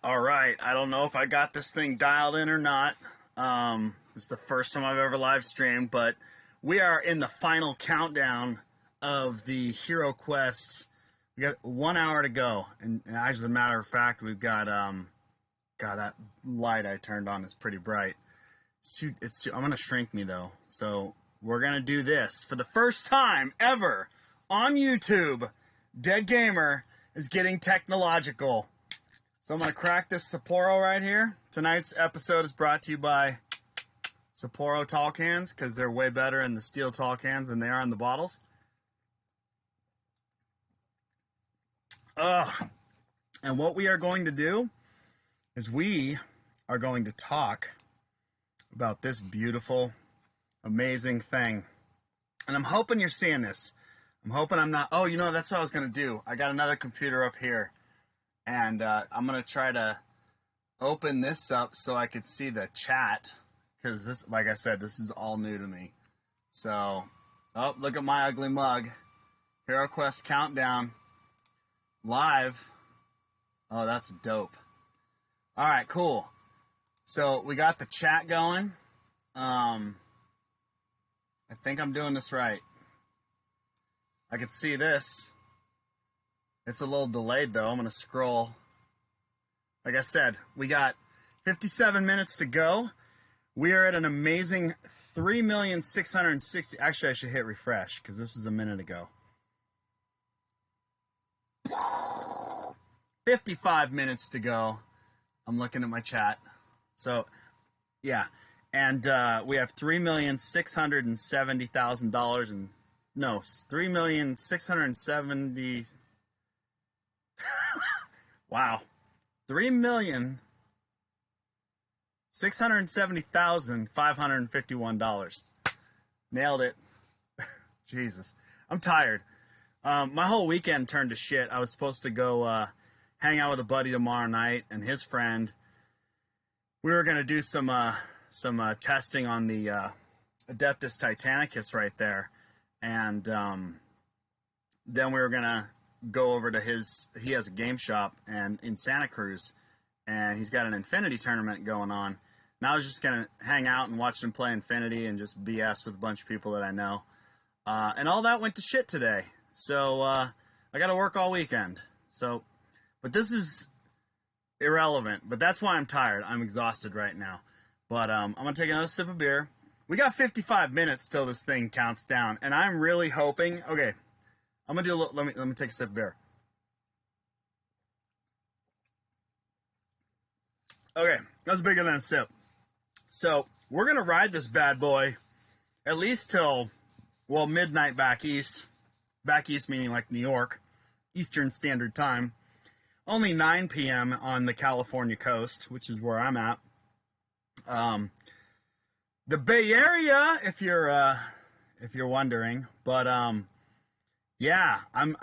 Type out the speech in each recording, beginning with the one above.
All right, I don't know if I got this thing dialed in or not. It's the first time I've ever live streamed, but we are in the final countdown of the HeroQuest. We got 1 hour to go, and as a matter of fact, we've got God, that light I turned on is pretty bright. I'm gonna shrink me though, so we're gonna do this for the first time ever on YouTube. Dead Gamer is getting technological. So I'm going to crack this Sapporo right here. Tonight's episode is brought to you by Sapporo tall cans because they're way better in the steel tall cans than they are in the bottles. And what we are going to do is we are going to talk about this beautiful, amazing thing. And I'm hoping you're seeing this. I'm hoping I'm not. Oh, you know, that's what I was going to do. I got another computer up here. And I'm going to try to open this up so I could see the chat. Because this, like I said, this is all new to me. So, oh, look at my ugly mug. HeroQuest Countdown. Live. Oh, that's dope. All right, cool. So, we got the chat going. I think I'm doing this right. I can see this. It's a little delayed, though. I'm going to scroll. Like I said, we got 57 minutes to go. We are at an amazing 3,660,000. Actually, I should hit refresh because this was a minute ago. 55 minutes to go. I'm looking at my chat. So, yeah. And we have $3,670,000 and no, 3,670,000. Wow. $3,670,551. Nailed it. Jesus. I'm tired. My whole weekend turned to shit. I was supposed to go hang out with a buddy tomorrow night and his friend. We were going to do some testing on the Adeptus Titanicus right there. And then we were going to go over to he has a game shop and in Santa Cruz, and he's got an Infinity tournament going on. And I was just going to hang out and watch him play Infinity and just BS with a bunch of people that I know. And all that went to shit today. So I got to work all weekend. So, but this is irrelevant. But that's why I'm tired. I'm exhausted right now. But I'm going to take another sip of beer. We got 55 minutes till this thing counts down. And I'm really hoping, okay, I'm gonna do a little, let me take a sip of beer. Okay, that was bigger than a sip. So we're gonna ride this bad boy at least till, well, midnight back east. Back east meaning like New York, Eastern Standard Time. Only 9 p.m. on the California coast, which is where I'm at. The Bay Area, if you're wondering, but yeah, I'm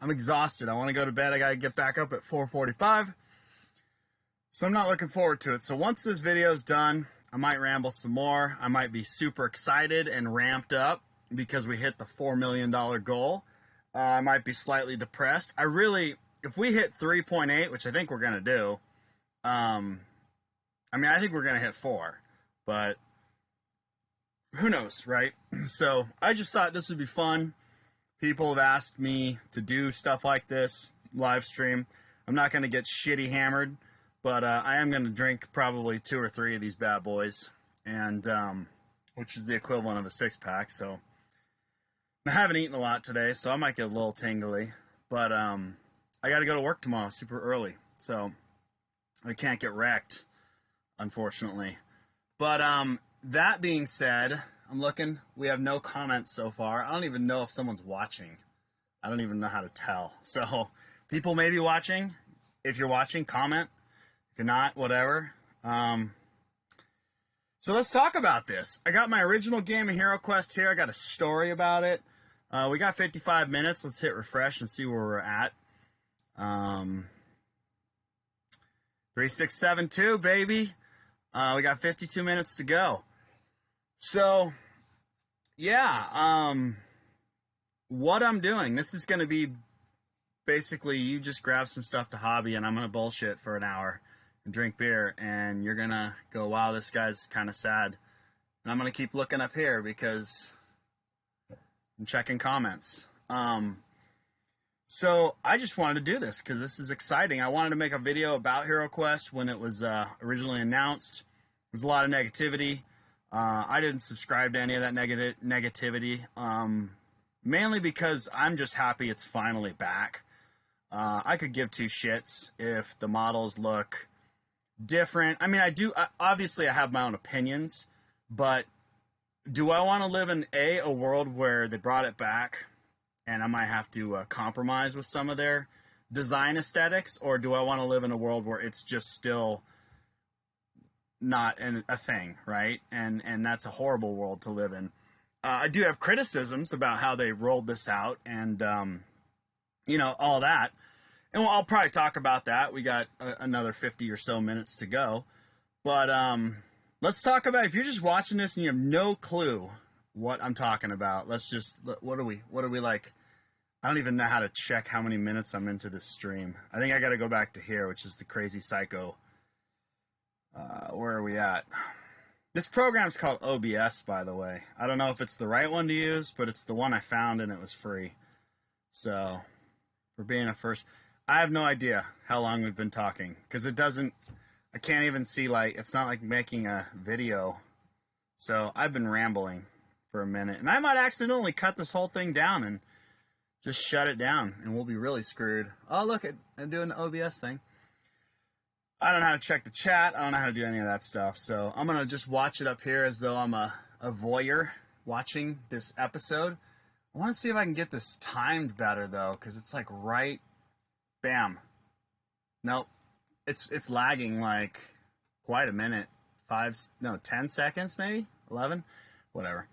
exhausted. I want to go to bed. I got to get back up at 4:45. So I'm not looking forward to it. So once this video is done, I might ramble some more. I might be super excited and ramped up because we hit the $4 million goal. I might be slightly depressed. If we hit 3.8, which I think we're going to do, I think we're going to hit 4, but who knows, right? So I just thought this would be fun. People have asked me to do stuff like this, live stream. I'm not going to get shitty hammered, but I am going to drink probably 2 or 3 of these bad boys, and which is the equivalent of a 6-pack. So I haven't eaten a lot today, so I might get a little tingly. But I got to go to work tomorrow super early, so I can't get wrecked, unfortunately. But that being said, I'm looking. We have no comments so far. I don't even know if someone's watching. I don't even know how to tell. So people may be watching. If you're watching, comment. If you're not, whatever. So let's talk about this. I got my original game of HeroQuest here. I got a story about it. We got 55 minutes. Let's hit refresh and see where we're at. 3672, baby. We got 52 minutes to go. So, yeah, what I'm doing, this is going to be basically you just grab some stuff to hobby, and I'm gonna bullshit for an hour and drink beer, and you're gonna go, wow, this guy's kind of sad, and I'm gonna keep looking up here because I'm checking comments. So I just wanted to do this because this is exciting. I wanted to make a video about HeroQuest when it was originally announced. There's a lot of negativity. I didn't subscribe to any of that negativity, mainly because I'm just happy it's finally back. I could give two shits if the models look different. I mean, obviously I have my own opinions, but do I want to live in a world where they brought it back and I might have to compromise with some of their design aesthetics, or do I want to live in a world where it's just still not a thing, right? And that's a horrible world to live in. I do have criticisms about how they rolled this out and, all that. And I'll probably talk about that. We got another 50 or so minutes to go. But let's talk about, if you're just watching this and you have no clue what I'm talking about, what are we like? I don't even know how to check how many minutes I'm into this stream. I think I got to go back to here, which is the Crazy Psycho. Where are we at? This program's called OBS, by the way. I don't know if it's the right one to use, but it's the one I found and it was free. So, for being a first, I have no idea how long we've been talking because I can't even see, it's not like making a video. So, I've been rambling for a minute. And I might accidentally cut this whole thing down and just shut it down and we'll be really screwed. Oh, look, I'm doing the OBS thing. I don't know how to check the chat. I don't know how to do any of that stuff. So I'm going to just watch it up here as though I'm a voyeur watching this episode. I want to see if I can get this timed better, though, because it's like right, bam. Nope. It's lagging like quite a minute. 10 seconds maybe? 11? Whatever.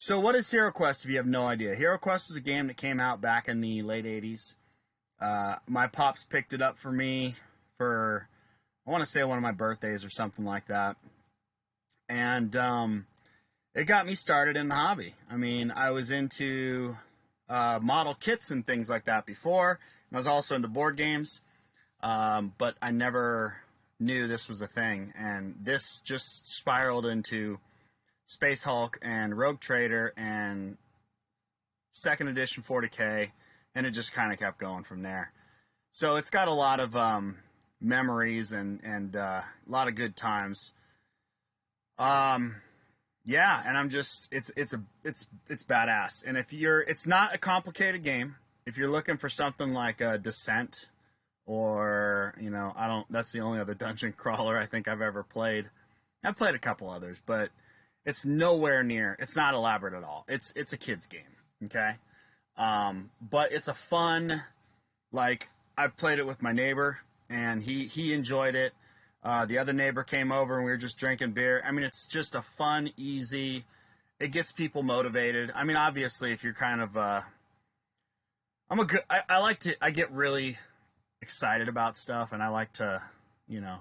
So what is HeroQuest if you have no idea? HeroQuest is a game that came out back in the late 80s. My pops picked it up for me for, I want to say one of my birthdays or something like that. And it got me started in the hobby. I mean, I was into model kits and things like that before. And I was also into board games. But I never knew this was a thing. And this just spiraled into Space Hulk and Rogue Trader and 2nd edition 40K, and it just kind of kept going from there. So it's got a lot of memories and a lot of good times. Yeah, and I'm just it's badass. And it's not a complicated game. If you're looking for something like a Descent or that's the only other dungeon crawler I think I've ever played. I've played a couple others, but it's nowhere near. It's not elaborate at all. It's a kid's game, okay? But it's a fun, I played it with my neighbor, and he enjoyed it. The other neighbor came over, and we were just drinking beer. I mean, it's just a fun, easy, it gets people motivated. I mean, obviously, if you're kind of, I get really excited about stuff, and I like to,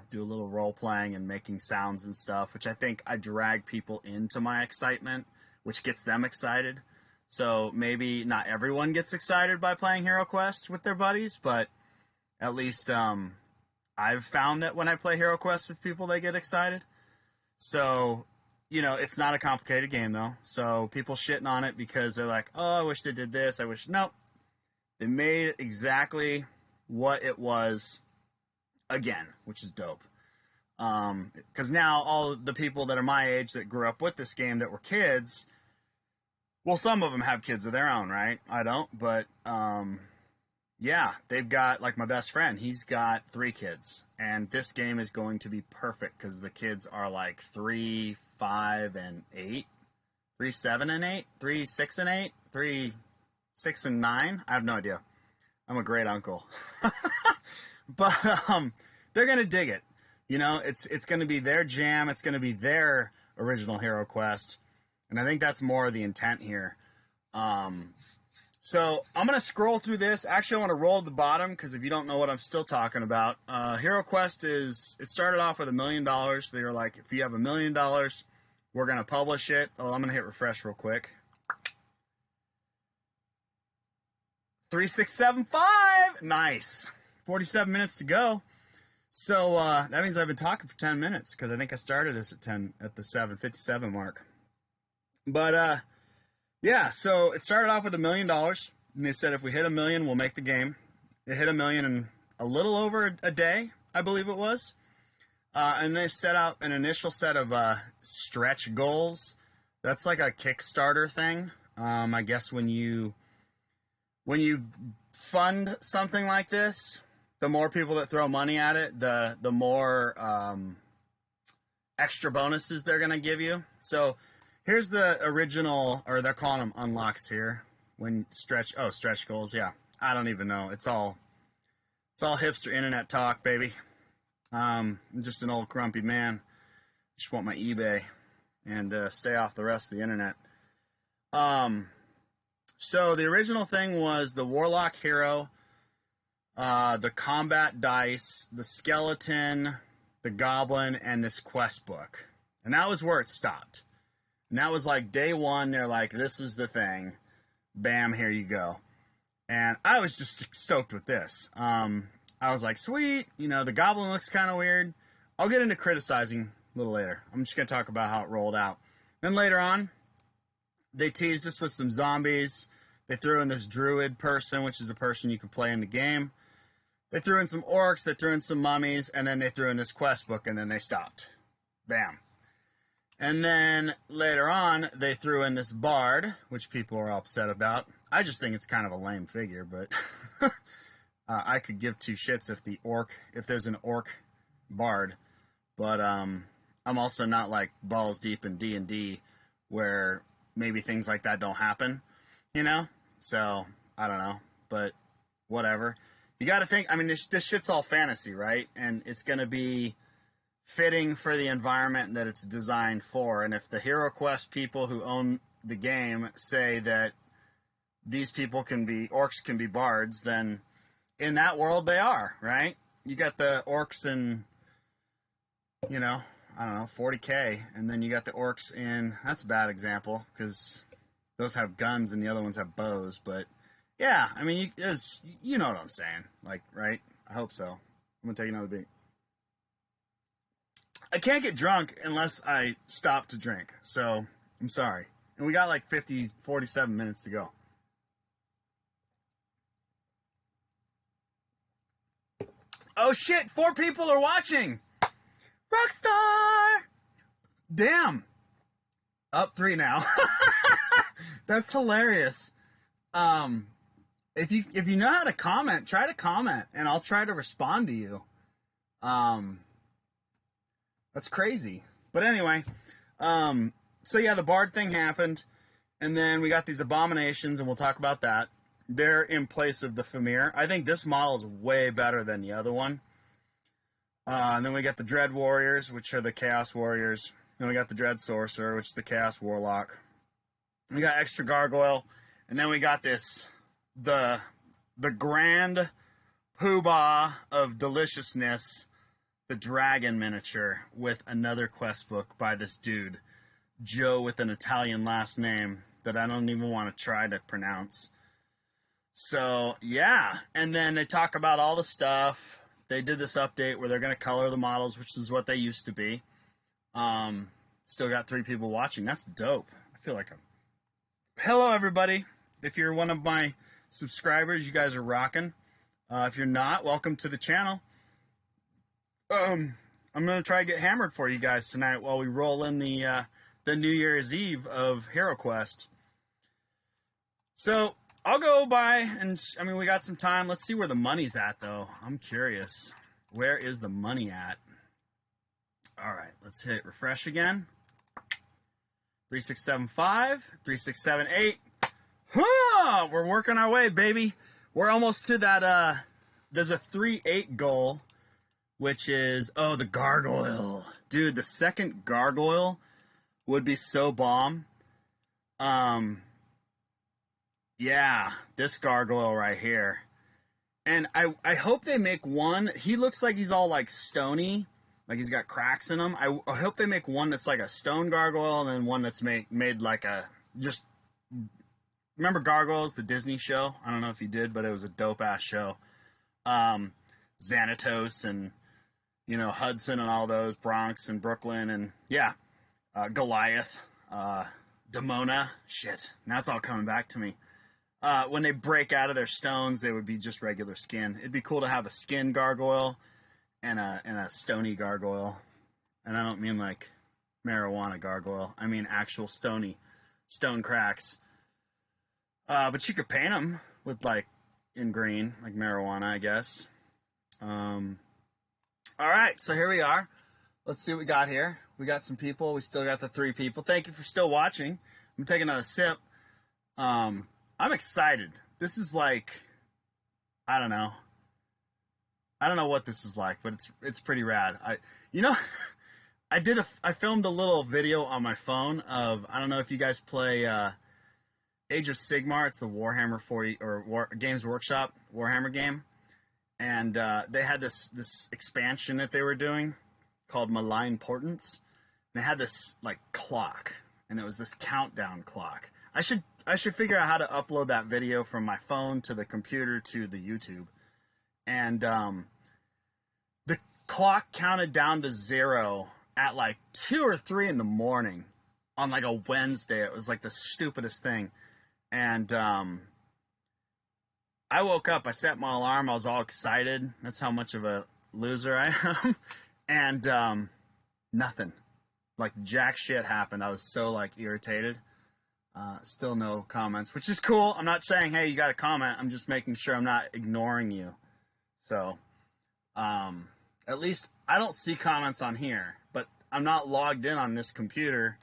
do a little role-playing and making sounds and stuff, which I think I drag people into my excitement, which gets them excited. So maybe not everyone gets excited by playing HeroQuest with their buddies, but at least I've found that when I play HeroQuest with people, they get excited. So, it's not a complicated game, though. So people shitting on it because they're like, oh, I wish they did this. Nope. They made exactly what it was again, which is dope. Because now all the people that are my age that grew up with this game that were kids, well, some of them have kids of their own, right? I don't, but yeah, they've got, my best friend, he's got 3 kids, and this game is going to be perfect because the kids are 3, 5, and 8, 3, 7, and 8, 3, 6, and 8, 3, 6, and 9. I have no idea. I'm a great uncle. But they're going to dig it. It's going to be their jam. It's going to be their original HeroQuest. And I think that's more of the intent here. So I'm going to scroll through this. Actually, I want to roll to the bottom because if you don't know what I'm still talking about, HeroQuest it started off with $1 million. They were like, if you have $1 million, we're going to publish it. Oh, I'm going to hit refresh real quick. 3675. Nice. 47 minutes to go. So that means I've been talking for 10 minutes because I think I started this at the 7:57 mark. But yeah, so it started off with $1 million, and they said if we hit 1 million, we'll make the game. It hit 1 million in a little over a day, I believe it was. And they set out an initial set of stretch goals. That's like a Kickstarter thing. I guess when you fund something like this, the more people that throw money at it, the more extra bonuses they're going to give you. So here's the original, or they're calling them unlocks here. When stretch goals, yeah. I don't even know. It's all hipster internet talk, baby. I'm just an old grumpy man. Just want my eBay and stay off the rest of the internet. So the original thing was the Warlock Hero, the Combat Dice, the Skeleton, the Goblin, and this quest book. And that was where it stopped. And that was like day one. They're like, this is the thing. Bam, here you go. And I was just stoked with this. I was like, sweet, the Goblin looks kind of weird. I'll get into criticizing a little later. I'm just going to talk about how it rolled out. Then later on, they teased us with some zombies. They threw in this druid person, which is a person you can play in the game. They threw in some orcs, they threw in some mummies, and then they threw in this quest book, and then they stopped. Bam. And then later on, they threw in this bard, which people are upset about. I just think it's kind of a lame figure, but I could give two shits if there's an orc bard. But I'm also not like balls deep in D&D where maybe things like that don't happen, So, I don't know, but whatever. You got to think, this shit's all fantasy, right? And it's going to be fitting for the environment that it's designed for. And if the HeroQuest people who own the game say that these people orcs can be bards, then in that world they are, right? You got the orcs in, I don't know, 40K, and then you got the orcs in, that's a bad example, because those have guns and the other ones have bows, but yeah, you know what I'm saying, like, right? I hope so. I'm going to take another beat. I can't get drunk unless I stop to drink, so I'm sorry. And we got like 47 minutes to go. Oh shit, 4 people are watching! Rockstar! Damn. Up 3 now. That's hilarious. If you know how to comment, try to comment, and I'll try to respond to you. That's crazy. But anyway, so yeah, the bard thing happened, and then we got these abominations, and we'll talk about that. They're in place of the Famir. I think this model is way better than the other one. And then we got the Dread Warriors, which are the Chaos Warriors. Then we got the Dread Sorcerer, which is the Chaos Warlock. We got extra Gargoyle. And then we got the grand poobah of deliciousness, the Dragon miniature with another quest book by this dude, Joe with an Italian last name that I don't even want to try to pronounce. So, yeah, and then they talk about all the stuff. They did this update where they're going to color the models, which is what they used to be. Still got 3 people watching. That's dope. I feel like Hello, everybody. If you're one of my subscribers, you guys are rocking. If you're not, welcome to the channel. I'm going to try to get hammered for you guys tonight while we roll in the New Year's Eve of HeroQuest. So I'll go by, and we got some time. Let's see where the money's at, though. I'm curious. Where is the money at? All right, let's hit refresh again. 3675, 3678. Huh, we're working our way, baby. We're almost to that. There's a 3-8 goal, which is, the gargoyle. Dude, the second gargoyle would be so bomb. Yeah, this gargoyle right here. And I hope they make one. He looks like he's all like stony, like he's got cracks in him. I hope they make one that's like a stone gargoyle, and then one that's made like a just remember Gargoyles, the Disney show? I don't know if you did, but it was a dope-ass show. Xanatos and, you know, Hudson and all those, Bronx and Brooklyn, and, yeah, Goliath, Demona, shit, now it's all coming back to me. When they break out of their stones, they would be just regular skin. It'd be cool to have a skin gargoyle and a stony gargoyle. And I don't mean like marijuana gargoyle. I mean actual stone cracks. But you could paint them with like in green, like marijuana, I guess. All right, so here we are. Let's see what we got here. We got some people. We still got the 3 people. Thank you for still watching. I'm taking another sip. I'm excited. This is like, I don't know what this is like, but it's pretty rad. I filmed a little video on my phone of, I don't know if you guys play Age of Sigmar. It's the Warhammer 40 or Games Workshop Warhammer game, and they had this expansion that they were doing called Malign Portents. And they had this like clock, and it was this countdown clock. I should figure out how to upload that video from my phone to the computer to the YouTube. And the clock counted down to 0 at like 2 or 3 in the morning on like a Wednesday. It was like the stupidest thing. And I woke up, I set my alarm, I was all excited. That's how much of a loser I am. And nothing. Like jack shit happened. I was so like irritated. Still no comments, which is cool. I'm not saying, hey, you got to comment. I'm just making sure I'm not ignoring you. So, at least I don't see comments on here, but I'm not logged in on this computer.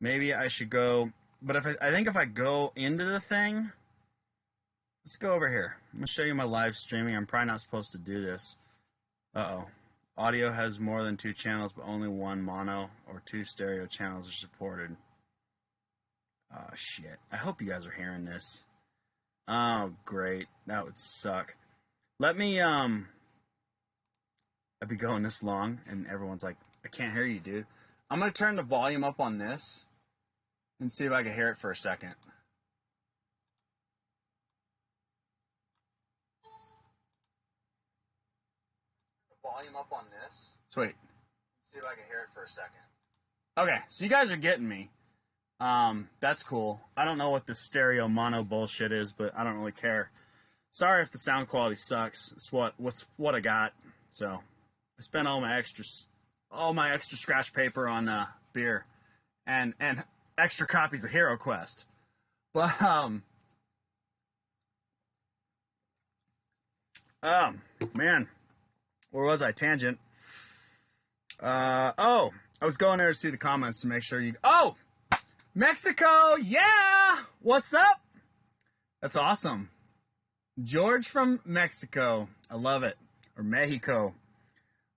Maybe I should go, but I think if I go into the thing, let's go over here. I'm going to show you my live streaming. I'm probably not supposed to do this. Uh-oh. Audio has more than 2 channels, but only 1 mono or 2 stereo channels are supported. Oh, shit. I hope you guys are hearing this. Oh, great. That would suck. Let me, I'd be going this long, and everyone's like, I can't hear you, dude. I'm going to turn the volume up on this and see if I can hear it for a second. Volume up on this. Sweet. See if I can hear it for a second. Okay, so you guys are getting me. That's cool. I don't know what this stereo mono bullshit is, but I don't really care. Sorry if the sound quality sucks. It's what I got. So I spent all my extra scratch paper on beer and extra copies of HeroQuest. But man, where was I? Tangent. I was going there to see the comments to make sure you. Oh, Mexico, yeah. What's up? That's awesome. George from Mexico. I love it. Or Mexico.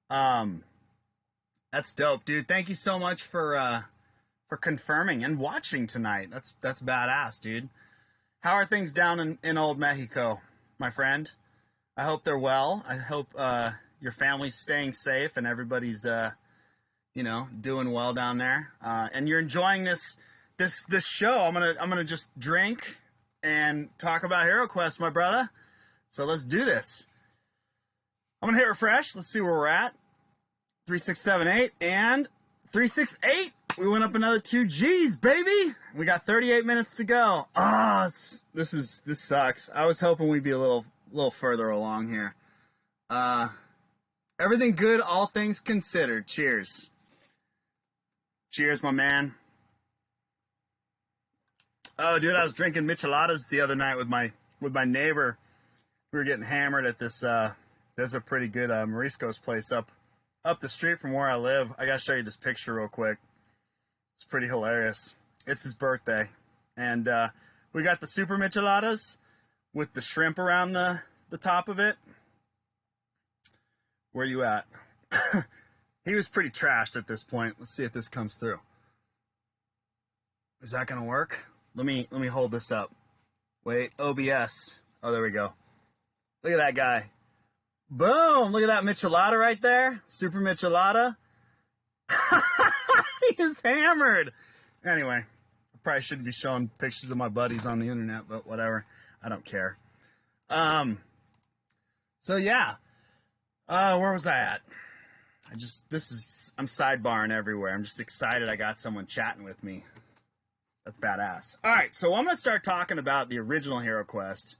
That's dope, dude. Thank you so much for confirming and watching tonight. That's badass, dude. How are things down in old Mexico, my friend? I hope they're well. I hope your family's staying safe and everybody's doing well down there. And you're enjoying this show. I'm gonna just drink and talk about HeroQuest, my brother. So let's do this. I'm gonna hit refresh. Let's see where we're at. 3678 and 368. We went up another 2 G's, baby. We got 38 minutes to go. This sucks. I was hoping we'd be a little further along here. Everything good, all things considered. Cheers. Cheers, my man. Oh, dude, I was drinking micheladas the other night with my neighbor. We were getting hammered at this. There's a pretty good Morisco's place up the street from where I live. I gotta show you this picture real quick. It's pretty hilarious. It's his birthday, and we got the super micheladas with the shrimp around the top of it. Where you at? He was pretty trashed at this point. Let's see if this comes through. Is that gonna work? Let me hold this up. Wait, OBS. Oh, there we go. Look at that guy. Boom! Look at that michelada right there. Super michelada. He is hammered. Anyway, probably shouldn't be showing pictures of my buddies on the internet, but whatever. I don't care. So yeah. Where was I at? I'm sidebarring everywhere. I'm just excited I got someone chatting with me. That's badass. All right, so I'm going to start talking about the original HeroQuest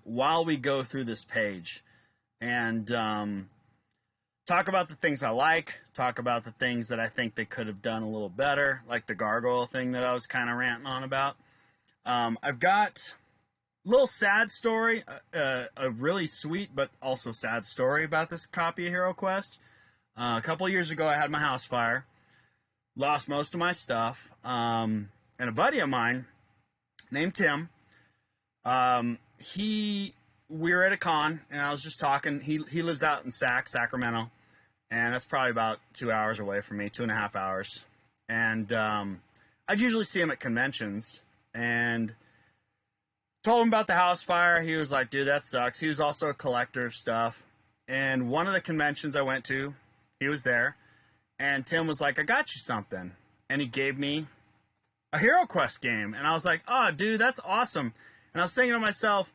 while we go through this page. And talk about the things I like, talk about the things that I think they could have done a little better, like the gargoyle thing that I was kind of ranting on about. I've got a little sad story, a really sweet but also sad story about this copy of HeroQuest. A couple of years ago, I had my house fire, lost most of my stuff, and a buddy of mine named Tim, we were at a con, and I was just talking. He lives out in Sacramento, and that's probably about 2 hours away from me, 2.5 hours. And I'd usually see him at conventions, and told him about the house fire. He was like, dude, that sucks. He was also a collector of stuff. And one of the conventions I went to, he was there, and Tim was like, I got you something. And he gave me a HeroQuest game. And I was like, oh, dude, that's awesome. And I was thinking to myself,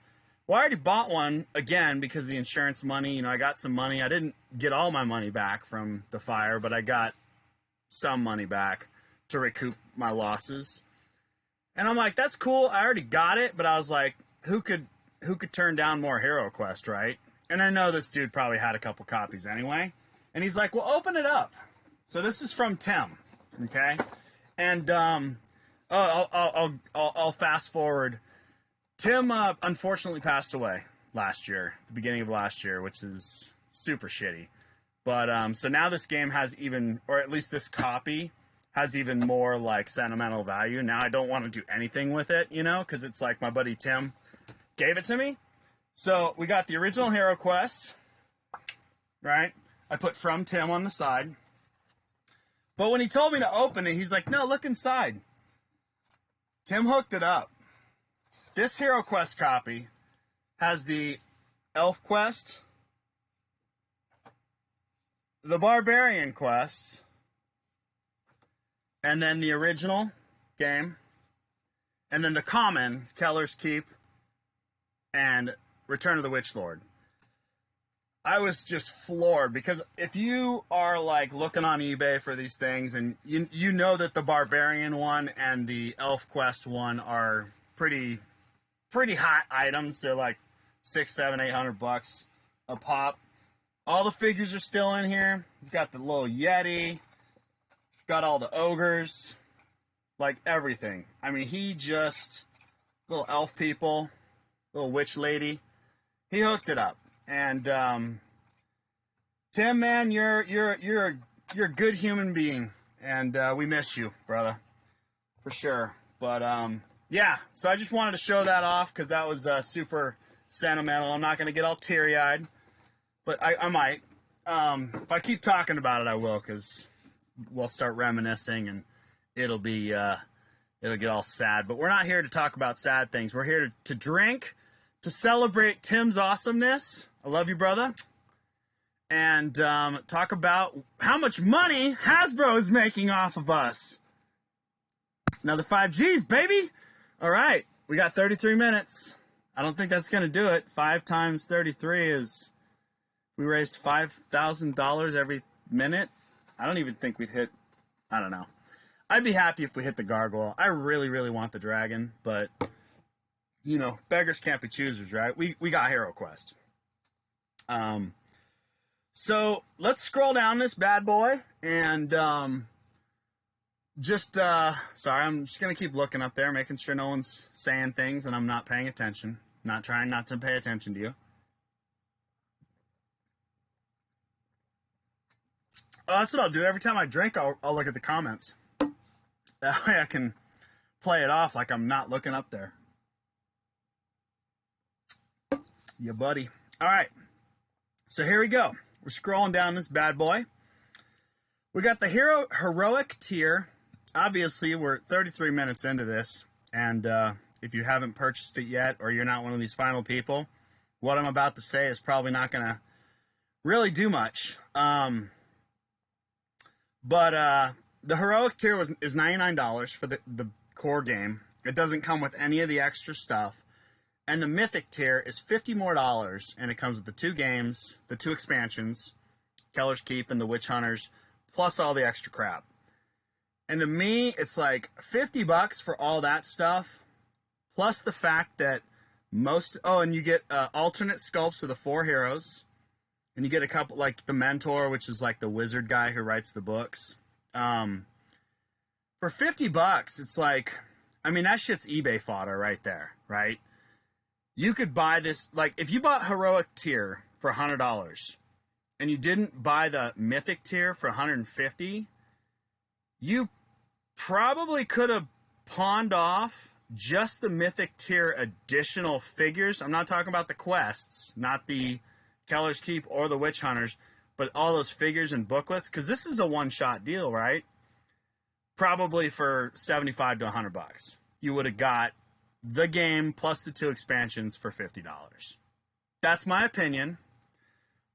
well, I already bought one again because of the insurance money. You know, I got some money. I didn't get all my money back from the fire, but I got some money back to recoup my losses. And I'm like, that's cool. I already got it, but I was like, who could turn down more HeroQuest, right? And I know this dude probably had a couple copies anyway. And he's like, well, open it up. So this is from Tim, okay? And I'll fast forward. Tim unfortunately passed away last year, the beginning of last year, which is super shitty. But so now this game has even, or at least this copy has even more like sentimental value. Now I don't want to do anything with it, you know, because it's like my buddy Tim gave it to me. So we got the original HeroQuest, right? I put from Tim on the side. But when he told me to open it, he's like, no, look inside. Tim hooked it up. This HeroQuest copy has the Elf Quest, the Barbarian Quest, and then the original game, and then the common, Keller's Keep, and Return of the Witch Lord. I was just floored, because if you are like looking on eBay for these things, and you know that the Barbarian one and the Elf Quest one are pretty hot items. They're like $600, $700, $800 a pop. All the figures are still in here. You've got the little Yeti, got all the ogres, like everything. I mean, little elf people, little witch lady, he hooked it up. And Tim, man, you're a good human being, and we miss you, brother, for sure. But yeah, so I just wanted to show that off because that was super sentimental. I'm not going to get all teary-eyed, but I might. If I keep talking about it, I will, because we'll start reminiscing, and it'll get all sad. But we're not here to talk about sad things. We're here to drink, to celebrate Tim's awesomeness. I love you, brother. And talk about how much money Hasbro is making off of us. Another 5Gs, baby. All right, we got 33 minutes. I don't think that's going to do it. 5 times 33 is, we raised $5,000 every minute. I don't even think we'd hit, I don't know. I'd be happy if we hit the gargoyle. I really, really want the dragon, but, you know, beggars can't be choosers, right? We got HeroQuest. So let's scroll down this bad boy, and sorry, I'm just going to keep looking up there, making sure no one's saying things and I'm not paying attention. Not trying not to pay attention to you. Oh, that's what I'll do. Every time I drink, I'll look at the comments. That way I can play it off like I'm not looking up there. Yeah, buddy. All right. So here we go. We're scrolling down this bad boy. We got the heroic tier. Obviously, we're 33 minutes into this, and if you haven't purchased it yet, or you're not one of these final people, what I'm about to say is probably not going to really do much. But the heroic tier is $99 for the core game. It doesn't come with any of the extra stuff. And the Mythic tier is $50 more, and it comes with the 2 games, the 2 expansions, Keller's Keep and the Witch Hunters, plus all the extra crap. And to me, it's like $50 for all that stuff, plus the fact that and you get alternate sculpts of the 4 heroes, and you get a couple, like the Mentor, which is like the wizard guy who writes the books. For $50, it's like, I mean, that shit's eBay fodder right there, right? You could buy this, like, if you bought Heroic tier for $100 and you didn't buy the Mythic tier for $150, you probably could have pawned off just the Mythic tier additional figures. I'm not talking about the quests, not the Keller's Keep or the Witch Hunters, but all those figures and booklets, because this is a one-shot deal, right? Probably for $75 to $100. You would have got the game plus the 2 expansions for $50. That's my opinion.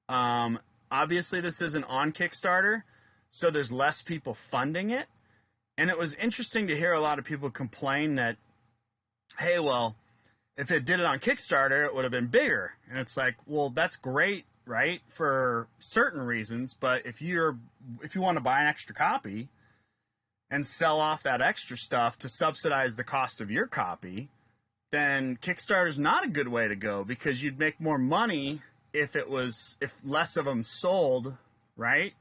Obviously, this isn't on Kickstarter, so there's less people funding it. And it was interesting to hear a lot of people complain that, hey, well, if it did it on Kickstarter, it would have been bigger. And it's like, well, that's great, right, for certain reasons. But if you want to buy an extra copy and sell off that extra stuff to subsidize the cost of your copy, then Kickstarter's not a good way to go, because you'd make more money if less of them sold, right?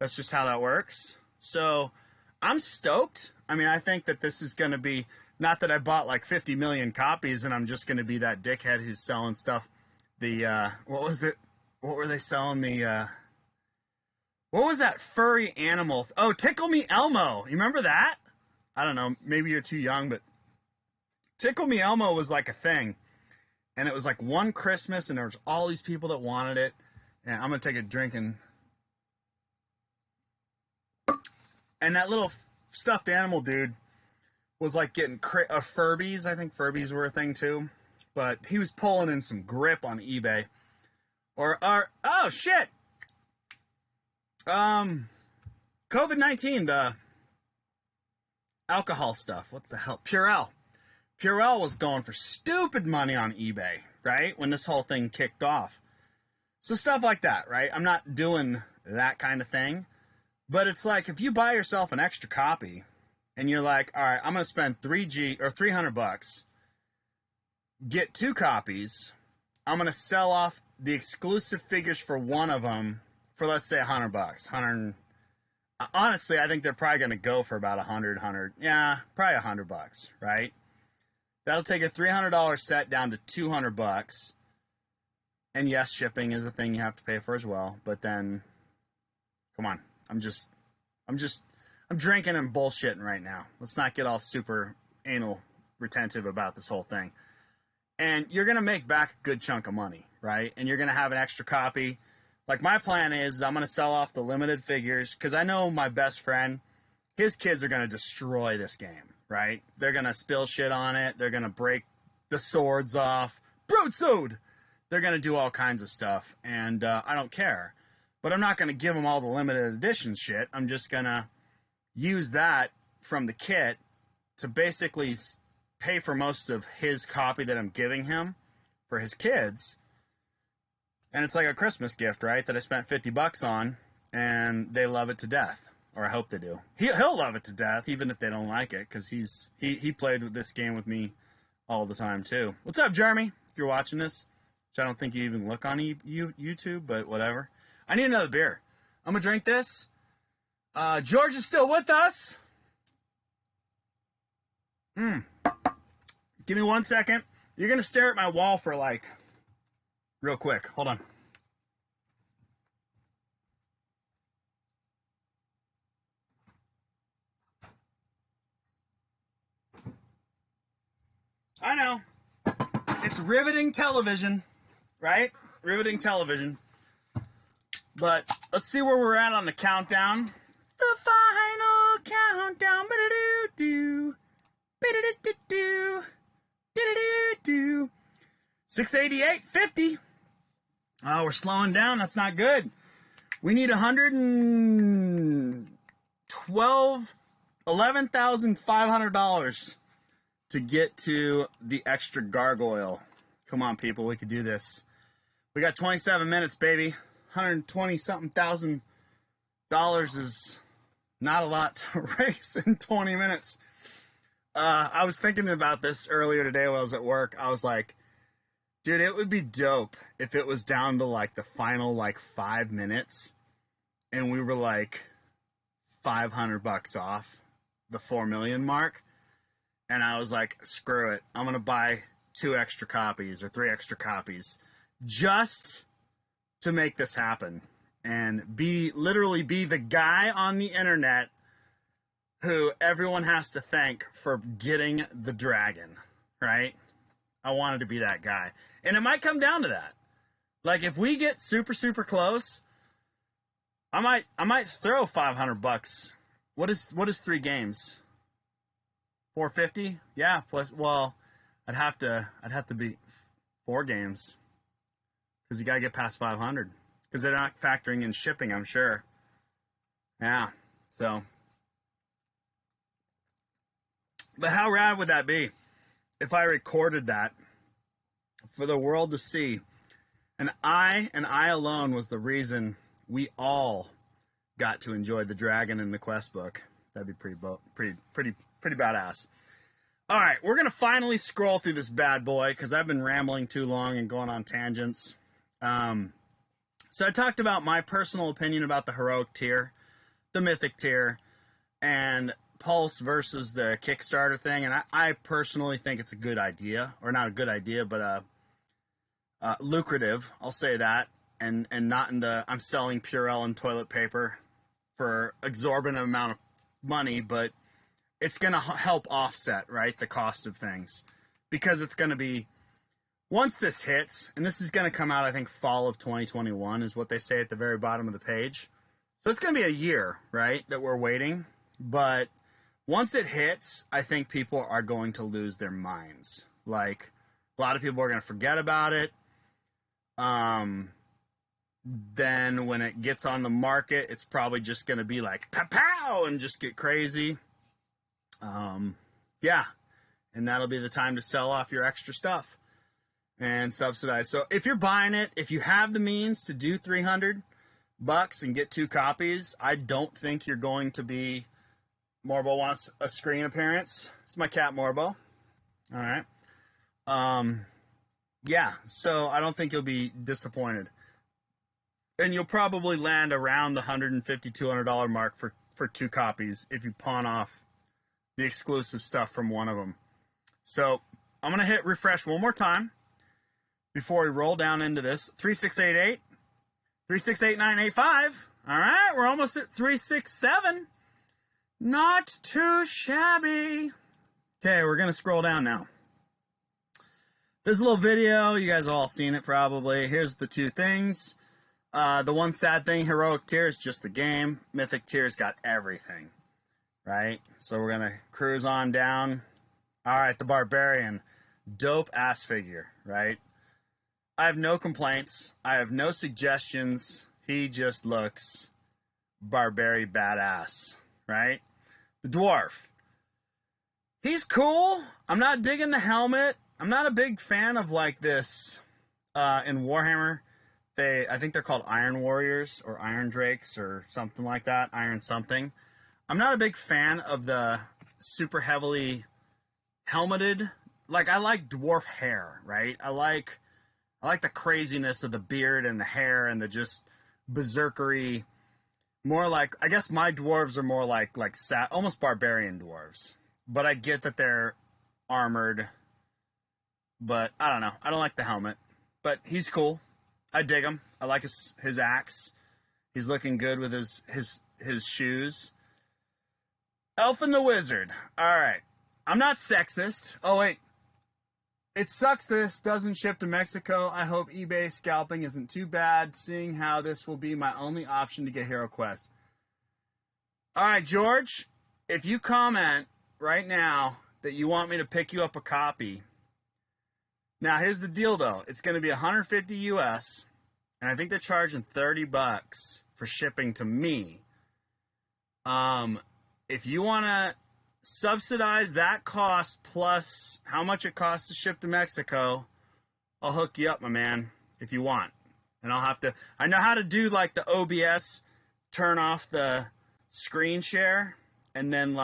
That's just how that works. So I'm stoked. I mean, I think that this is going to be, not that I bought like 50 million copies and I'm just going to be that dickhead who's selling stuff. What was it? What were they selling? What was that furry animal? Oh, Tickle Me Elmo. You remember that? I don't know. Maybe you're too young, but Tickle Me Elmo was like a thing. And it was like one Christmas, and there was all these people that wanted it. And I'm going to take a drink and that little stuffed animal dude was like getting Furbies. I think Furbies were a thing too. But he was pulling in some grip on eBay. Oh shit! COVID-19, the alcohol stuff. What the hell? Purell. Purell was going for stupid money on eBay, right? When this whole thing kicked off. So stuff like that, right? I'm not doing that kind of thing. But it's like, if you buy yourself an extra copy and you're like, all right, I'm going to spend $300, get 2 copies. I'm going to sell off the exclusive figures for one of them for, let's say, $100. Honestly, I think they're probably going to go for about $100. Yeah, probably $100, right? That'll take a $300 set down to $200. And yes, shipping is a thing you have to pay for as well. But then, come on, I'm drinking and bullshitting right now. Let's not get all super anal retentive about this whole thing. And you're going to make back a good chunk of money, right? And you're going to have an extra copy. Like, my plan is I'm going to sell off the limited figures, because I know my best friend, his kids are going to destroy this game, right? They're going to spill shit on it. They're going to break the swords off. Broadsword! They're going to do all kinds of stuff, and I don't care. But I'm not going to give them all the limited edition shit. I'm just going to use that from the kit to basically pay for most of his copy that I'm giving him for his kids. And it's like a Christmas gift, right, that I spent $50 on, and they love it to death. Or I hope they do. He'll love it to death, even if they don't like it, because he played with this game with me all the time, too. What's up, Jeremy? If you're watching this, which I don't think you even look on YouTube, but whatever. I need another beer. I'm going to drink this. George is still with us. Give me 1 second. You're going to stare at my wall for, like, real quick. Hold on. I know. It's riveting television, right? Riveting television. But let's see where we're at on the countdown. The final countdown. 688.50. Oh, we're slowing down. That's not good. We need 112 $11,500 to get to the extra gargoyle. Come on, people, we could do this. We got 27 minutes, baby. 120 something thousand dollars is not a lot to raise in 20 minutes. I was thinking about this earlier today while I was at work. I was like, dude, it would be dope if it was down to like the final like 5 minutes and we were like $500 off the 4 million mark. And I was like, screw it. I'm going to buy 2 extra copies or 3 extra copies just to make this happen and literally be the guy on the internet who everyone has to thank for getting the dragon, right? I wanted to be that guy. And it might come down to that. Like if we get super, super close, I might throw $500. What is 3 games? 450? Yeah, plus, well, I'd have to be 4 games because you got to get past 500 because they're not factoring in shipping, I'm sure. Yeah, so. But how rad would that be if I recorded that for the world to see? And I alone was the reason we all got to enjoy the dragon in the quest book. That'd be pretty badass. All right, we're going to finally scroll through this bad boy because I've been rambling too long and going on tangents. So I talked about my personal opinion about the heroic tier, the mythic tier, and Pulse versus the Kickstarter thing. And I personally think it's a good idea, or not a good idea, but lucrative, I'll say that, and not in the I'm selling Purell and toilet paper for exorbitant amount of money, but it's going to help offset, right, the cost of things. Because it's going to be, once this hits, and this is going to come out, I think, fall of 2021 is what they say at the very bottom of the page. So it's going to be a year, right, that we're waiting. But once it hits, I think people are going to lose their minds. Like, a lot of people are going to forget about it. Then when it gets on the market, it's probably just going to be like, pow, and just get crazy. Yeah, and that'll be the time to sell off your extra stuff and subsidize. So if you're buying it, if you have the means to do $300 and get 2 copies, I don't think you're going to be. Morbo wants a screen appearance. It's my cat Morbo. All right. Yeah, so I don't think you'll be disappointed. And you'll probably land around the $150, $200 mark for 2 copies if you pawn off the exclusive stuff from one of them. So I'm going to hit refresh one more time before we roll down into this. 3688, 368985. All right, we're almost at 367. Not too shabby. Okay, we're going to scroll down now. This little video, you guys have all seen it probably. Here's the 2 things. The one sad thing, heroic tier is just the game. Mythic tier's got everything, right? So we're going to cruise on down. All right, the Barbarian. Dope ass figure, right? I have no complaints. I have no suggestions. He just looks barbary badass, right? The Dwarf. He's cool. I'm not digging the helmet. I'm not a big fan of like this in Warhammer. I think they're called Iron Warriors or Iron Drakes or something like that. Iron something. I'm not a big fan of the super heavily helmeted. Like I like dwarf hair, right? I like the craziness of the beard and the hair and the just berserkery. More like, I guess my dwarves are more like almost barbarian dwarves. But I get that they're armored. But I don't know. I don't like the helmet. But he's cool. I dig him. I like his axe. He's looking good with his shoes. Elf and the Wizard. All right. I'm not sexist. Oh, wait. It sucks this doesn't ship to Mexico. I hope eBay scalping isn't too bad, seeing how this will be my only option to get HeroQuest. All right, George. If you comment right now that you want me to pick you up a copy. Now, here's the deal, though. It's going to be $150 US, and I think they're charging $30 for shipping to me. if you want to subsidize that cost plus how much it costs to ship to Mexico, I'll hook you up, my man, if you want. And I know how to do like the OBS, turn off the screen share, and then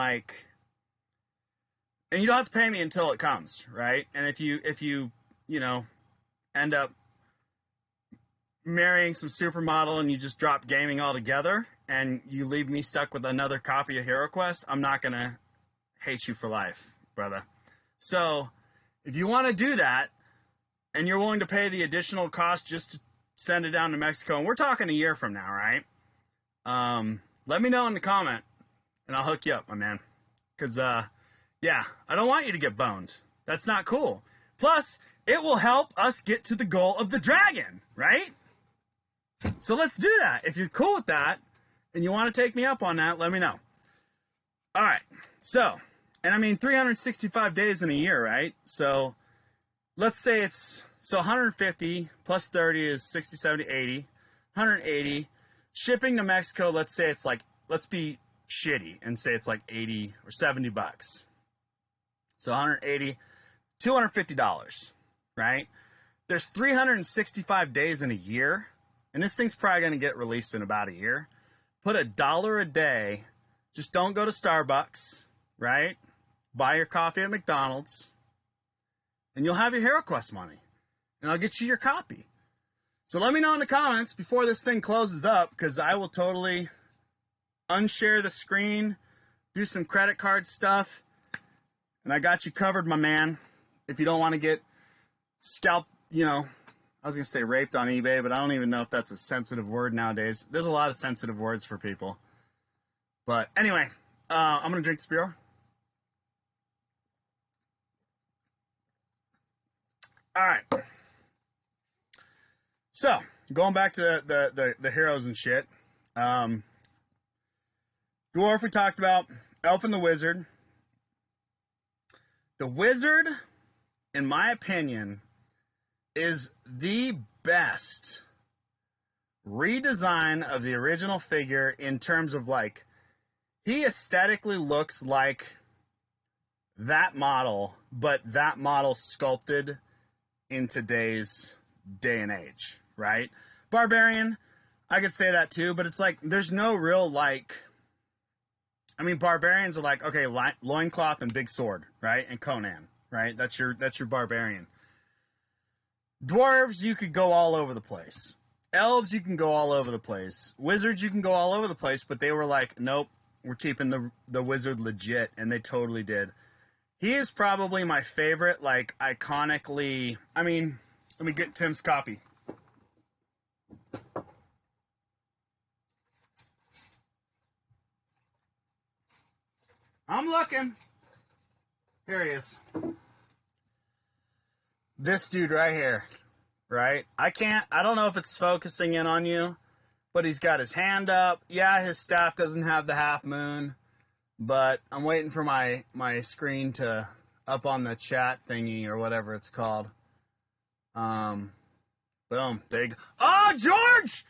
and you don't have to pay me until it comes, right? And if you end up marrying some supermodel and you just drop gaming altogether and you leave me stuck with another copy of HeroQuest, I'm not going to hate you for life, brother. So if you want to do that and you're willing to pay the additional cost just to send it down to Mexico, and we're talking a year from now, right? Let me know in the comment and I'll hook you up, my man. Because, yeah, I don't want you to get boned. That's not cool. Plus, it will help us get to the goal of the dragon, right? So let's do that. If you're cool with that and you want to take me up on that, let me know. All right. So, and I mean 365 days in a year, right? So let's say it's 150 plus 30 is 60, 70, 80, 180. Shipping to Mexico, let's say it's like, let's be shitty and say it's like 80 or 70 bucks. So 180, $250, right? There's 365 days in a year, and this thing's probably going to get released in about a year. Put $1 a day. Just don't go to Starbucks, right? Buy your coffee at McDonald's, and you'll have your HeroQuest money, and I'll get you your copy. So let me know in the comments before this thing closes up, because I will totally unshare the screen, do some credit card stuff, and I got you covered, my man. If you don't want to get scalped, I was going to say raped on eBay, but I don't even know if that's a sensitive word nowadays. There's a lot of sensitive words for people. But anyway, I'm going to drink this beer. All right. So, going back to the heroes and shit. Dwarf we talked about. Elf and the Wizard. The Wizard, in my opinion, is the best redesign of the original figure in terms of he aesthetically looks like that model, but that model sculpted in today's day and age, right? Barbarian, I could say that too, but it's there's no real barbarians are okay, loincloth and big sword, right? And Conan, right? That's your barbarian. Dwarves, you could go all over the place. Elves, you can go all over the place. Wizards, you can go all over the place, but they were nope, we're keeping the wizard legit, and they totally did. He is probably my favorite, iconically, let me get Tim's copy. I'm looking. Here he is. This dude right here, right? I don't know if it's focusing in on you, but he's got his hand up. Yeah, his staff doesn't have the half moon, but I'm waiting for my screen to up on the chat thingy or whatever it's called. Boom, there you go. Oh, George!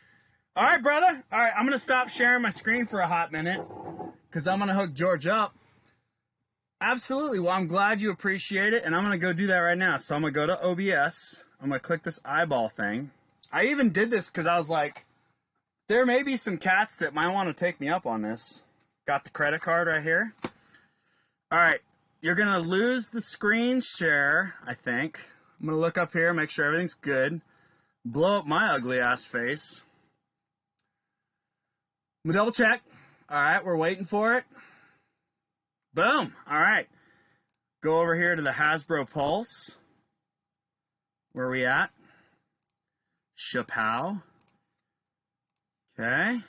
All right, brother. All right, I'm going to stop sharing my screen for a hot minute because I'm going to hook George up. Absolutely. Well, I'm glad you appreciate it, and I'm going to go do that right now. So I'm going to go to OBS. I'm going to click this eyeball thing. I even did this because I was there may be some cats that might want to take me up on this. Got the credit card right here. All right. You're going to lose the screen share, I think. I'm going to look up here, make sure everything's good. Blow up my ugly ass face. I'm going to double check. All right. We're waiting for it. Boom. All right. Go over here to the Hasbro Pulse. Where are we at? Chappelle. Okay.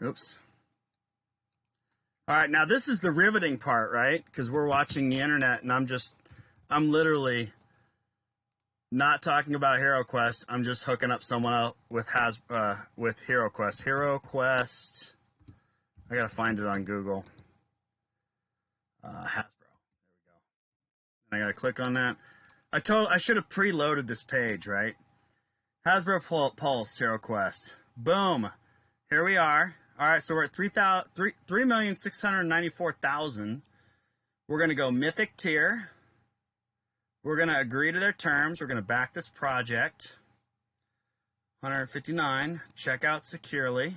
Oops. All right. Now, this is the riveting part, right? Because we're watching the internet, and I'm literally not talking about HeroQuest. I'm just hooking up someone up with HeroQuest. HeroQuest. I gotta find it on Google. Hasbro. There we go. And I gotta click on that. I should have preloaded this page, right? Hasbro Pulse HeroQuest. Boom. Here we are. All right, so we're at 3,694,000. We're going to go Mythic tier. We're going to agree to their terms. We're going to back this project. 159. Check out securely.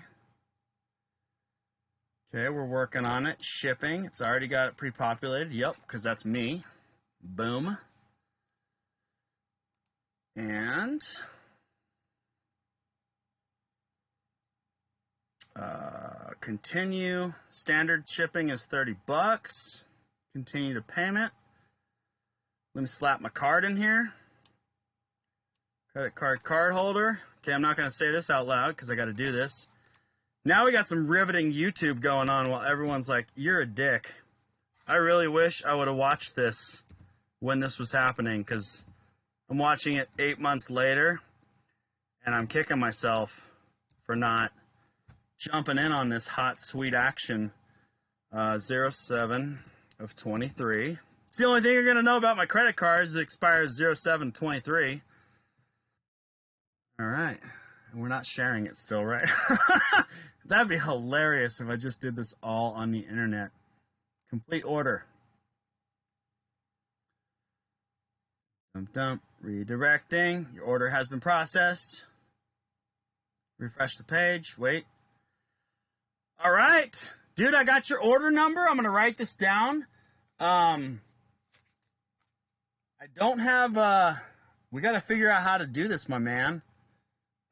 Okay, we're working on it. Shipping. It's already got it pre-populated. Yep, because that's me. Boom. And continue. Standard shipping is $30. Continue to payment. Let me slap my card in here. Credit card holder. Okay, I'm not going to say this out loud because I got to do this. Now we got some riveting YouTube going on while everyone's like, you're a dick. I really wish I would have watched this when this was happening because I'm watching it 8 months later and I'm kicking myself for not jumping in on this hot, sweet action. 07 of 23. It's the only thing you're going to know about my credit cards. It expires 07/23. All right. We're not sharing it still, right? That'd be hilarious if I just did this all on the internet. Complete order. Dump. Redirecting. Your order has been processed. Refresh the page. Wait. All right. Dude, I got your order number. I'm going to write this down. I don't have, we got to figure out how to do this, my man.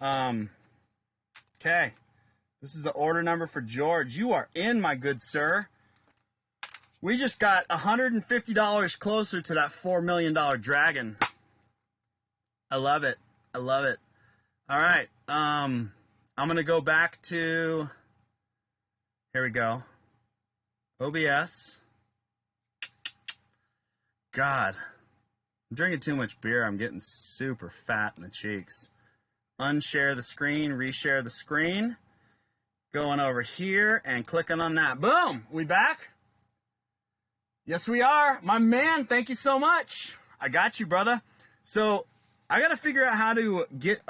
Okay. This is the order number for George. You are in, my good sir. We just got $150 closer to that $4 million dragon. I love it. I love it. All right. I'm going to go back to, here we go. OBS. God. I'm drinking too much beer. I'm getting super fat in the cheeks. Unshare the screen, reshare the screen. Going over here and clicking on that. Boom! We back? Yes, we are. My man, thank you so much. I got you, brother. So I got to figure out how to get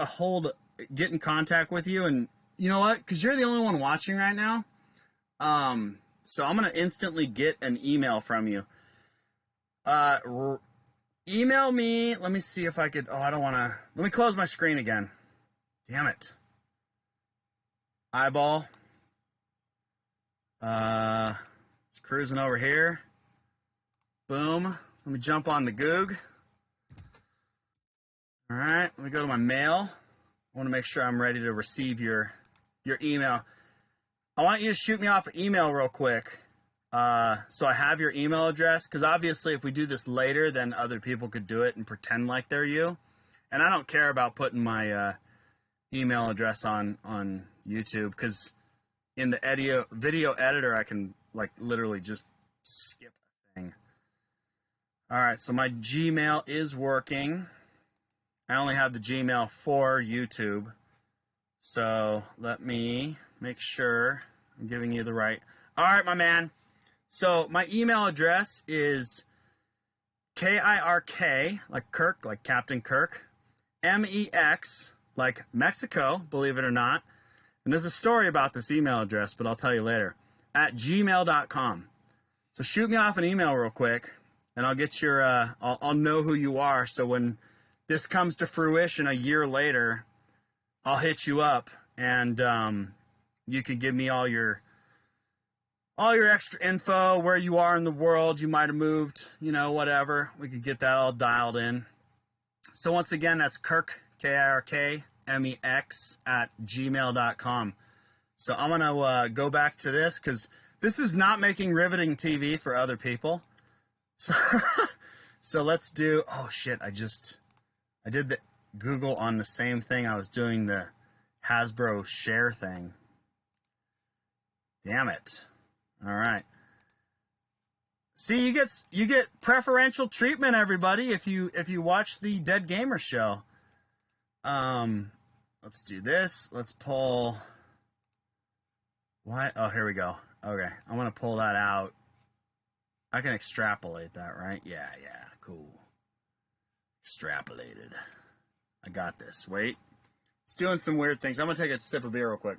in contact with you. And you know what? Because you're the only one watching right now. So I'm going to instantly get an email from you. Email me. Let me see if I could. Oh, I don't want to. Let me close my screen again. Damn it. Eyeball. It's cruising over here. Boom. Let me jump on the Goog. All right. Let me go to my mail. I want to make sure I'm ready to receive your email. I want you to shoot me off an email real quick. So I have your email address, because obviously if we do this later, then other people could do it and pretend like they're you. And I don't care about putting my email address on YouTube, because in the video editor, I can like literally just skip a thing. All right, so my Gmail is working. I only have the Gmail for YouTube. So let me make sure I'm giving you the right. All right, my man. So my email address is KIRK, like Kirk, like Captain Kirk, MEX, like Mexico, believe it or not. And there's a story about this email address, but I'll tell you later, at gmail.com. So shoot me off an email real quick, and I'll get your, I'll know who you are. So when this comes to fruition a year later, I'll hit you up, and you can give me all your extra info, where you are in the world, you might have moved, you know, whatever. We could get that all dialed in. So once again, that's Kirk, KIRK, MEX, at gmail.com. So I'm going to go back to this, because this is not making riveting TV for other people. So let's do, oh shit, I did the Google on the same thing I was doing the Hasbro share thing. Damn it. All right. See, you get preferential treatment, everybody, if you watch the Dead Gamer show. Let's do this. Let's pull. Why? Oh, here we go. Okay, I'm gonna pull that out. I can extrapolate that, right? Yeah, cool. Extrapolated. I got this. Wait. It's doing some weird things. I'm gonna take a sip of beer real quick.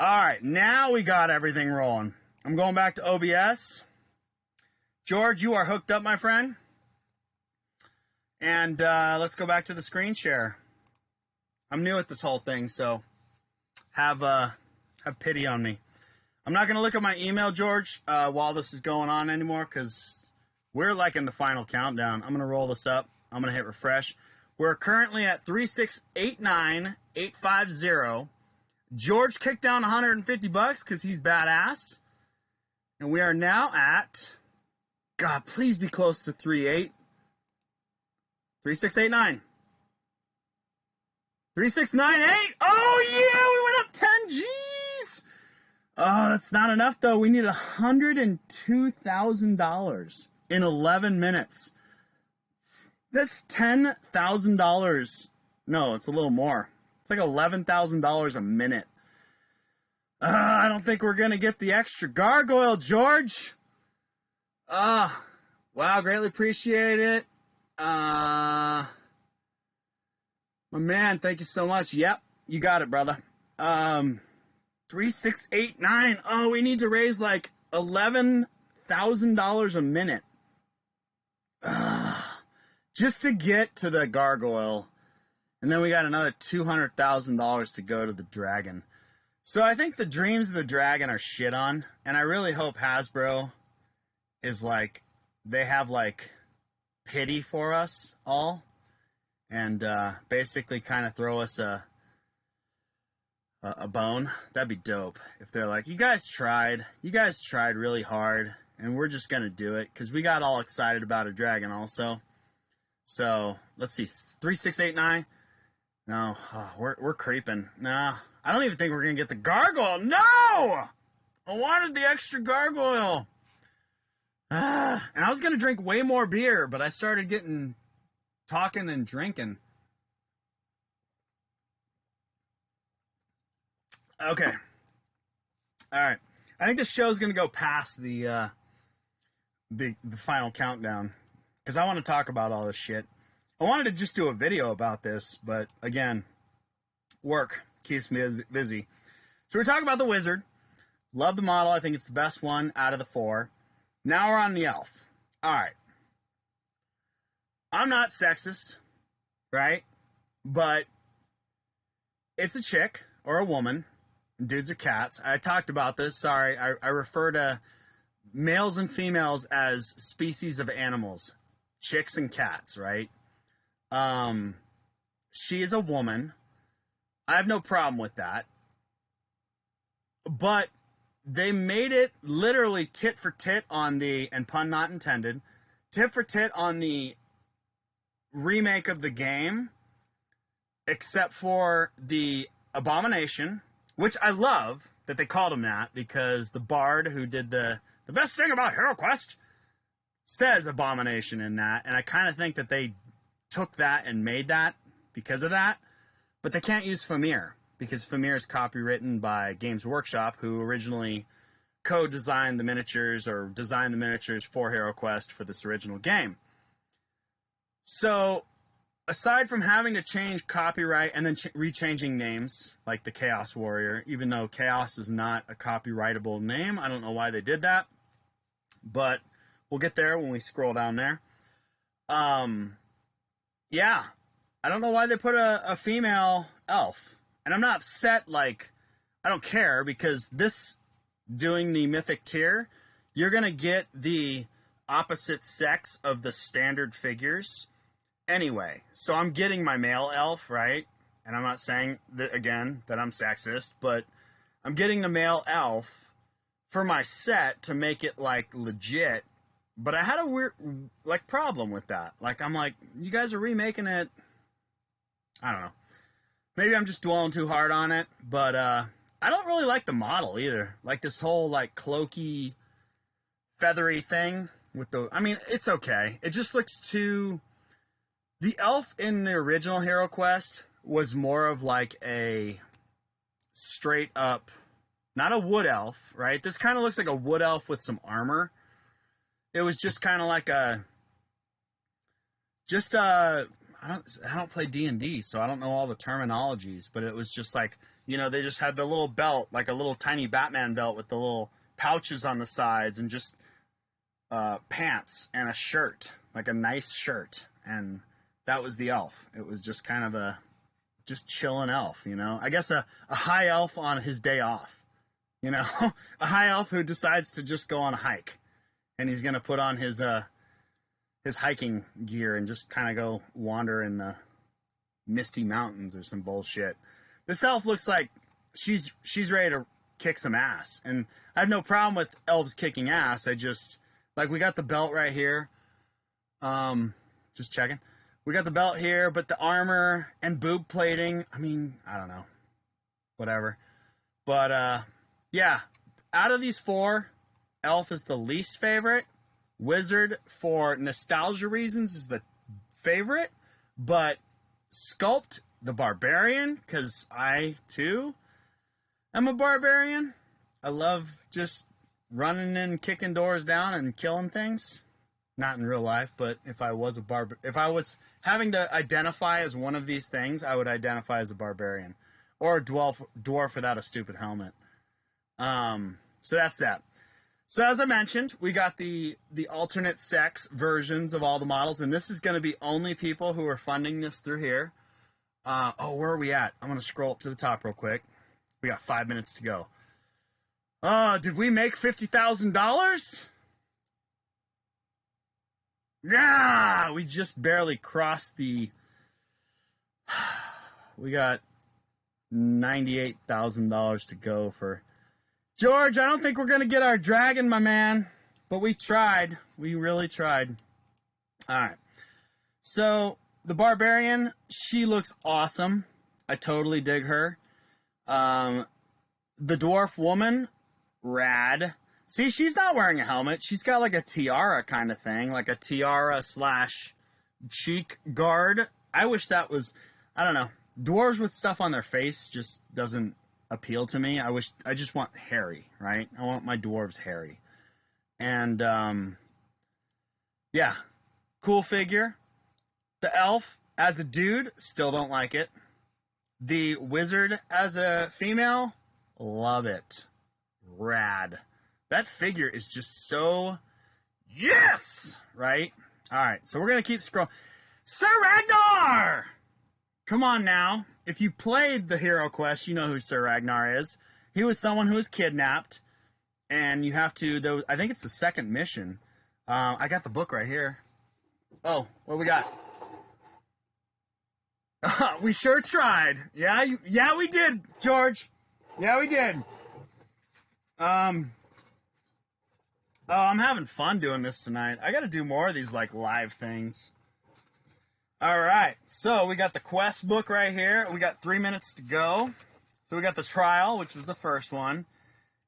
All right, now we got everything rolling. I'm going back to OBS. George, you are hooked up, my friend. And let's go back to the screen share. I'm new at this whole thing, so have pity on me. I'm not going to look at my email, George, while this is going on anymore, because we're like in the final countdown. I'm going to roll this up. I'm going to hit refresh. We're currently at 3689850. George kicked down 150 bucks because he's badass. And we are now at, God, please be close to 38. 3689. 3698. Oh, yeah, we went up 10 G's. Oh, that's not enough, though. We need $102,000 in 11 minutes. That's $10,000. No, it's a little more. It's like $11,000 a minute. I don't think we're going to get the extra gargoyle, George. Wow, greatly appreciate it. My man, thank you so much. Yep, you got it, brother. 3689. Oh, we need to raise like $11,000 a minute. Just to get to the gargoyle. And then we got another $200,000 to go to the dragon. So I think the dreams of the dragon are shit on. And I really hope Hasbro is like, they have like pity for us all. And basically kind of throw us a bone. That'd be dope. If they're like, you guys tried really hard. And we're just going to do it. Because we got all excited about a dragon also. So let's see. 3689. No, we're creeping. No, I don't even think we're going to get the gargoyle. No! I wanted the extra gargoyle. And I was going to drink way more beer, but I started talking and drinking. Okay. All right. I think this show's going to go past the final countdown because I want to talk about all this shit. I wanted to just do a video about this, but again, work keeps me busy. So we're talking about the wizard. Love the model. I think it's the best one out of the four. Now we're on the elf. All right. I'm not sexist, right? But it's a chick or a woman. Dudes are cats. I talked about this. Sorry. I refer to males and females as species of animals. Chicks and cats, right? She is a woman. I have no problem with that. But they made it literally tit for tit on the, and pun not intended, tit for tit on the remake of the game, except for the Abomination, which I love that they called him that, because the bard who did the best thing about HeroQuest says Abomination in that, and I kind of think that they took that and made that because of that, but they can't use Famir, because Famir is copywritten by Games Workshop, who originally co-designed the miniatures, or designed the miniatures for HeroQuest for this original game. So, aside from having to change copyright and then rechanging names, like the Chaos Warrior, even though Chaos is not a copyrightable name, I don't know why they did that, but we'll get there when we scroll down there. Yeah, I don't know why they put a female elf. And I'm not upset, like, I don't care, because this, doing the mythic tier, you're going to get the opposite sex of the standard figures anyway. So I'm getting my male elf, right? And I'm not saying, that, again, that I'm sexist, but I'm getting the male elf for my set to make it, like, legit. But I had a weird, like, problem with that. Like, I'm like, you guys are remaking it. I don't know. Maybe I'm just dwelling too hard on it. But I don't really like the model either. Like, this whole, like, cloaky, feathery thing with the... I mean, it's okay. It just looks too... The elf in the original HeroQuest was more of, like, a straight up... Not a wood elf, right? This kind of looks like a wood elf with some armor. It was just kind of like a, I don't play D&D, so I don't know all the terminologies, but it was just like You know, they just had the little belt, like a little tiny Batman belt with the little pouches on the sides, and just pants and a shirt, like a nice shirt. And that was the elf. It was just kind of a just chilling elf, you know. I guess a high elf on his day off, you know, a high elf who decides to just go on a hike, and he's gonna put on his hiking gear and just kind of go wander in the misty mountains or some bullshit. This elf looks like she's ready to kick some ass, and I have no problem with elves kicking ass. I just, like, we got the belt right here. Just checking. We got the belt here, but the armor and boob plating, I mean, I don't know. Whatever. But, yeah, out of these four, elf is the least favorite. Wizard, for nostalgia reasons, is the favorite. But sculpt, the barbarian, because I, too, am a barbarian. I love just running and kicking doors down and killing things. Not in real life, but if I was having to identify as one of these things, I would identify as a barbarian. Or a dwarf without a stupid helmet. So that's that. So as I mentioned, we got the alternate sex versions of all the models, and this is going to be only people who are funding this through here. Where are we at? I'm going to scroll up to the top real quick. We got 5 minutes to go. Did we make $50,000? Yeah, we just barely crossed the... We got $98,000 to go for... George, I don't think we're going to get our dragon, my man. But we tried. We really tried. Alright. So, the barbarian, she looks awesome. I totally dig her. The dwarf woman, rad. See, she's not wearing a helmet. She's got like a tiara kind of thing. Like a tiara / cheek guard. I wish that was... I don't know. Dwarves with stuff on their face just doesn't appeal to me. I just want hairy, right? I want my dwarves hairy. And, yeah. Cool figure. The elf, as a dude, still don't like it. The wizard, as a female, love it. Rad. That figure is just so... Yes! Right? Alright, so we're going to keep scrolling. Sir Ragnar! Come on now. If you played the HeroQuest, you know who Sir Ragnar is. He was someone who was kidnapped, and you have to... I think it's the second mission. I got the book right here. Oh, what we got? We sure tried. Yeah, we did, George. Yeah, we did. I'm having fun doing this tonight. I gotta do more of these, like, live things. Alright, so we got the quest book right here. We got 3 minutes to go. So we got the trial, which was the first one.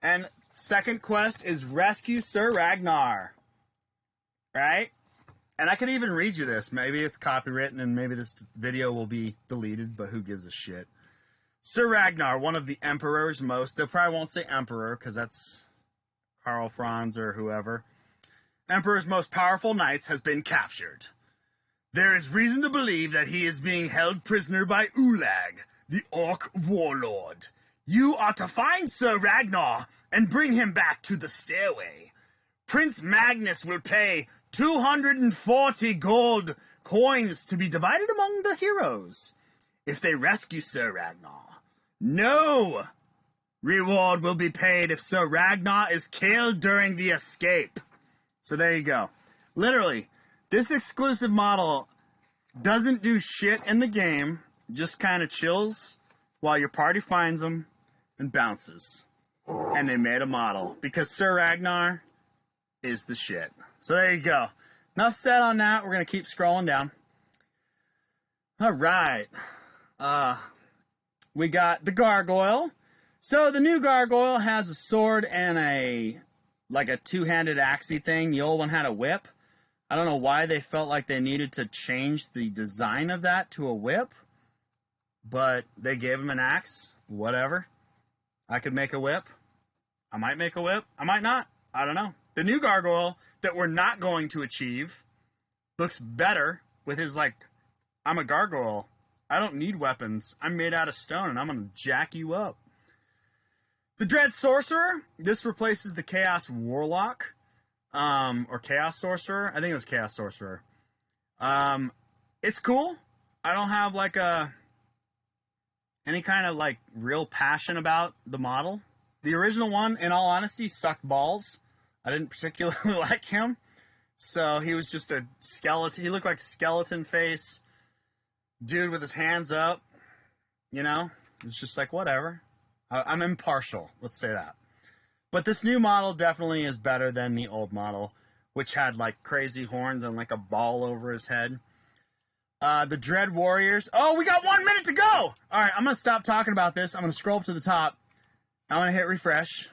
And second quest is Rescue Sir Ragnar. Right? And I could even read you this. Maybe it's copywritten and maybe this video will be deleted, but who gives a shit. Sir Ragnar, one of the Emperor's most... They probably won't say Emperor, because that's Karl Franz or whoever. Emperor's most powerful knights has been captured. There is reason to believe that he is being held prisoner by Ulag, the Orc warlord. You are to find Sir Ragnar and bring him back to the stairway. Prince Magnus will pay 240 gold coins to be divided among the heroes if they rescue Sir Ragnar. No reward will be paid if Sir Ragnar is killed during the escape. So there you go. Literally, this exclusive model doesn't do shit in the game, just kind of chills while your party finds him and bounces. And they made a model because Sir Ragnar is the shit. So there you go. Enough said on that. We're going to keep scrolling down. All right. We got the gargoyle. So the new gargoyle has a sword and a two-handed axey thing. The old one had a whip. I don't know why they felt like they needed to change the design of that to a whip, but they gave him an axe. Whatever. I could make a whip. I might make a whip. I might not. I don't know. The new gargoyle that we're not going to achieve looks better with his, I'm a gargoyle I don't need weapons. I'm made out of stone, and I'm going to jack you up. The Dread Sorcerer. This replaces the Chaos Warlock. Or Chaos Sorcerer. I think it was Chaos Sorcerer. It's cool. I don't have, like, any kind of, like, real passion about the model. The original one, in all honesty, sucked balls. I didn't particularly like him. So he was just a skeleton. He looked like skeleton face dude with his hands up. You know? It's just like, whatever. I'm impartial. Let's say that. But this new model definitely is better than the old model, which had, like, crazy horns and, like, a ball over his head. The Dread Warriors. Oh, we got 1 minute to go! All right, I'm going to stop talking about this. I'm going to scroll up to the top. I'm going to hit refresh.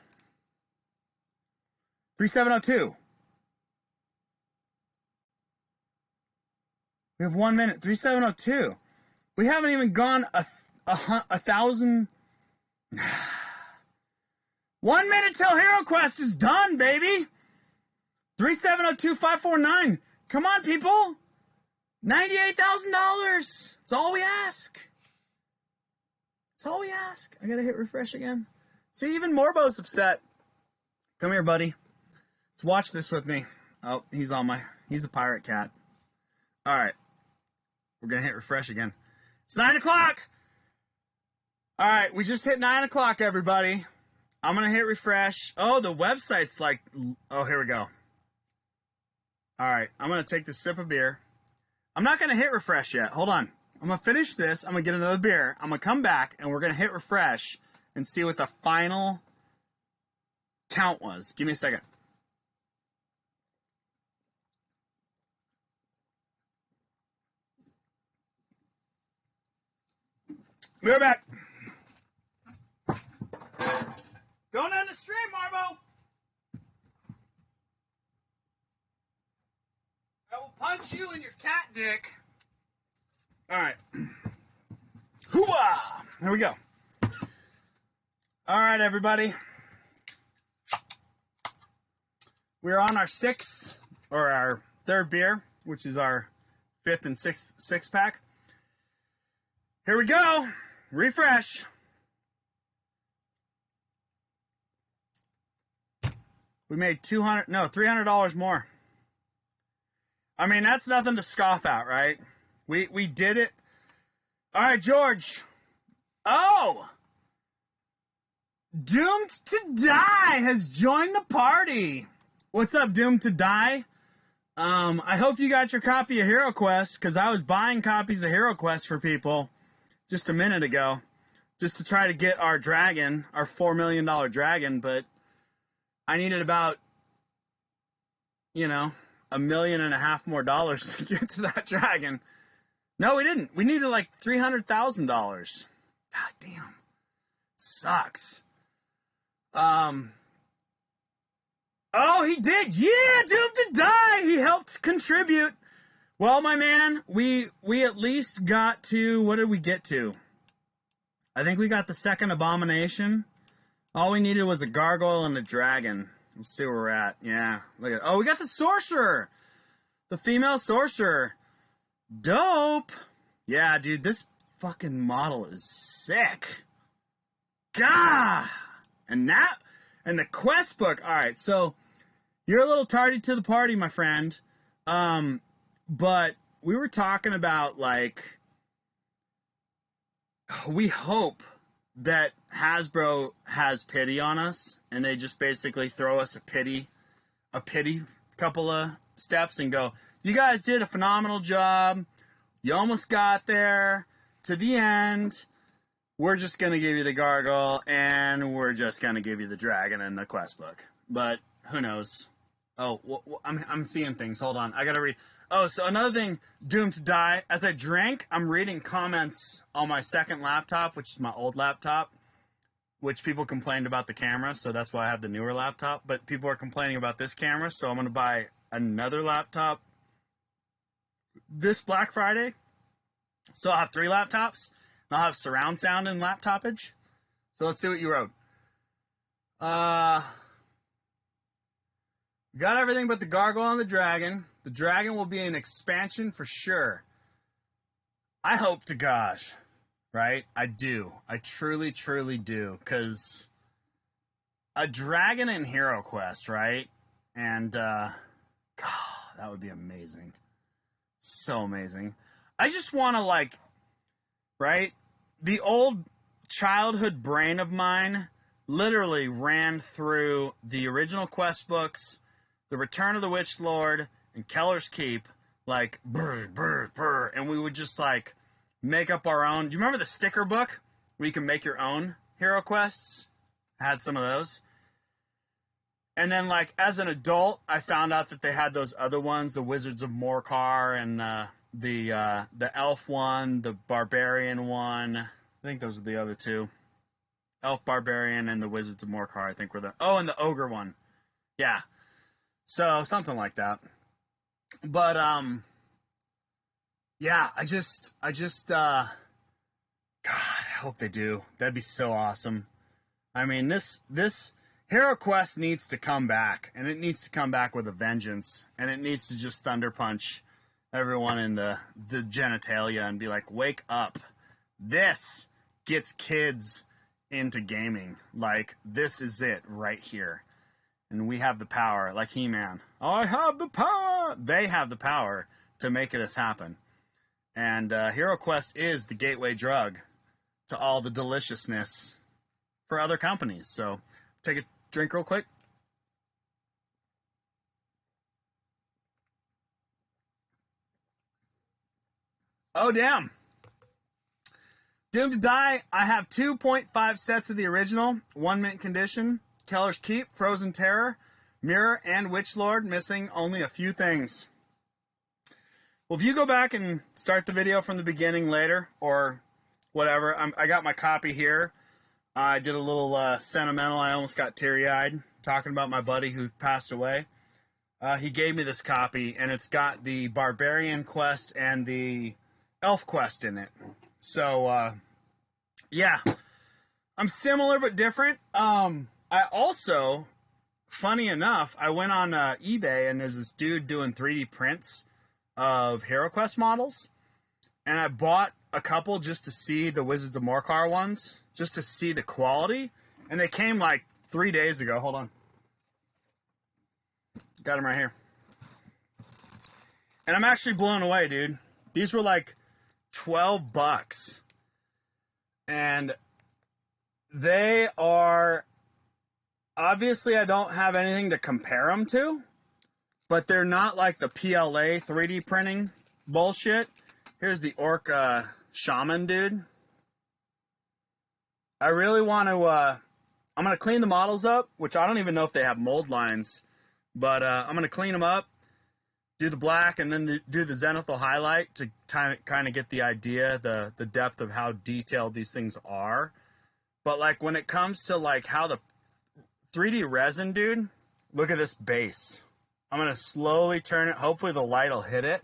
3702. We have 1 minute. 3702. We haven't even gone a 1,000. 1 minute till HeroQuest is done, baby. 3702-549. Come on, people. $98,000. That's all we ask. That's all we ask. I gotta hit refresh again. See, even Morbo's upset. Come here, buddy. Let's watch this with me. Oh, he's a pirate cat. All right. We're gonna hit refresh again. It's 9 o'clock. All right, we just hit 9 o'clock, everybody. I'm gonna hit refresh. Oh, the website's like, oh, here we go. All right, I'm gonna take this sip of beer. I'm not gonna hit refresh yet. Hold on. I'm gonna finish this. I'm gonna get another beer. I'm gonna come back and we're gonna hit refresh and see what the final count was. Give me a second. We're back. Going on the stream, Marbo. I will punch you in your cat dick. All right. Hooah! Here we go. All right, everybody. We're on our sixth, or our third beer, which is our fifth and sixth pack. Here we go. Refresh. We made $300 more. I mean, that's nothing to scoff at, right? We did it. All right, George. Oh! Doomed to Die has joined the party. What's up, Doomed to Die? I hope you got your copy of HeroQuest, because I was buying copies of HeroQuest for people just a minute ago, just to try to get our dragon, our $4 million dragon, but I needed about, $1.5 million more to get to that dragon. No, we didn't. We needed like $300,000. God damn. Sucks. Oh, he did. Yeah, Doomed to Die. He helped contribute. Well, my man, we at least got to, what did we get to? I think we got the second abomination. All we needed was a gargoyle and a dragon. Let's see where we're at. Yeah, look at. Oh, we got the sorcerer, the female sorcerer. Dope. Yeah, dude, this fucking model is sick. Gah! And the quest book. All right, so you're a little tardy to the party, my friend. But we were talking about, like, we hope that Hasbro has pity on us, and they just basically throw us a pity couple of steps and go, you guys did a phenomenal job. You almost got there to the end. We're just going to give you the gargoyle, and we're just going to give you the dragon and the quest book. But who knows? Oh, I'm seeing things. Hold on. I got to read. Oh, so another thing, Doomed to Die. As I drank, I'm reading comments on my second laptop, which is my old laptop, which people complained about the camera, so that's why I have the newer laptop. But people are complaining about this camera, so I'm going to buy another laptop this Black Friday. So I'll have 3 laptops, and I'll have surround sound and laptopage. So let's see what you wrote. Got everything but the gargoyle and the dragon. The dragon will be an expansion for sure. I hope to gosh, right? I do. I truly, truly do. Because a dragon in HeroQuest, right? And, God, that would be amazing. So amazing. I just want to, like, right? The old childhood brain of mine literally ran through the original quest books, The Return of the Witch Lord, and Keller's Keep, like, brr, brr, brr, and we would just, like, make up our own. Do you remember the sticker book where you can make your own hero quests? I had some of those. And then, like, as an adult, I found out that they had those other ones, the Wizards of Morcar and the Elf one, the Barbarian one. I think those are the other two. Elf, Barbarian, and the Wizards of Morcar, I think were the... Oh, and the Ogre one. Yeah. So, something like that. But, yeah, God, I hope they do. That'd be so awesome. I mean, this HeroQuest needs to come back, and it needs to come back with a vengeance, and it needs to just thunder punch everyone in the genitalia and be like, wake up. This gets kids into gaming. Like, this is it right here. And we have the power, like He-Man. I have the power! They have the power to make this happen. And HeroQuest is the gateway drug to all the deliciousness for other companies. So, take a drink real quick. Oh, damn. Doomed to Die, I have 2.5 sets of the original, 1 mint condition, Keller's Keep, Frozen Terror, Mirror, and Witch Lord, missing only a few things. Well, if you go back and start the video from the beginning later, or whatever, I got my copy here. I did a little sentimental. I almost got teary-eyed talking about my buddy who passed away. He gave me this copy, and it's got the Barbarian quest and the Elf quest in it. So, yeah, I'm similar but different. I also, funny enough, I went on eBay, and there's this dude doing 3D prints of HeroQuest models, and I bought a couple just to see the Wizards of Morcar ones, just to see the quality, and they came like 3 days ago. Hold on. Got them right here. And I'm actually blown away, dude. These were like $12. And they are, obviously I don't have anything to compare them to, but they're not like the PLA 3D printing bullshit. Here's the Orc Shaman, dude. I really want to, I'm going to clean the models up, which I don't even know if they have mold lines, but I'm going to clean them up, do the black, and then do the zenithal highlight to kind of get the idea, the depth of how detailed these things are. But, like, when it comes to, like, how the 3D resin, dude, look at this base. I'm going to slowly turn it. Hopefully the light will hit it.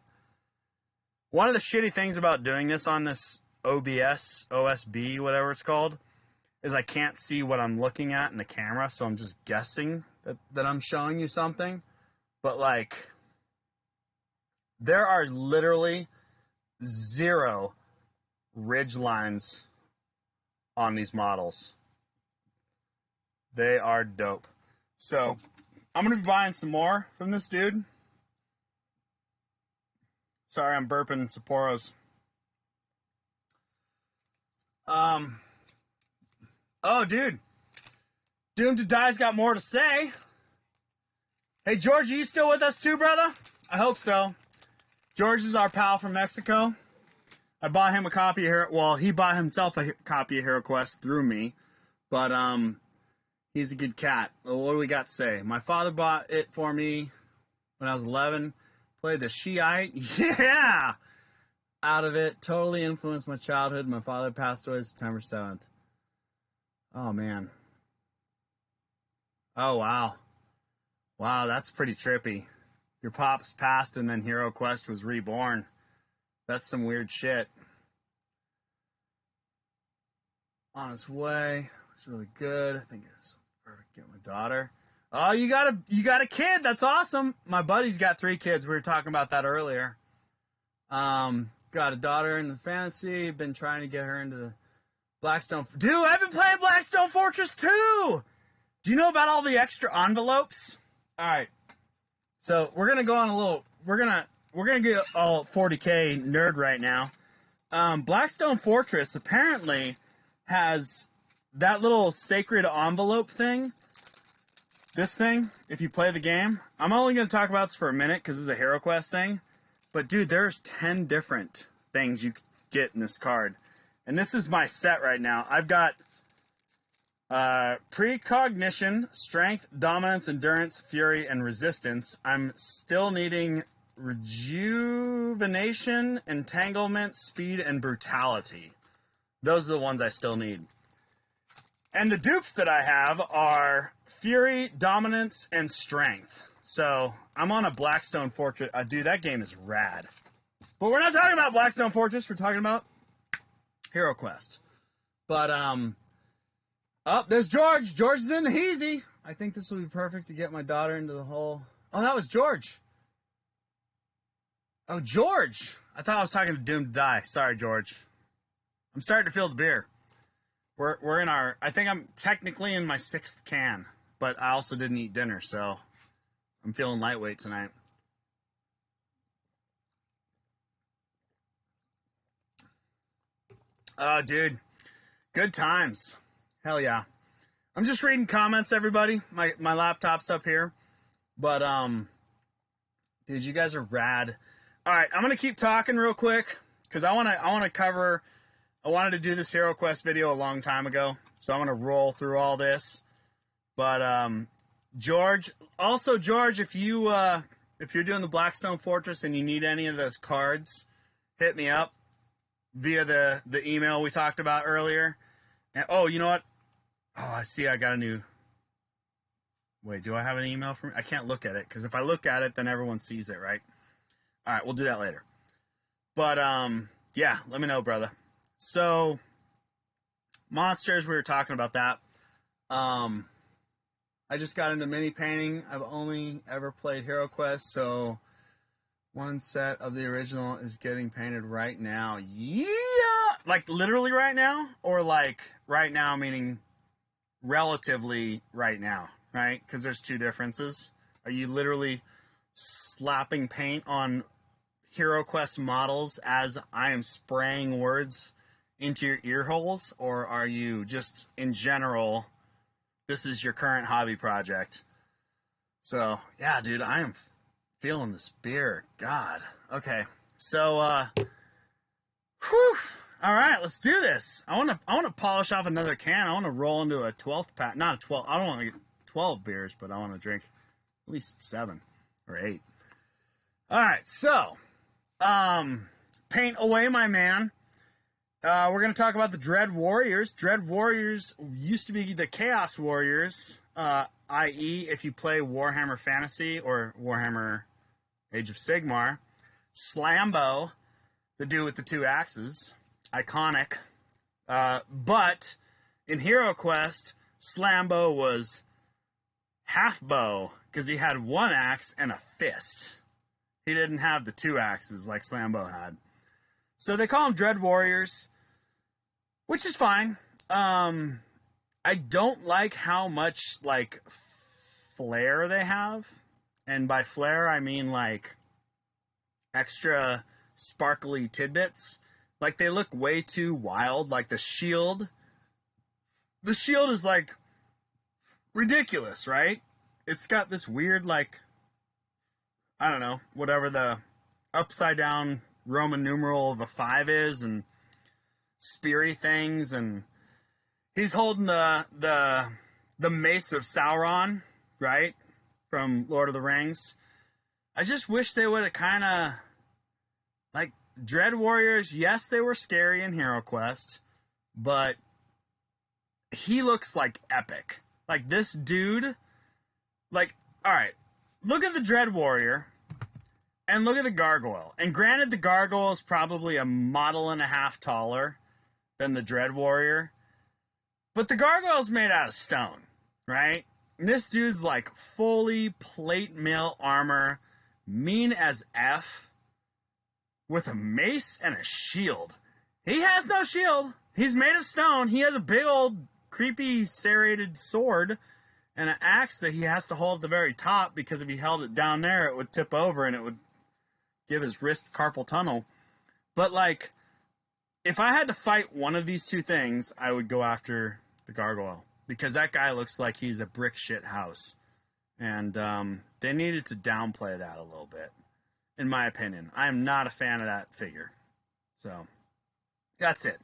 One of the shitty things about doing this on this OBS, OSB, whatever it's called, is I can't see what I'm looking at in the camera, so I'm just guessing that I'm showing you something. But, like, there are literally 0 ridge lines on these models. They are dope. So, I'm going to be buying some more from this dude. Sorry, I'm burping Sapporos. Oh, dude. Doomed to Die's got more to say. Hey, George, are you still with us too, brother? I hope so. George is our pal from Mexico. I bought him a copy of Hero... Well, he bought himself a copy of HeroQuest through me. But, he's a good cat. Well, what do we got to say? My father bought it for me when I was 11. Played the Shiite. Yeah! Out of it. Totally influenced my childhood. My father passed away September 7th. Oh, man. Oh, wow. Wow, that's pretty trippy. Your pops passed and then HeroQuest was reborn. That's some weird shit. On his way. It's really good. I think it's perfect. Get my daughter. Oh, you got a kid. That's awesome. My buddy's got 3 kids. We were talking about that earlier. got a daughter in the fantasy. Been trying to get her into the Blackstone. Dude, I've been playing Blackstone Fortress too. Do you know about all the extra envelopes? All right. So we're gonna go on a little. We're gonna get all 40K nerd right now. Blackstone Fortress apparently has that little sacred envelope thing. This thing, if you play the game, I'm only gonna talk about this for a minute because it's a HeroQuest thing. But dude, there's 10 different things you get in this card, and this is my set right now. I've got precognition, strength, dominance, endurance, fury, and resistance. I'm still needing rejuvenation, entanglement, speed, and brutality. Those are the ones I still need. And the dupes that I have are fury, dominance, and strength. So I'm on a Blackstone Fortress. Dude, that game is rad. But we're not talking about Blackstone Fortress. We're talking about HeroQuest. But, oh, there's George. George is in the heezy. I think this will be perfect to get my daughter into the hole. Oh, that was George. Oh, George. I thought I was talking to Doomed to Die. Sorry, George. I'm starting to feel the beer. We're in our, I think I'm technically in my 6th can, but I also didn't eat dinner, so I'm feeling lightweight tonight. Oh, dude. Good times. Hell yeah. I'm just reading comments, everybody. My laptop's up here. But, dude, you guys are rad. All right, I'm going to keep talking real quick because I want to cover, I wanted to do this HeroQuest video a long time ago, so I'm going to roll through all this. But, George, also, George, if you're doing the Blackstone Fortress and you need any of those cards, hit me up via the email we talked about earlier. And, oh, you know what? Oh, I see I got a new... Wait, do I have an email from... I can't look at it, because if I look at it, then everyone sees it, right? All right, we'll do that later. But, yeah, let me know, brother. So, monsters, we were talking about that. I just got into mini painting. I've only ever played HeroQuest, so one set of the original is getting painted right now. Yeah! Like, literally right now? Or, like, right now meaning relatively right now, right? Because there's two differences. Are you literally slapping paint on HeroQuest models as I am spraying words into your ear holes? Or are you just, in general, this is your current hobby project? So, yeah, dude, I am feeling this beer. God. Okay. So, whew. All right, let's do this. I want to polish off another can. I want to roll into a 12th pack. Not a 12. I don't want to get 12 beers, but I want to drink at least 7 or 8. All right, so paint away, my man. We're going to talk about the Dread Warriors. Dread Warriors used to be the Chaos Warriors, i.e., if you play Warhammer Fantasy or Warhammer Age of Sigmar. Slambo, the dude with the 2 axes. Iconic. But in HeroQuest, Slambo was half bow because he had 1 axe and a fist. He didn't have the 2 axes like Slambo had. So they call them Dread Warriors, which is fine. I don't like how much, like, flair they have. And by flair, I mean, like, extra sparkly tidbits. Like, they look way too wild. Like, the shield is, like, ridiculous, right? It's got this weird, like, I don't know, whatever the upside-down Roman numeral of a 5 is, and speary things, and he's holding the mace of Sauron, right, from Lord of the Rings. I just wish they would have kind of, like, Dread Warriors, yes, they were scary in HeroQuest, but he looks, like, epic. Like, this dude, like, alright, look at the Dread Warrior, and look at the Gargoyle. And granted, the Gargoyle is probably a model and a half taller than the Dread Warrior, but the Gargoyle's made out of stone, right? And this dude's, like, fully plate mail armor, mean as F. with a mace and a shield. He has no shield. He's made of stone. He has a big old creepy serrated sword and an axe that he has to hold at the very top, because if he held it down there, it would tip over and it would give his wrist carpal tunnel. But, like, if I had to fight one of these two things, I would go after the gargoyle, because that guy looks like he's a brick shit house. And they needed to downplay that a little bit, in my opinion. I am not a fan of that figure. So, that's it.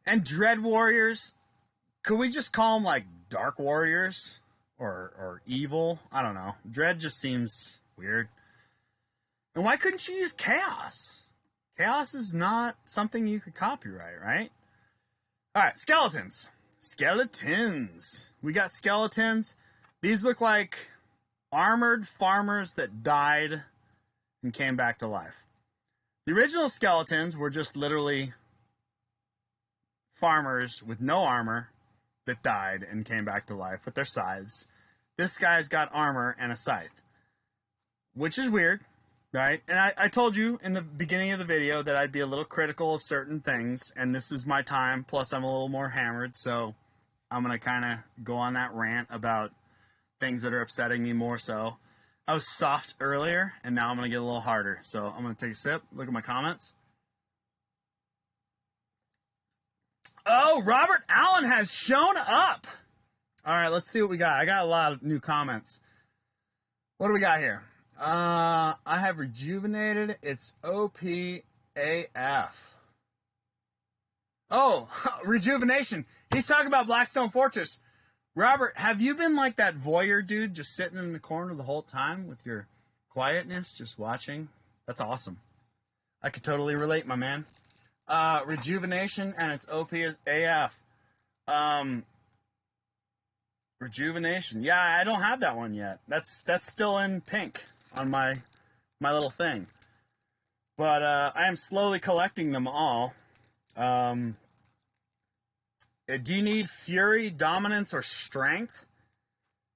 And Dread Warriors, could we just call them, like, Dark Warriors? Or evil? I don't know. Dread just seems weird. And why couldn't you use Chaos? Chaos is not something you could copyright, right? Alright, skeletons. Skeletons. We got skeletons. These look like armored farmers that died and came back to life. The original skeletons were just literally farmers with no armor that died and came back to life with their scythes. This guy's got armor and a scythe, which is weird, right? And I told you in the beginning of the video that I'd be a little critical of certain things, and this is my time, plus I'm a little more hammered, so I'm going to kind of go on that rant about things that are upsetting me more so. I was soft earlier, and now I'm going to get a little harder, so I'm going to take a sip, look at my comments. Oh, Robert Allen has shown up. All right, let's see what we got. I got a lot of new comments. What do we got here? I have rejuvenated. It's OPAF. Oh, rejuvenation. He's talking about Blackstone Fortress. Robert, have you been like that voyeur dude, just sitting in the corner the whole time with your quietness, just watching? That's awesome. I could totally relate, my man. Rejuvenation, and it's OP as AF. Rejuvenation. Yeah, I don't have that one yet. That's still in pink on my little thing. But I am slowly collecting them all. Do you need fury, dominance, or strength?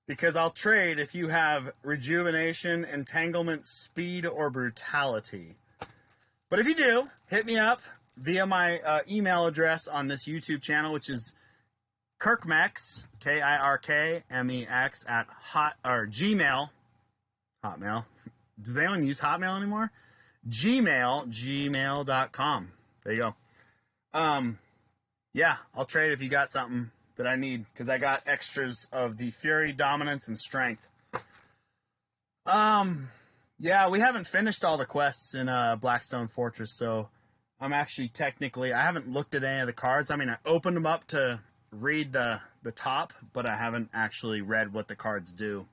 Because I'll trade if you have rejuvenation, entanglement, speed, or brutality. But if you do, hit me up via my email address on this YouTube channel, which is Kirkmex, KIRKMEX @Gmail. Hotmail. Does anyone use Hotmail anymore? Gmail.com. There you go. Yeah, I'll trade if you got something that I need, because I got extras of the Fury, Dominance, and Strength. Yeah, we haven't finished all the quests in Blackstone Fortress, so I'm actually technically, I haven't looked at any of the cards. I mean, I opened them up to read the top, but I haven't actually read what the cards do.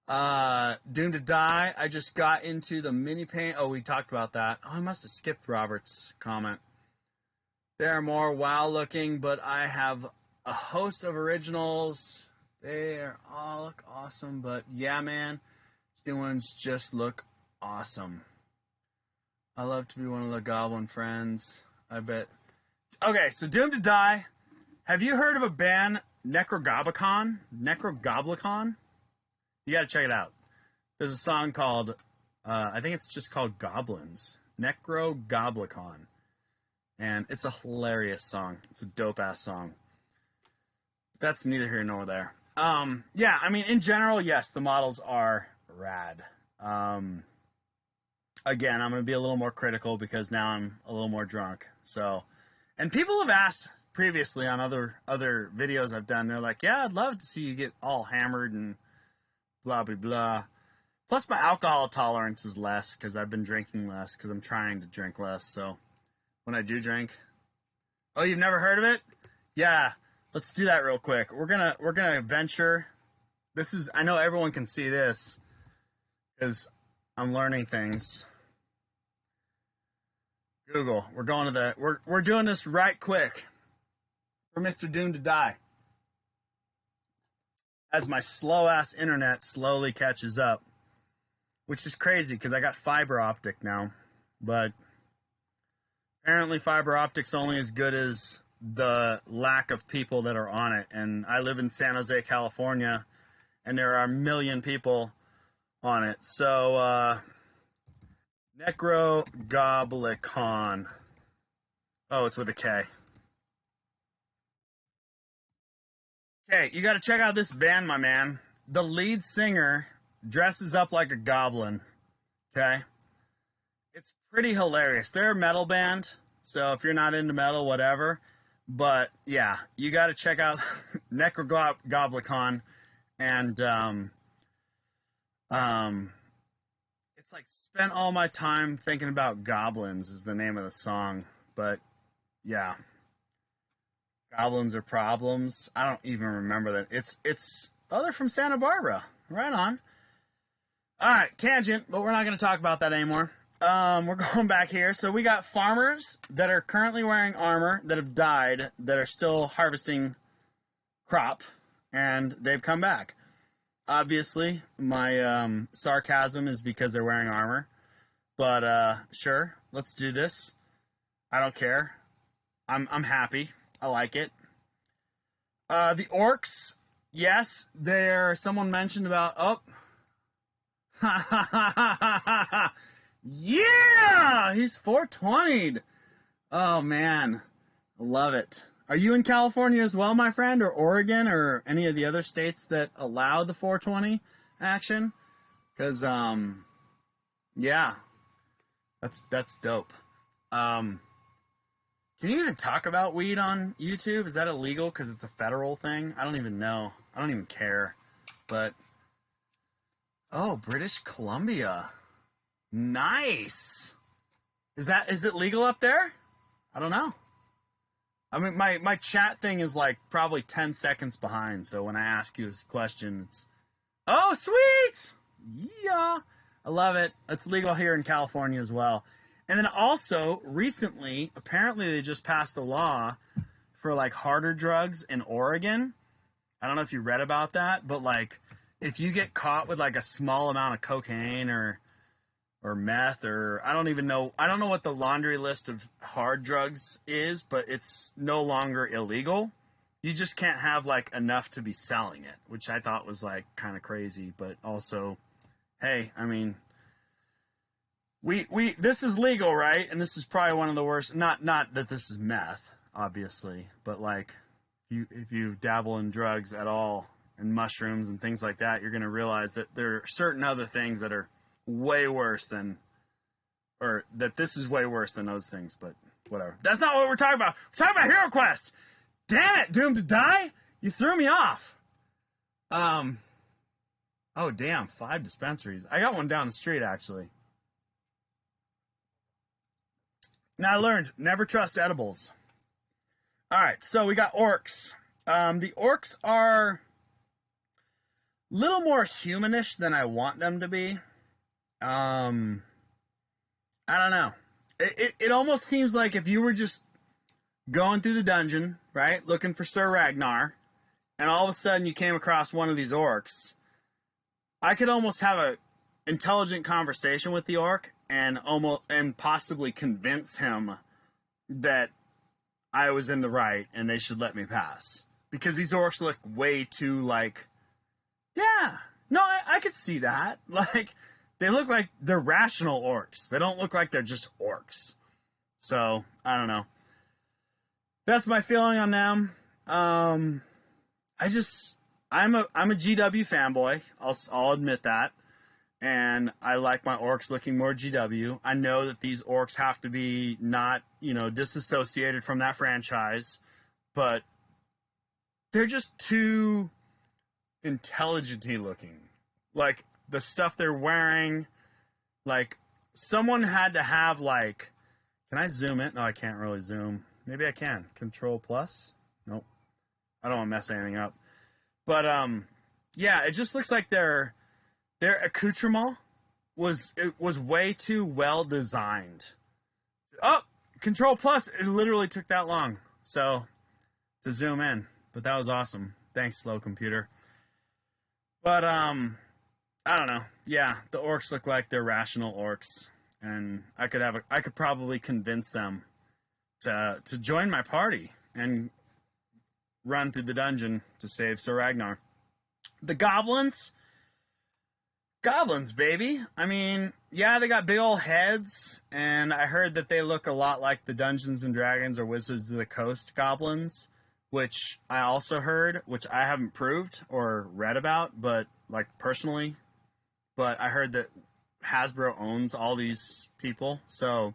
Doomed to Die, I just got into the mini paint. Oh, we talked about that. Oh, I must have skipped Robert's comment. They're more WoW looking, but I have a host of originals. They all look awesome, but yeah, man, these new ones just look awesome. I love to be one of the goblin friends, I bet. Okay, so Doomed to Die. Have you heard of a band, Necrogoblicon? Necrogoblicon? You gotta check it out. There's a song called, I think it's just called Goblins. Necrogoblicon. And it's a hilarious song. It's a dope-ass song. That's neither here nor there. Yeah, I mean, in general, yes, the models are rad. Again, I'm going to be a little more critical because now I'm a little more drunk. So, and people have asked previously on other videos I've done, they're like, yeah, I'd love to see you get all hammered and blah, blah, blah. Plus, my alcohol tolerance is less because I've been drinking less because I'm trying to drink less. So, when I do drink, oh, you've never heard of it? Yeah, let's do that real quick. We're gonna venture. This is, I know everyone can see this because I'm learning things. Google. We're going to we're doing this right quick for Mr. Doomed to Die. As my slow ass internet slowly catches up, which is crazy because I got fiber optic now, but apparently fiber optic's only as good as the lack of people that are on it. And I live in San Jose, California, and there are a million people on it. So Necrogoblicon. Oh, it's with a K. Okay, you got to check out this band, my man. The lead singer dresses up like a goblin. Okay? It's pretty hilarious. They're a metal band, so if you're not into metal, whatever. But yeah, you got to check out Necrogoblicon, and it's like spent all my time thinking about goblins is the name of the song. But yeah, goblins are problems. I don't even remember that. It's they're from Santa Barbara. Right on. All right, tangent, but we're not going to talk about that anymore. We're going back here. So we got farmers that are currently wearing armor that have died that are still harvesting crop, and they've come back. Obviously, my sarcasm is because they're wearing armor, but sure, let's do this. I don't care. I'm happy. I like it. The orcs, yes, someone mentioned about, oh, yeah, he's 420'd. Oh, man, I love it. Are you in California as well, my friend, or Oregon, or any of the other states that allow the 420 action? Because, yeah, that's dope. Can you even talk about weed on YouTube? Is that illegal because it's a federal thing? I don't even know. I don't even care. But, oh, British Columbia. Nice. Is it legal up there? I don't know. I mean, my chat thing is like probably 10 seconds behind, so when I ask you a question, it's, oh, sweet! Yeah. I love it. It's legal here in California as well. And then also, recently, apparently they just passed a law for like harder drugs in Oregon. I don't know if you read about that, but like if you get caught with like a small amount of cocaine or meth, or I don't know what the laundry list of hard drugs is, but it's no longer illegal. You just can't have like enough to be selling it, which I thought was like kind of crazy, but also, hey, I mean, we this is legal, right? And this is probably one of the worst, not that this is meth, obviously, but like if you dabble in drugs at all and mushrooms and things like that, you're going to realize that there are certain other things that are way worse than, or that this is way worse than those things, but whatever. That's not what we're talking about. We're talking about HeroQuest. Damn it, Doomed to Die? You threw me off. Oh damn, 5 dispensaries. I got one down the street actually. Now I learned, never trust edibles. Alright, so we got orcs. The orcs are a little more humanish than I want them to be. I don't know. It almost seems like if you were just going through the dungeon, right, looking for Sir Ragnar, and all of a sudden you came across one of these orcs, I could almost have a intelligent conversation with the orc and possibly convince him that I was in the right and they should let me pass. Because these orcs look way too like, yeah, no, I could see that. Like, they look like they're rational orcs. They don't look like they're just orcs. So, I don't know. That's my feeling on them. I'm a GW fanboy. I'll admit that. And I like my orcs looking more GW. I know that these orcs have to be not, disassociated from that franchise, but they're just too intelligent-y looking. Like, the stuff they're wearing, like, someone had to have, like, can I zoom it? No, I can't really zoom. Maybe I can. Control plus? Nope. I don't want to mess anything up. But, yeah, it just looks like their accoutrement was way too well designed. Oh, Control plus, it literally took that long. So, to zoom in. But that was awesome. Thanks, slow computer. But, I don't know. Yeah, the orcs look like they're rational orcs, and I could probably convince them to join my party and run through the dungeon to save Sir Ragnar. The goblins Goblins, baby. I mean, yeah, they got big old heads, and I heard that they look a lot like the Dungeons and Dragons or Wizards of the Coast goblins, which I also heard, which I haven't proved or read about, but like personally, but I heard that Hasbro owns all these people, so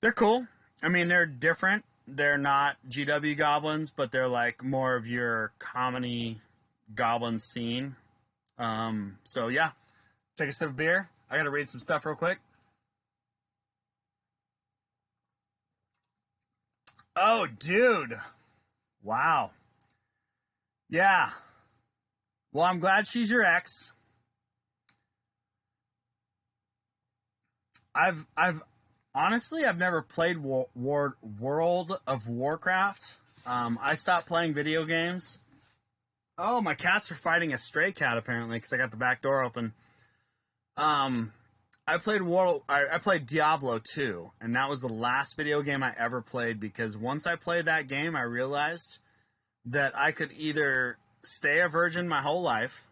they're cool. I mean, they're different. They're not GW goblins, but they're like more of your comedy goblin scene. So yeah, take a sip of beer. I gotta read some stuff real quick. Oh, dude. Wow. Yeah. Well, I'm glad she's your ex. I've honestly, I've never played World of Warcraft. I stopped playing video games. Oh, my cats are fighting a stray cat apparently because I got the back door open. I played Diablo 2, and that was the last video game I ever played because once I played that game, I realized that I could either stay a virgin my whole life,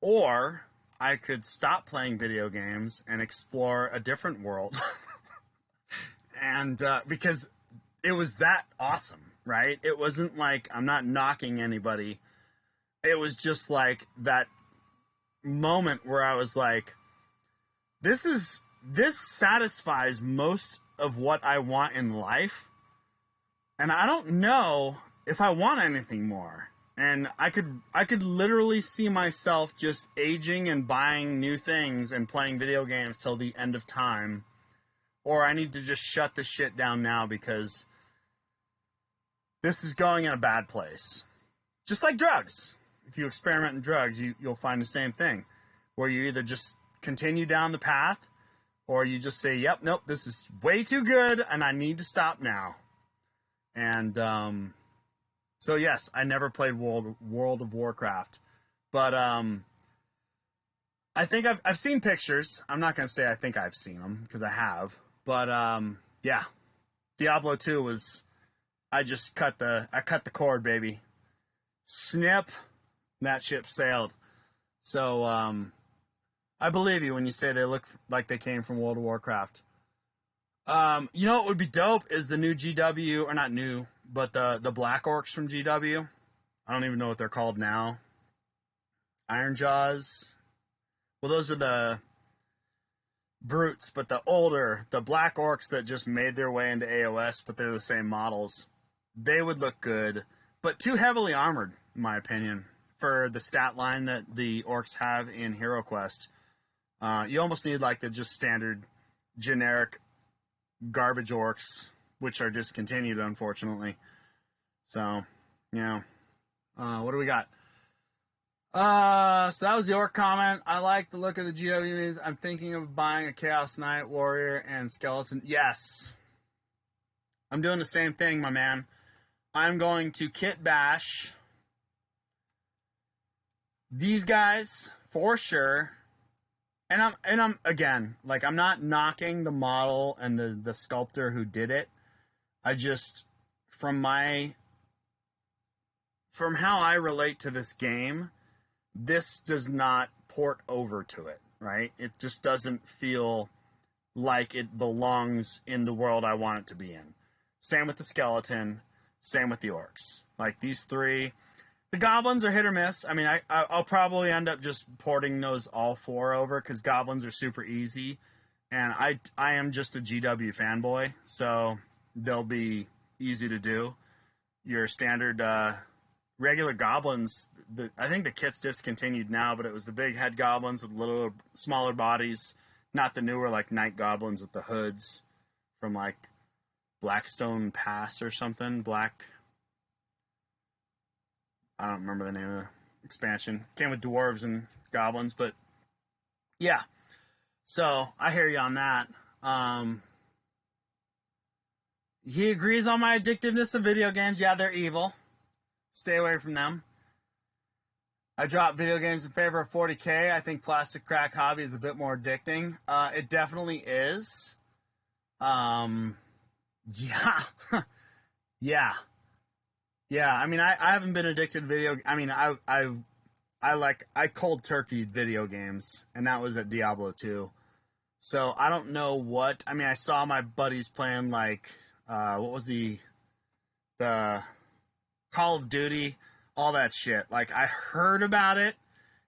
or I could stop playing video games and explore a different world. And because it was that awesome, right? It wasn't like, I'm not knocking anybody. It was just like that moment where I was like, this satisfies most of what I want in life, and I don't know if I want anything more. And I could literally see myself just aging and buying new things and playing video games till the end of time. Or I need to just shut this shit down now because this is going in a bad place. Just like drugs. If you experiment in drugs, you'll find the same thing. Where you either just continue down the path, or you just say, yep, nope, this is way too good, and I need to stop now. And so yes, I never played World of Warcraft, but I think I've seen pictures. I'm not gonna say I think I've seen them because I have, but yeah, Diablo 2 was, I cut the cord, baby. Snip, that ship sailed. So I believe you when you say they look like they came from World of Warcraft. You know what would be dope is the new GW, or not new, but the Black Orcs from GW. I don't even know what they're called now. Ironjaws. Well, those are the brutes, but the Black Orcs that just made their way into AOS, but they're the same models. They would look good, but too heavily armored, in my opinion, for the stat line that the Orcs have in HeroQuest. You almost need like the just standard generic garbage Orcs, which are discontinued, unfortunately. So, yeah. What do we got? So that was the Orc comment. I like the look of the GW minis. I'm thinking of buying a Chaos Knight, Warrior, and Skeleton. Yes. I'm doing the same thing, my man. I'm going to kit bash these guys for sure. And I'm again, like, I'm not knocking the model and the sculptor who did it. I just, from how I relate to this game, this does not port over to it, right? It just doesn't feel like it belongs in the world I want it to be in. Same with the skeleton, same with the orcs. Like, these three, the goblins are hit or miss. I mean, I'll probably end up just porting those all four over because goblins are super easy, and I am just a GW fanboy, so they'll be easy to do. Your standard regular goblins, I think the kit's discontinued now, but it was the big head goblins with little smaller bodies, not the newer like night goblins with the hoods from like Blackstone Pass or something. I don't remember the name of the expansion. Came with dwarves and goblins, but yeah. So I hear you on that. He agrees on my addictiveness of video games. Yeah, they're evil. Stay away from them. I dropped video games in favor of 40K. I think Plastic Crack Hobby is a bit more addicting. It definitely is. Yeah. Yeah. Yeah, I mean, I haven't been addicted to video. I mean, I cold turkey video games, and that was at Diablo 2. So I don't know what. I mean, I saw my buddies playing like what was the Call of Duty, all that shit. Like I heard about it,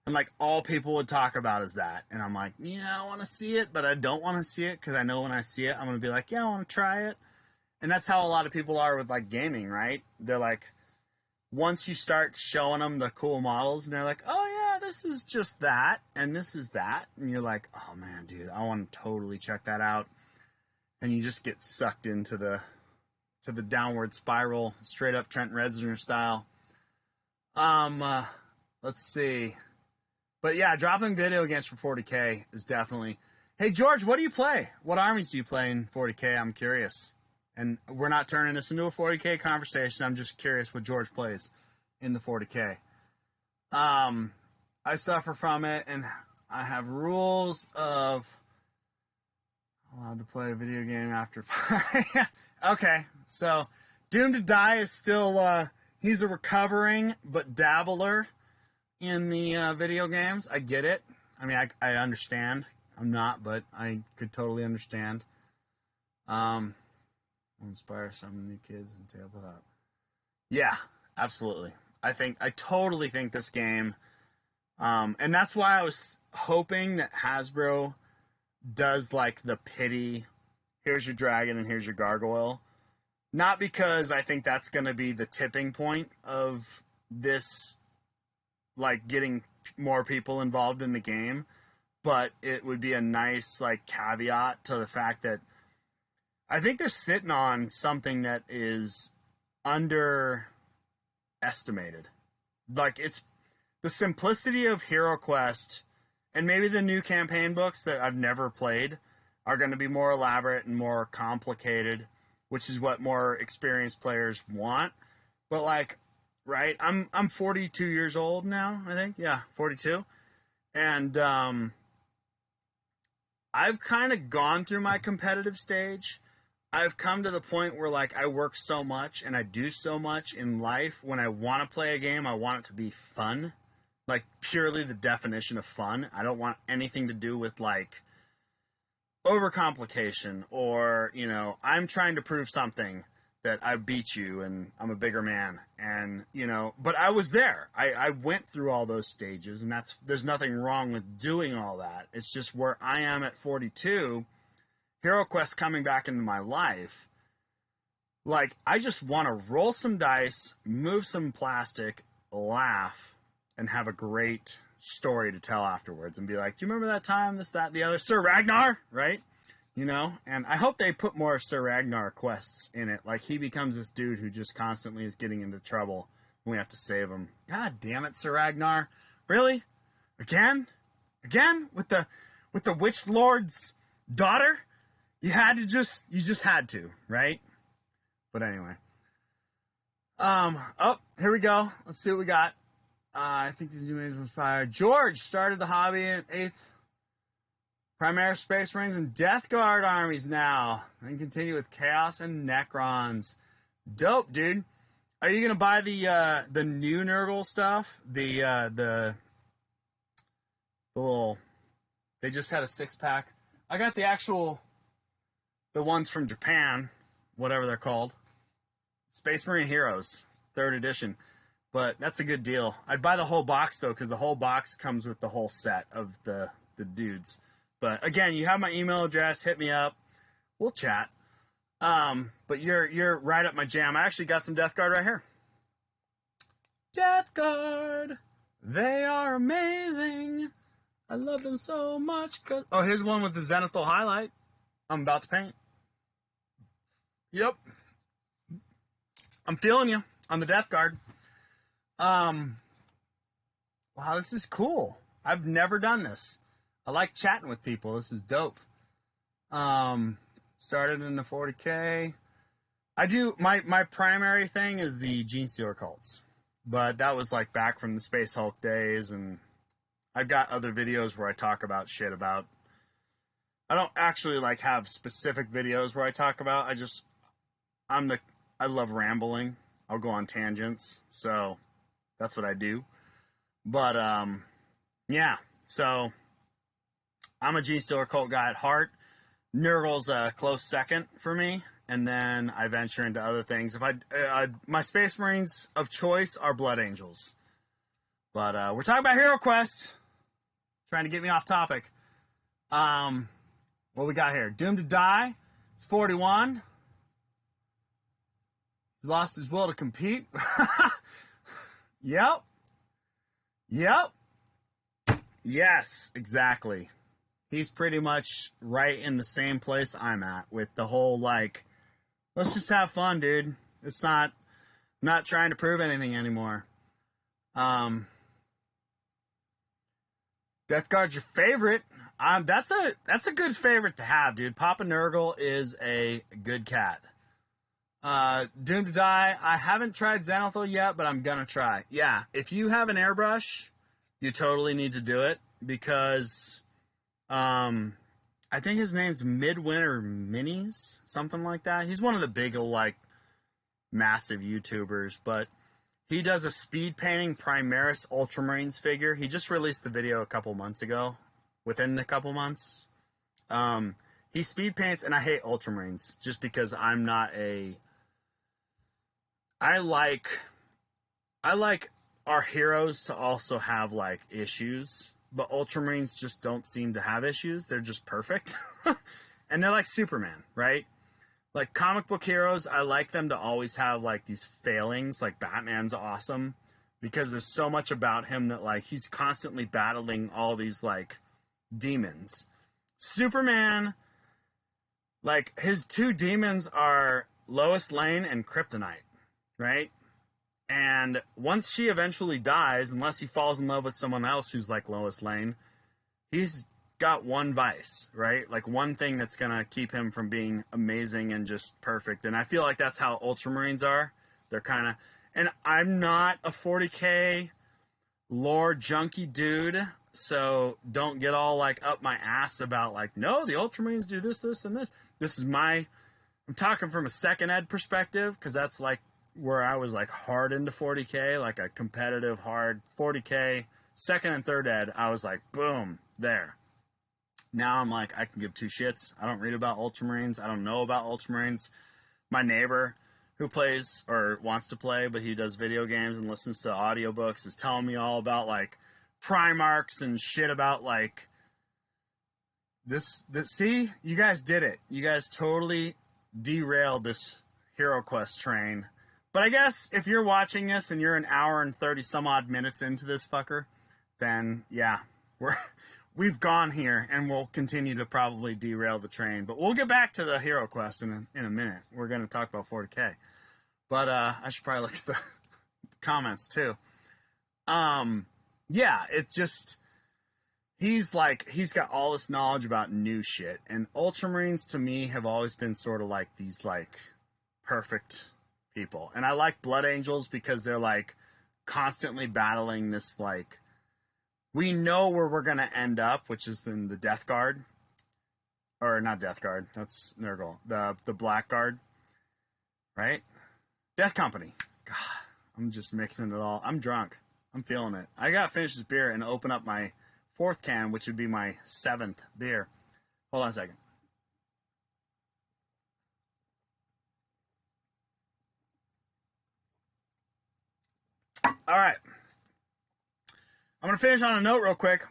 and like all people would talk about is that, and I'm like, yeah, I want to see it, but I don't want to see it because I know when I see it, I'm gonna be like, yeah, I want to try it. And that's how a lot of people are with like gaming, right? They're like, once you start showing them the cool models, and they're like, oh yeah, this is just that, and this is that, and you're like, oh man, dude, I want to totally check that out, and you just get sucked into the downward spiral, straight up Trent Reznor style. Let's see, but yeah, dropping video games for 40K is definitely. Hey George, what do you play? What armies do you play in 40K? I'm curious. And we're not turning this into a 40K conversation. I'm just curious what George plays in the 40K. I suffer from it, and I have rules of allowed to play a video game after 5. Okay, so Doomed to Die is still, he's a recovering but dabbler in the video games. I get it. I mean, I understand. I'm not, but I could totally understand. Inspire some new kids and tabletop. Yeah, absolutely. I totally think this game, and that's why I was hoping that Hasbro does like the pity, here's your dragon and here's your gargoyle. Not because I think that's going to be the tipping point of this, like getting more people involved in the game, but it would be a nice like caveat to the fact that I think they're sitting on something that is underestimated. Like, it's the simplicity of HeroQuest, and maybe the new campaign books that I've never played are going to be more elaborate and more complicated, which is what more experienced players want. But like, right, I'm 42 years old now, I think. Yeah, 42. And I've kind of gone through my competitive stage. I've come to the point where, like, I work so much and I do so much in life. When I want to play a game, I want it to be fun. Like, purely the definition of fun. I don't want anything to do with, like, overcomplication or, you know, I'm trying to prove something that I beat you and I'm a bigger man. And, you know, but I was there. I went through all those stages, and there's nothing wrong with doing all that. It's just where I am at 42, HeroQuest coming back into my life, like, I just want to roll some dice, move some plastic, laugh, and have a great story to tell afterwards and be like, do you remember that time, this, that, the other, Sir Ragnar, right? You know, and I hope they put more Sir Ragnar quests in it. Like, he becomes this dude who just constantly is getting into trouble, and we have to save him. God damn it, Sir Ragnar. Really? Again? Again? With the Witch Lord's daughter? You just had to, right? But anyway. Oh, here we go. Let's see what we got. I think these new names were fired. George started the hobby in 8th. Primaris Space Marines and Death Guard armies now. And continue with Chaos and Necrons. Dope, dude. Are you gonna buy the new Nurgle stuff? The little, they just had a 6-pack. I got the ones from Japan, whatever they're called. Space Marine Heroes, 3rd edition. But that's a good deal. I'd buy the whole box, though, because the whole box comes with the whole set of the dudes. But, again, you have my email address. Hit me up. We'll chat. But you're right up my jam. I actually got some Death Guard right here. Death Guard! They are amazing! I love them so much. Oh, here's one with the Zenithal highlight. I'm about to paint. Yep. I'm feeling you on the Death Guard. Wow, this is cool. I've never done this. I like chatting with people. This is dope. Started in the 40K. I do, my primary thing is the Genestealer cults. But that was like back from the Space Hulk days, and I've got other videos where I talk about shit about. I don't actually like have specific videos where I talk about. I love rambling. I'll go on tangents, so that's what I do. But yeah. So I'm a Gene Stealer cult guy at heart. Nurgle's a close second for me, and then I venture into other things. If my Space Marines of choice are Blood Angels, but we're talking about HeroQuest. Trying to get me off topic. What we got here? Doomed to Die. It's 41. He's lost his will to compete. Yep. Yes, exactly. He's pretty much right in the same place I'm at with the whole, like, let's just have fun, dude. It's not trying to prove anything anymore. Death Guard's your favorite. That's a good favorite to have, dude. Papa Nurgle is a good cat. Doomed to Die. I haven't tried Xanathal yet, but I'm gonna try. Yeah, if you have an airbrush, you totally need to do it because, I think his name's Midwinter Minis, something like that. He's one of the big, like, massive YouTubers, but he does a speed painting Primaris Ultramarines figure. He just released the video a couple months ago. Within the couple months. He speed paints, and I hate Ultramarines just because I'm not a... I like our heroes to also have, like, issues, but Ultramarines just don't seem to have issues. They're just perfect. And they're like Superman, right? Like, comic book heroes, I like them to always have, like, these failings. Like, Batman's awesome because there's so much about him that, like, he's constantly battling all these, like, demons. Superman, like, his two demons are Lois Lane and Kryptonite, right? And once she eventually dies, unless he falls in love with someone else who's like Lois Lane, he's got one vice, right? Like, one thing that's gonna keep him from being amazing and just perfect. And I feel like that's how Ultramarines are. They're kind of... And I'm not a 40K lore junkie dude, so don't get all, like, up my ass about, like, no, the Ultramarines do this, this, and this. This is I'm talking from a second ed perspective, because that's, like, where I was, like, hard into 40K, like a competitive, hard 40K. Second and third ed, I was like, boom, there. Now I'm like, I can give two shits. I don't read about Ultramarines. I don't know about Ultramarines. My neighbor, who plays or wants to play, but he does video games and listens to audiobooks, is telling me all about, like, Primarchs and shit about, like, this. See, you guys did it. You guys totally derailed this HeroQuest train. But I guess if you're watching this and you're an hour and 30 some odd minutes into this fucker, then yeah, we've gone here and we'll continue to probably derail the train. But we'll get back to the HeroQuest in a minute. We're going to talk about 40K. But I should probably look at the comments too. Yeah, it's just, he's got all this knowledge about new shit. And Ultramarines to me have always been sort of like these, like, perfect people. And I like Blood Angels because they're, like, constantly battling this, like, we know where we're going to end up, which is in the Death Guard. Or not Death Guard, that's Nurgle. The Black Guard, right? Death Company. God, I'm just mixing it all. I'm drunk. I'm feeling it. I gotta finish this beer and open up my fourth can, which would be my 7th beer. Hold on a second. All right. I'm going to finish on a note real quick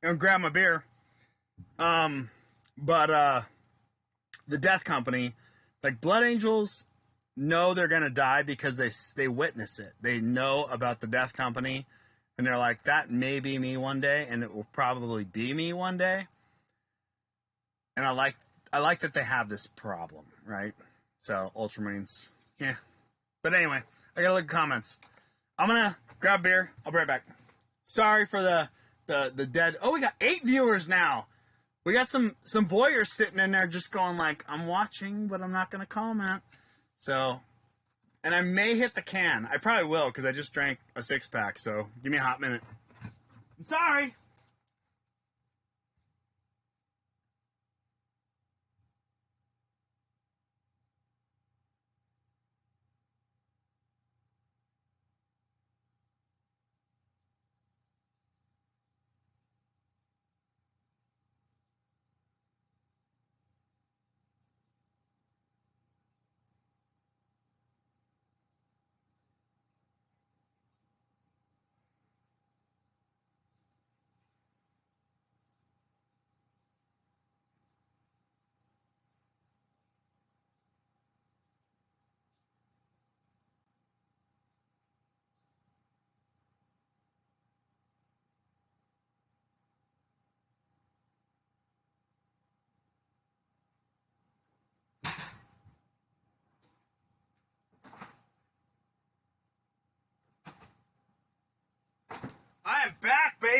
and grab my beer. But the Death Company, like, Blood Angels know they're going to die because they witness it. They know about the Death Company, and they're like, that may be me one day, and it will probably be me one day. And I like that they have this problem, right? So, Ultramarines, yeah. But anyway, I got to look at comments. I'm going to grab beer. I'll be right back. Sorry for the dead. Oh, we got 8 viewers now. We got some voyeurs sitting in there just going like, I'm watching, but I'm not going to comment. So, and I may hit the can. I probably will because I just drank a 6-pack. So give me a hot minute. I'm sorry.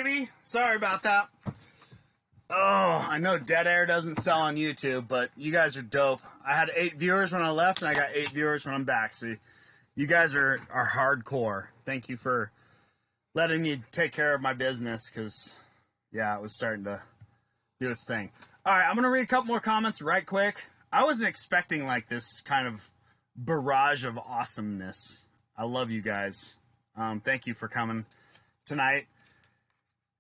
baby. Sorry about that. Oh, I know dead air doesn't sell on YouTube, but you guys are dope. I had 8 viewers when I left, and I got 8 viewers when I'm back. So you guys are hardcore. Thank you for letting me take care of my business, because, yeah, it was starting to do its thing. All right, I'm going to read a couple more comments right quick. I wasn't expecting, like, this kind of barrage of awesomeness. I love you guys. Thank you for coming tonight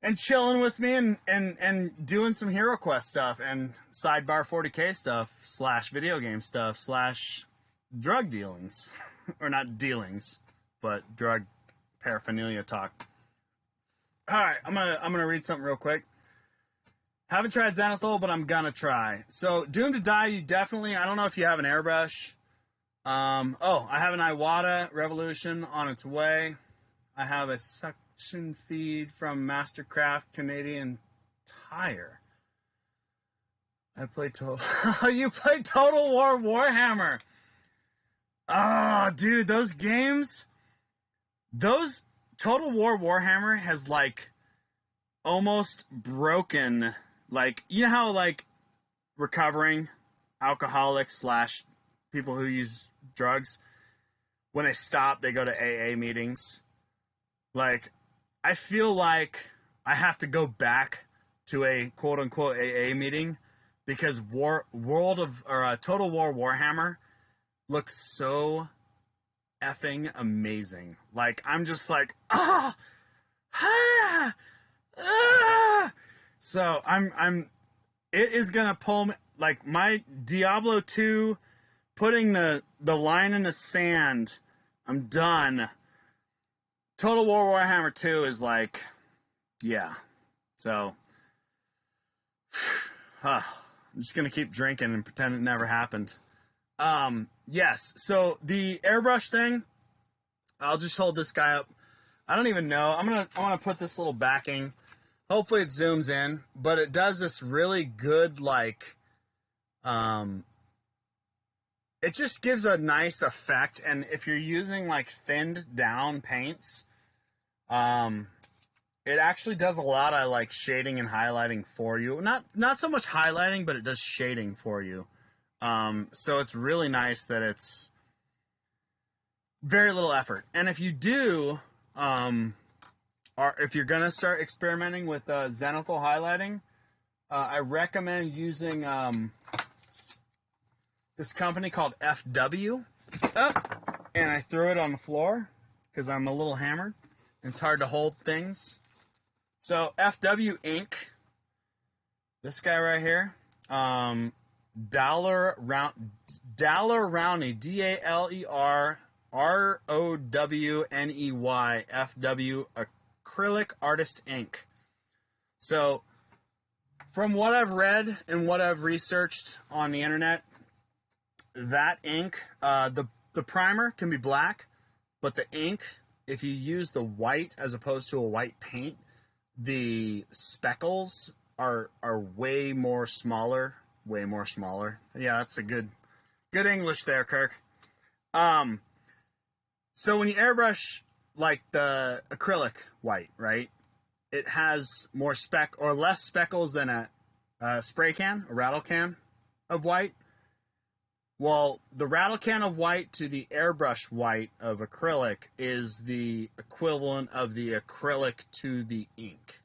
and chilling with me and doing some HeroQuest stuff and sidebar 40K stuff / video game stuff / drug dealings. Or not dealings, but drug paraphernalia talk. All right, I'm gonna read something real quick. Haven't tried Zenithal, but I'm gonna try. So Doomed to Die, you definitely, I don't know if you have an airbrush. I have an Iwata Revolution on its way. I have a suction feed from Mastercraft Canadian Tire. I play you play Total War Warhammer. Oh, dude, those games, Total War Warhammer has, like, almost broken, like, you know how, like, recovering alcoholics / people who use drugs, when they stop, they go to AA meetings. Like, I feel like I have to go back to a quote-unquote AA meeting because Total War Warhammer looks so effing amazing. Like, I'm just like, So it is gonna pull me, like, my Diablo 2, putting the line in the sand. I'm done. Total War Warhammer 2 is like, yeah. So, I'm just gonna keep drinking and pretend it never happened. Yes, so the airbrush thing, I'll just hold this guy up. I don't even know. I want to put this little backing. Hopefully it zooms in, but it does this really good, like, it just gives a nice effect, and if you're using, like, thinned down paints, it actually does a lot of, like, shading and highlighting for you. Not so much highlighting, but it does shading for you. So it's really nice that it's very little effort. And if you do, or if you're going to start experimenting with zenithal highlighting, I recommend using this company called FW. And I threw it on the floor because I'm a little hammered. It's hard to hold things. So FW ink, this guy right here, Dollar Rowney, DALERROWNEY, FW acrylic artist ink. So from what I've read and what I've researched on the internet, that ink, the primer can be black, but the ink, if you use the white as opposed to a white paint, the speckles are way more smaller. Way more smaller. Yeah, that's a good English there, Kirk. So when you airbrush, like, the acrylic white, right, it has more less speckles than a spray can, a rattle can of white. Well, the rattle can of white to the airbrush white of acrylic is the equivalent of the acrylic to the ink.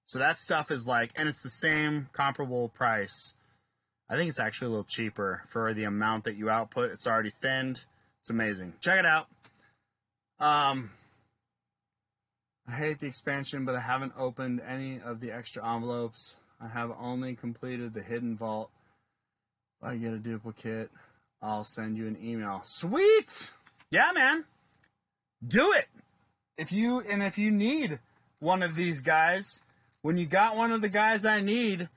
So that stuff is like, and it's the same comparable price. I think it's actually a little cheaper for the amount that you output. It's already thinned. It's amazing. Check it out. I hate the expansion, but I haven't opened any of the extra envelopes. I have only completed the hidden vault. If I get a duplicate, I'll send you an email. Sweet! Yeah, man. Do it. If you need one of these guys, when you got one of the guys I need,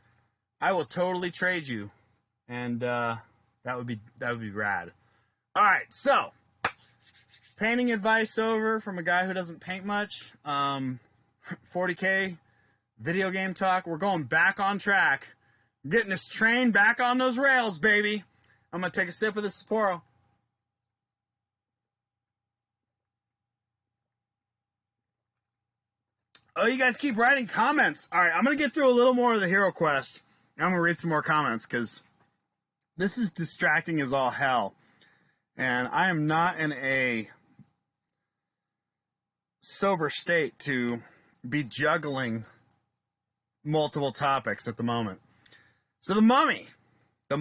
I will totally trade you. And that would be rad. All right, so painting advice over from a guy who doesn't paint much. 40K video game talk. We're going back on track. We're getting this train back on those rails, baby. I'm gonna take a sip of this Sapporo. Oh, you guys keep writing comments. All right, I'm going to get through a little more of the HeroQuest. I'm going to read some more comments because this is distracting as all hell. And I am not in a sober state to be juggling multiple topics at the moment. So the Mummy. I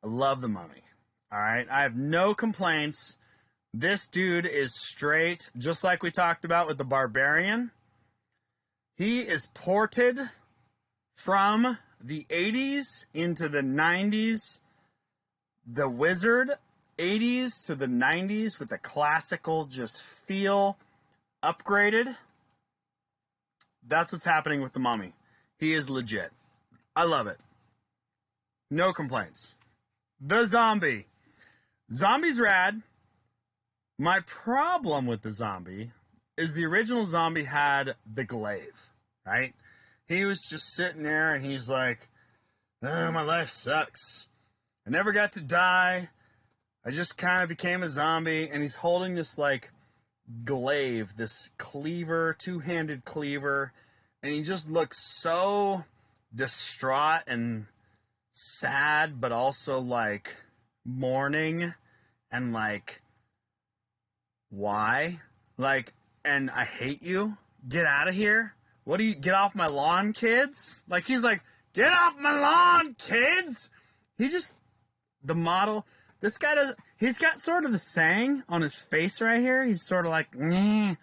love the Mummy. All right, I have no complaints. This dude is straight, just like we talked about with the Barbarian. He is ported from the 80s into the 90s, the Wizard 80s to the 90s with the classical just feel upgraded. That's what's happening with the Mummy. He is legit. I love it. No complaints. The Zombie. Zombie's rad. My problem with the Zombie is the original Zombie had the glaive, right? He was just sitting there and he's like, oh, my life sucks. I never got to die. I just kind of became a zombie. And he's holding this like glaive, this cleaver, two-handed cleaver. And he just looks so distraught and sad, but also like mourning and like, why? Like, and I hate you. Get out of here. What do you, get off my lawn, kids? Like, he's like, get off my lawn, kids. He just, the model, this guy does, he's got sort of the saying on his face right here. He's sort of like, nyeh.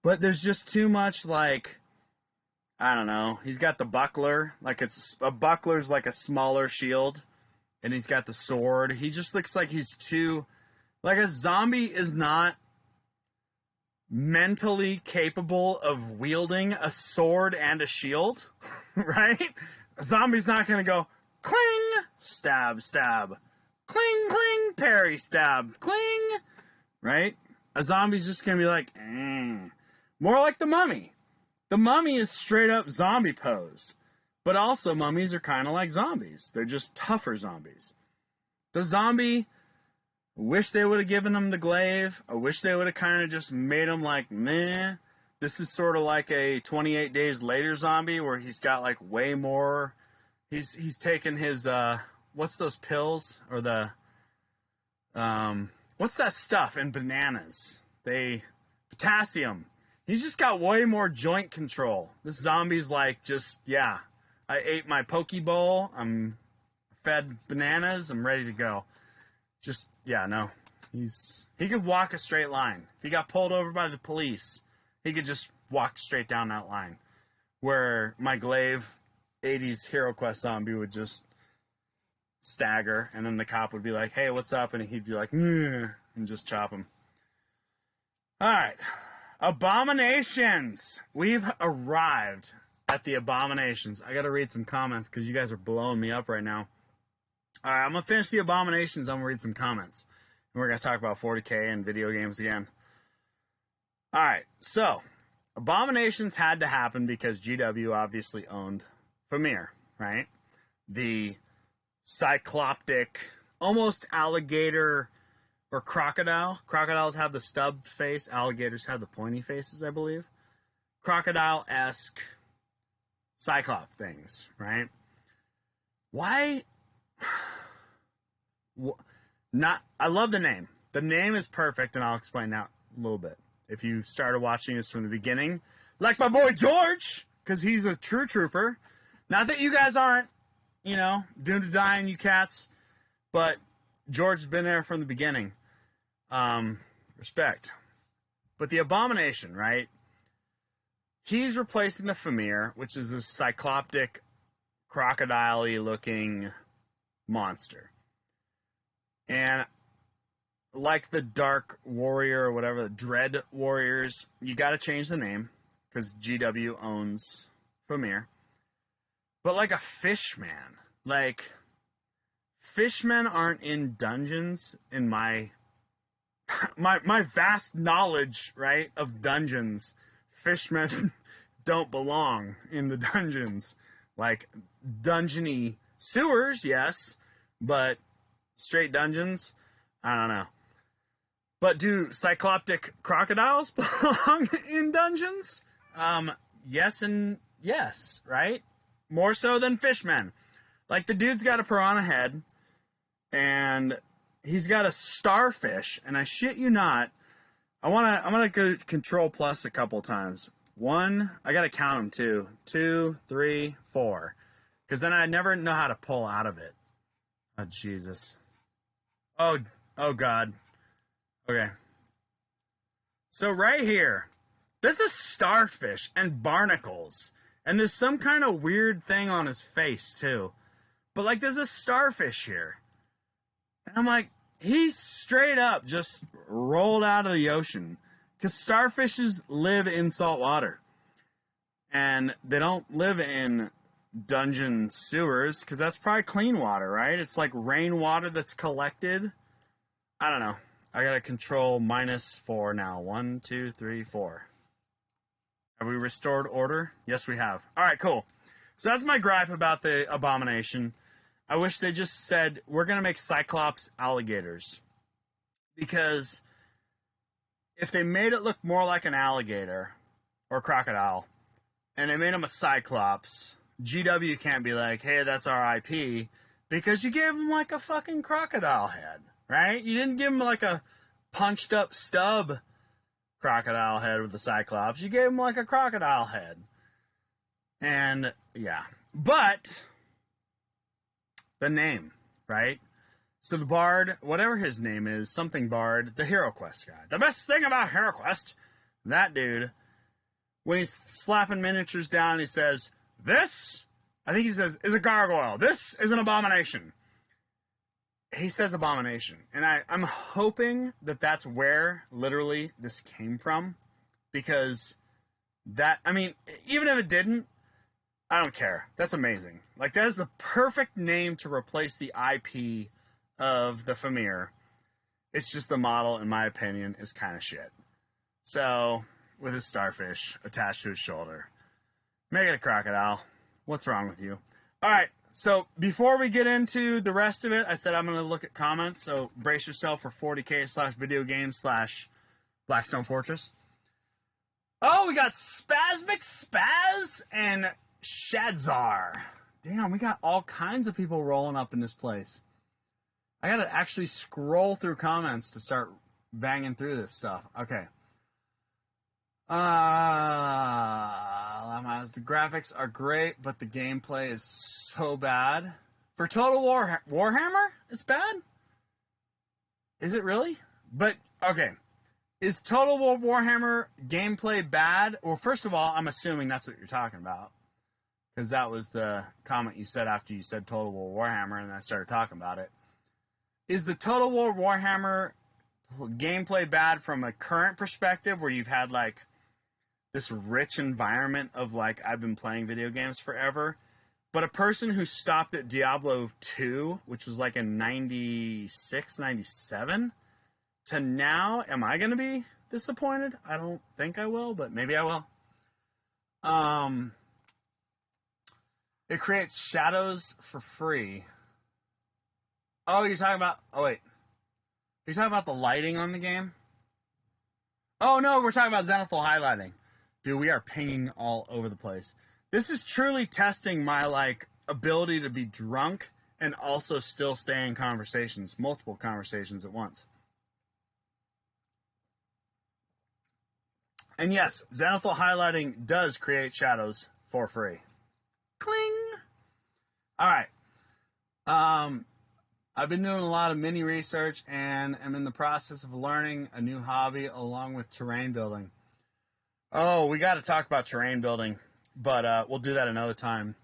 But there's just too much like, I don't know. He's got the buckler, like it's, a buckler's like a smaller shield. And he's got the sword. He just looks like he's too, like a zombie is not mentally capable of wielding a sword and a shield, right? A zombie's not going to go, cling, stab, stab, cling, cling, parry, stab, cling, right? A zombie's just going to be like, more like the Mummy. The Mummy is straight up zombie pose, but also mummies are kind of like zombies. They're just tougher zombies. The Zombie, I wish they would have given him the glaive. I wish they would have kind of just made him like, meh. This is sort of like a 28 Days Later zombie where he's got like way more. He's taken his, what's those pills? Or the, what's that stuff in bananas? Potassium. He's just got way more joint control. This zombie's like just, yeah, I ate my Poke Bowl. I'm fed bananas. I'm ready to go. Just, yeah, no. He could walk a straight line. If he got pulled over by the police, he could just walk straight down that line. Where my glaive 80s HeroQuest zombie would just stagger, and then the cop would be like, hey, what's up? And he'd be like, and just chop him. All right. Abominations. We've arrived at the Abominations. I got to read some comments because you guys are blowing me up right now. All right, I'm going to finish the Abominations. I'm going to read some comments. And we're going to talk about 40K and video games again. All right, so Abominations had to happen because GW obviously owned Famir, right? The cycloptic, almost alligator or crocodile. Crocodiles have the stubbed face. Alligators have the pointy faces, I believe. Crocodile-esque cyclop things, right? Why? I love the name. The name is perfect, and I'll explain that a little bit. If you started watching this from the beginning, like my boy George, because he's a true trooper. Not that you guys aren't, doomed to dying, you cats, but George has been there from the beginning. Respect. But the Abomination, right? He's replacing the Famir, which is a cycloptic, crocodile-y looking monster. And like the Dark Warrior or whatever, the Dread Warriors, you got to change the name because GW owns Famir. But like a fishman, like fishmen aren't in dungeons in my vast knowledge, right, of dungeons. Fishmen don't belong in the dungeons. Like dungeony sewers, yes, but straight dungeons, I don't know. But do cycloptic crocodiles belong in dungeons? Yes and yes, right? More so than fishmen. Like, the dude's got a piranha head, and he's got a starfish, and I shit you not, I'm gonna go control plus a couple times. One, I gotta count them too. 2, 3, 4. Because then I never know how to pull out of it. Oh, Jesus. Oh, God. Okay. So right here, this is starfish and barnacles. And there's some kind of weird thing on his face, too. But, like, there's a starfish here. And I'm like, he straight up just rolled out of the ocean. Because starfishes live in salt water. And they don't live in dungeon sewers, because that's probably clean water, right? It's like rainwater that's collected. I don't know. I gotta control -4 now. 1, 2, 3, 4. Have we restored order? Yes, we have. All right, cool. So that's my gripe about the abomination. I wish they just said, we're going to make Cyclops alligators. Because if they made it look more like an alligator or crocodile, and they made him a Cyclops, GW can't be like, hey, that's our IP, because you gave him like a fucking crocodile head, right? You didn't give him like a punched up stub crocodile head with the Cyclops. You gave him like a crocodile head. And, yeah. But the name, right? So the Bard, whatever his name is, something Bard, the HeroQuest guy. The best thing about HeroQuest, that dude, when he's slapping miniatures down, he says, this, I think he says, is a gargoyle. This is an abomination. He says abomination. And I'm hoping that that's where, literally, this came from. Because that, I mean, even if it didn't, I don't care. That's amazing. Like, that is the perfect name to replace the IP of the Famir. It's just the model, in my opinion, is kind of shit. So, with his starfish attached to his shoulder. Make it a crocodile. What's wrong with you? Alright, so before we get into the rest of it, I said I'm going to look at comments, so brace yourself for 40k/videogame/Blackstone Fortress. Oh, we got Spasmic Spaz and Shadzar. Damn, we got all kinds of people rolling up in this place. I gotta actually scroll through comments to start banging through this stuff. Okay. The graphics are great, but the gameplay is so bad. For Total Warhammer, it's bad? Is it really? But, okay. Is Total War Warhammer gameplay bad? Well, first of all, I'm assuming that's what you're talking about. Because that was the comment you said after you said Total War Warhammer, and I started talking about it. Is the Total War Warhammer gameplay bad from a current perspective, where you've had, like, this rich environment of, like, I've been playing video games forever? But a person who stopped at Diablo 2, which was, like, in 96, 97, to now, am I going to be disappointed? I don't think I will, but maybe I will. It creates shadows for free. Oh, you're talking about... Oh, wait. You're talking about the lighting on the game? Oh, no, we're talking about zenithal highlighting. Dude, we are pinging all over the place. This is truly testing my, like, ability to be drunk and also still stay in conversations, multiple conversations at once. And yes, zenithal highlighting does create shadows for free. Cling! Alright. I've been doing a lot of mini research and am in the process of learning a new hobby along with terrain building. Oh, we got to talk about terrain building, but we'll do that another time.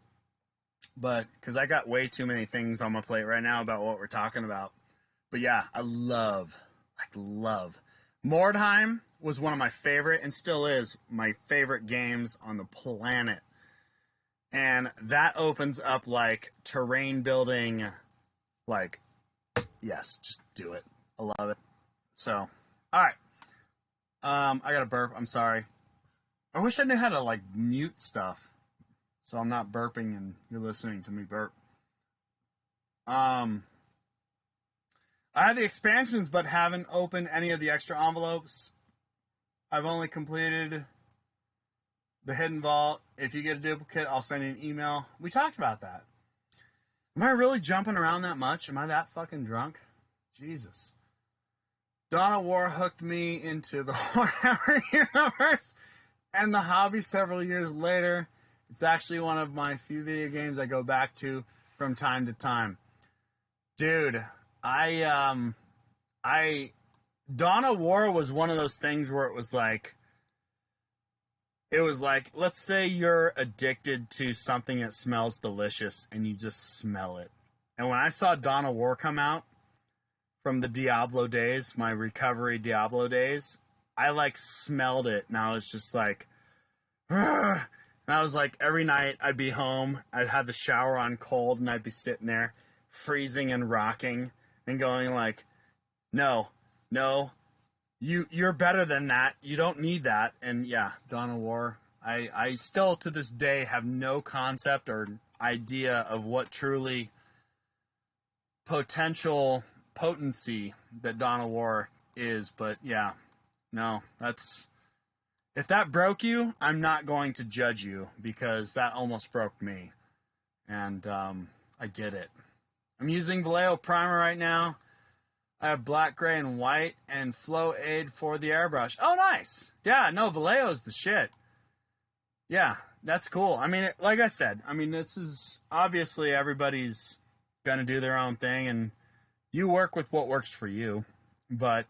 But, because I got way too many things on my plate right now about what we're talking about. But yeah, I love. Mordheim was one of my favorite, and still is, my favorite games on the planet. And that opens up, like, terrain building, like, yes, just do it. I love it. So, alright. I gotta burp, I'm sorry. I wish I knew how to, like, mute stuff, so I'm not burping and you're listening to me burp. I have the expansions, but haven't opened any of the extra envelopes. I've only completed the Hidden Vault. If you get a duplicate, I'll send you an email. We talked about that. Am I really jumping around that much? Am I that fucking drunk? Jesus. Dawn of War hooked me into the Warhammer universe and the hobby several years later. It's actually one of my few video games I go back to from time to time. Dude, Dawn of War was one of those things where it was like, let's say you're addicted to something that smells delicious and you just smell it. And when I saw Dawn of War come out from the Diablo days, my recovery Diablo days, I like smelled it and I was just like, ugh. And I was like, every night I'd be home, I'd have the shower on cold and I'd be sitting there freezing and rocking and going like, no, you're better than that. You don't need that. And yeah, Dawn of War. I still to this day have no concept or idea of what truly potency that Dawn of War is. But yeah, no, if that broke you, I'm not going to judge you because that almost broke me. And I get it. I'm using Vallejo Primer right now. I have black, gray, and white, and Flow Aid for the airbrush. Oh, nice. Yeah, no, Vallejo's the shit. Yeah, that's cool. I mean, like I said, this is obviously everybody's going to do their own thing, and you work with what works for you. But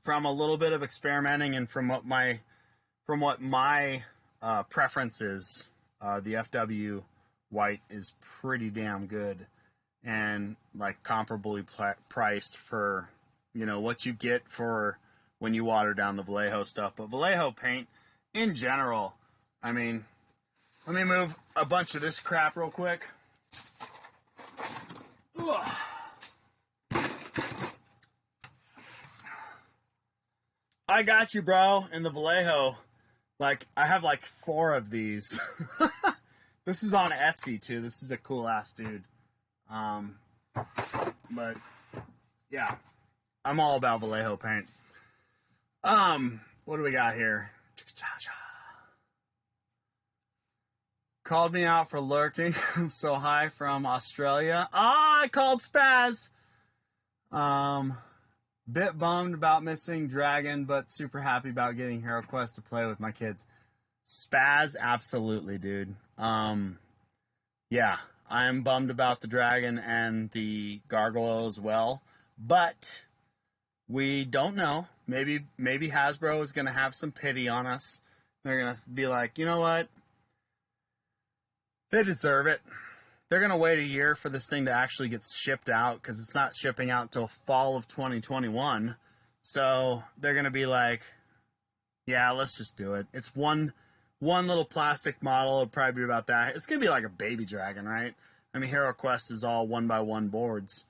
from a little bit of experimenting and from what my preference is, the FW white is pretty damn good. And like comparably priced for, what you get for when you water down the Vallejo stuff. But Vallejo paint in general, let me move a bunch of this crap real quick. Ugh. I got you, bro, in the Vallejo. Like, I have like 4 of these. This is on Etsy too. This is a cool ass dude. But yeah, I'm all about Vallejo paint. What do we got here? Called me out for lurking. So hi from Australia. I called Spaz. Bit bummed about missing Dragon, but super happy about getting HeroQuest to play with my kids. Spaz, absolutely, dude. Yeah. I'm bummed about the Dragon and the Gargoyle as well, but we don't know. Maybe Hasbro is going to have some pity on us. They're going to be like, you know what? They deserve it. They're going to wait a year for this thing to actually get shipped out because it's not shipping out until fall of 2021. So they're going to be like, yeah, let's just do it. It's one little plastic model. It'll probably be about that. It's going to be like a baby dragon, right? HeroQuest is all 1x1 boards,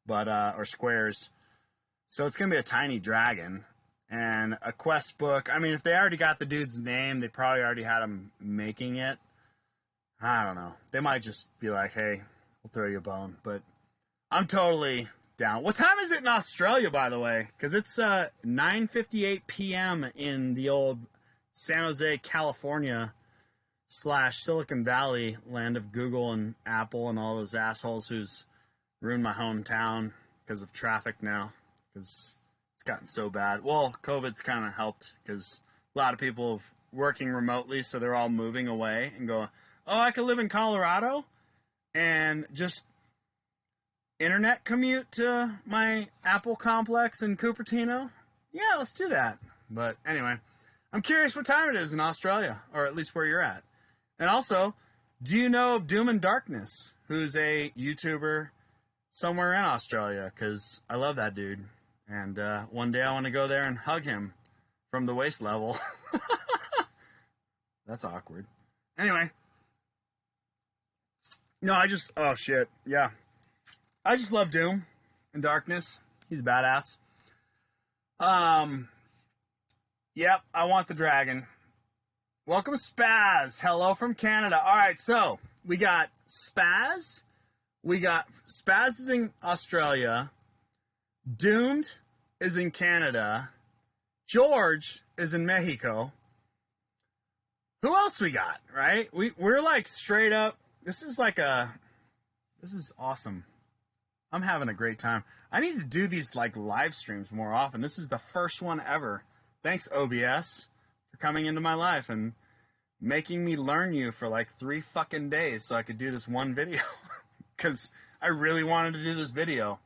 but or squares. So it's going to be a tiny dragon. And a quest book. If they already got the dude's name, they probably already had him making it. I don't know. They might just be like, hey, we'll throw you a bone. But I'm totally down. What time is it in Australia, by the way? Because it's 9:58 p.m. in the old San Jose, California / Silicon Valley, land of Google and Apple and all those assholes who's ruined my hometown because of traffic now, because it's gotten so bad. Well, COVID's kind of helped because a lot of people are working remotely, so they're all moving away and going, oh, I could live in Colorado and just internet commute to my Apple complex in Cupertino. Yeah, let's do that. But anyway, I'm curious what time it is in Australia, or at least where you're at. And also, do you know of Doom and Darkness, who's a YouTuber somewhere in Australia? Because I love that dude. And one day I want to go there and hug him from the waist level. That's awkward. Anyway. No, oh shit, yeah. I just love Doom and Darkness. He's badass. Yep, I want the dragon. Welcome, Spaz. Hello from Canada. All right, so we got Spaz. Spaz is in Australia. Doomed is in Canada. George is in Mexico. who else we got, right? We're like straight up. This is awesome. I'm having a great time. I need to do these like live streams more often. This is the first one ever. Thanks OBS for coming into my life and making me learn you for like 3 fucking days so I could do this one video. Because I really wanted to do this video.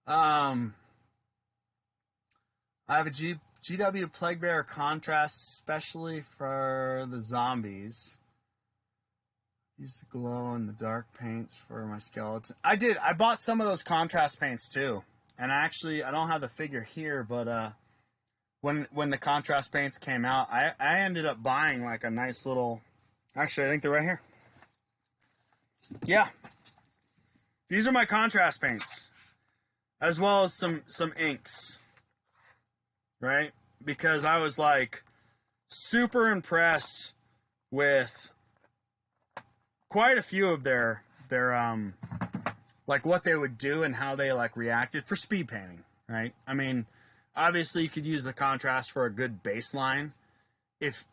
I have a GW Plague Bearer contrast, especially for the zombies. Use the glow in the dark paints for my skeleton. I did. I bought some of those contrast paints too. And actually, I don't have the figure here, but when the contrast paints came out, I ended up buying like a nice little. Actually, I think they're right here. Yeah, these are my contrast paints, as well as some inks. Right? Because I was like super impressed with quite a few of their like what they would do and how they like reacted for speed painting, right? I mean, obviously you could use the contrast for a good baseline if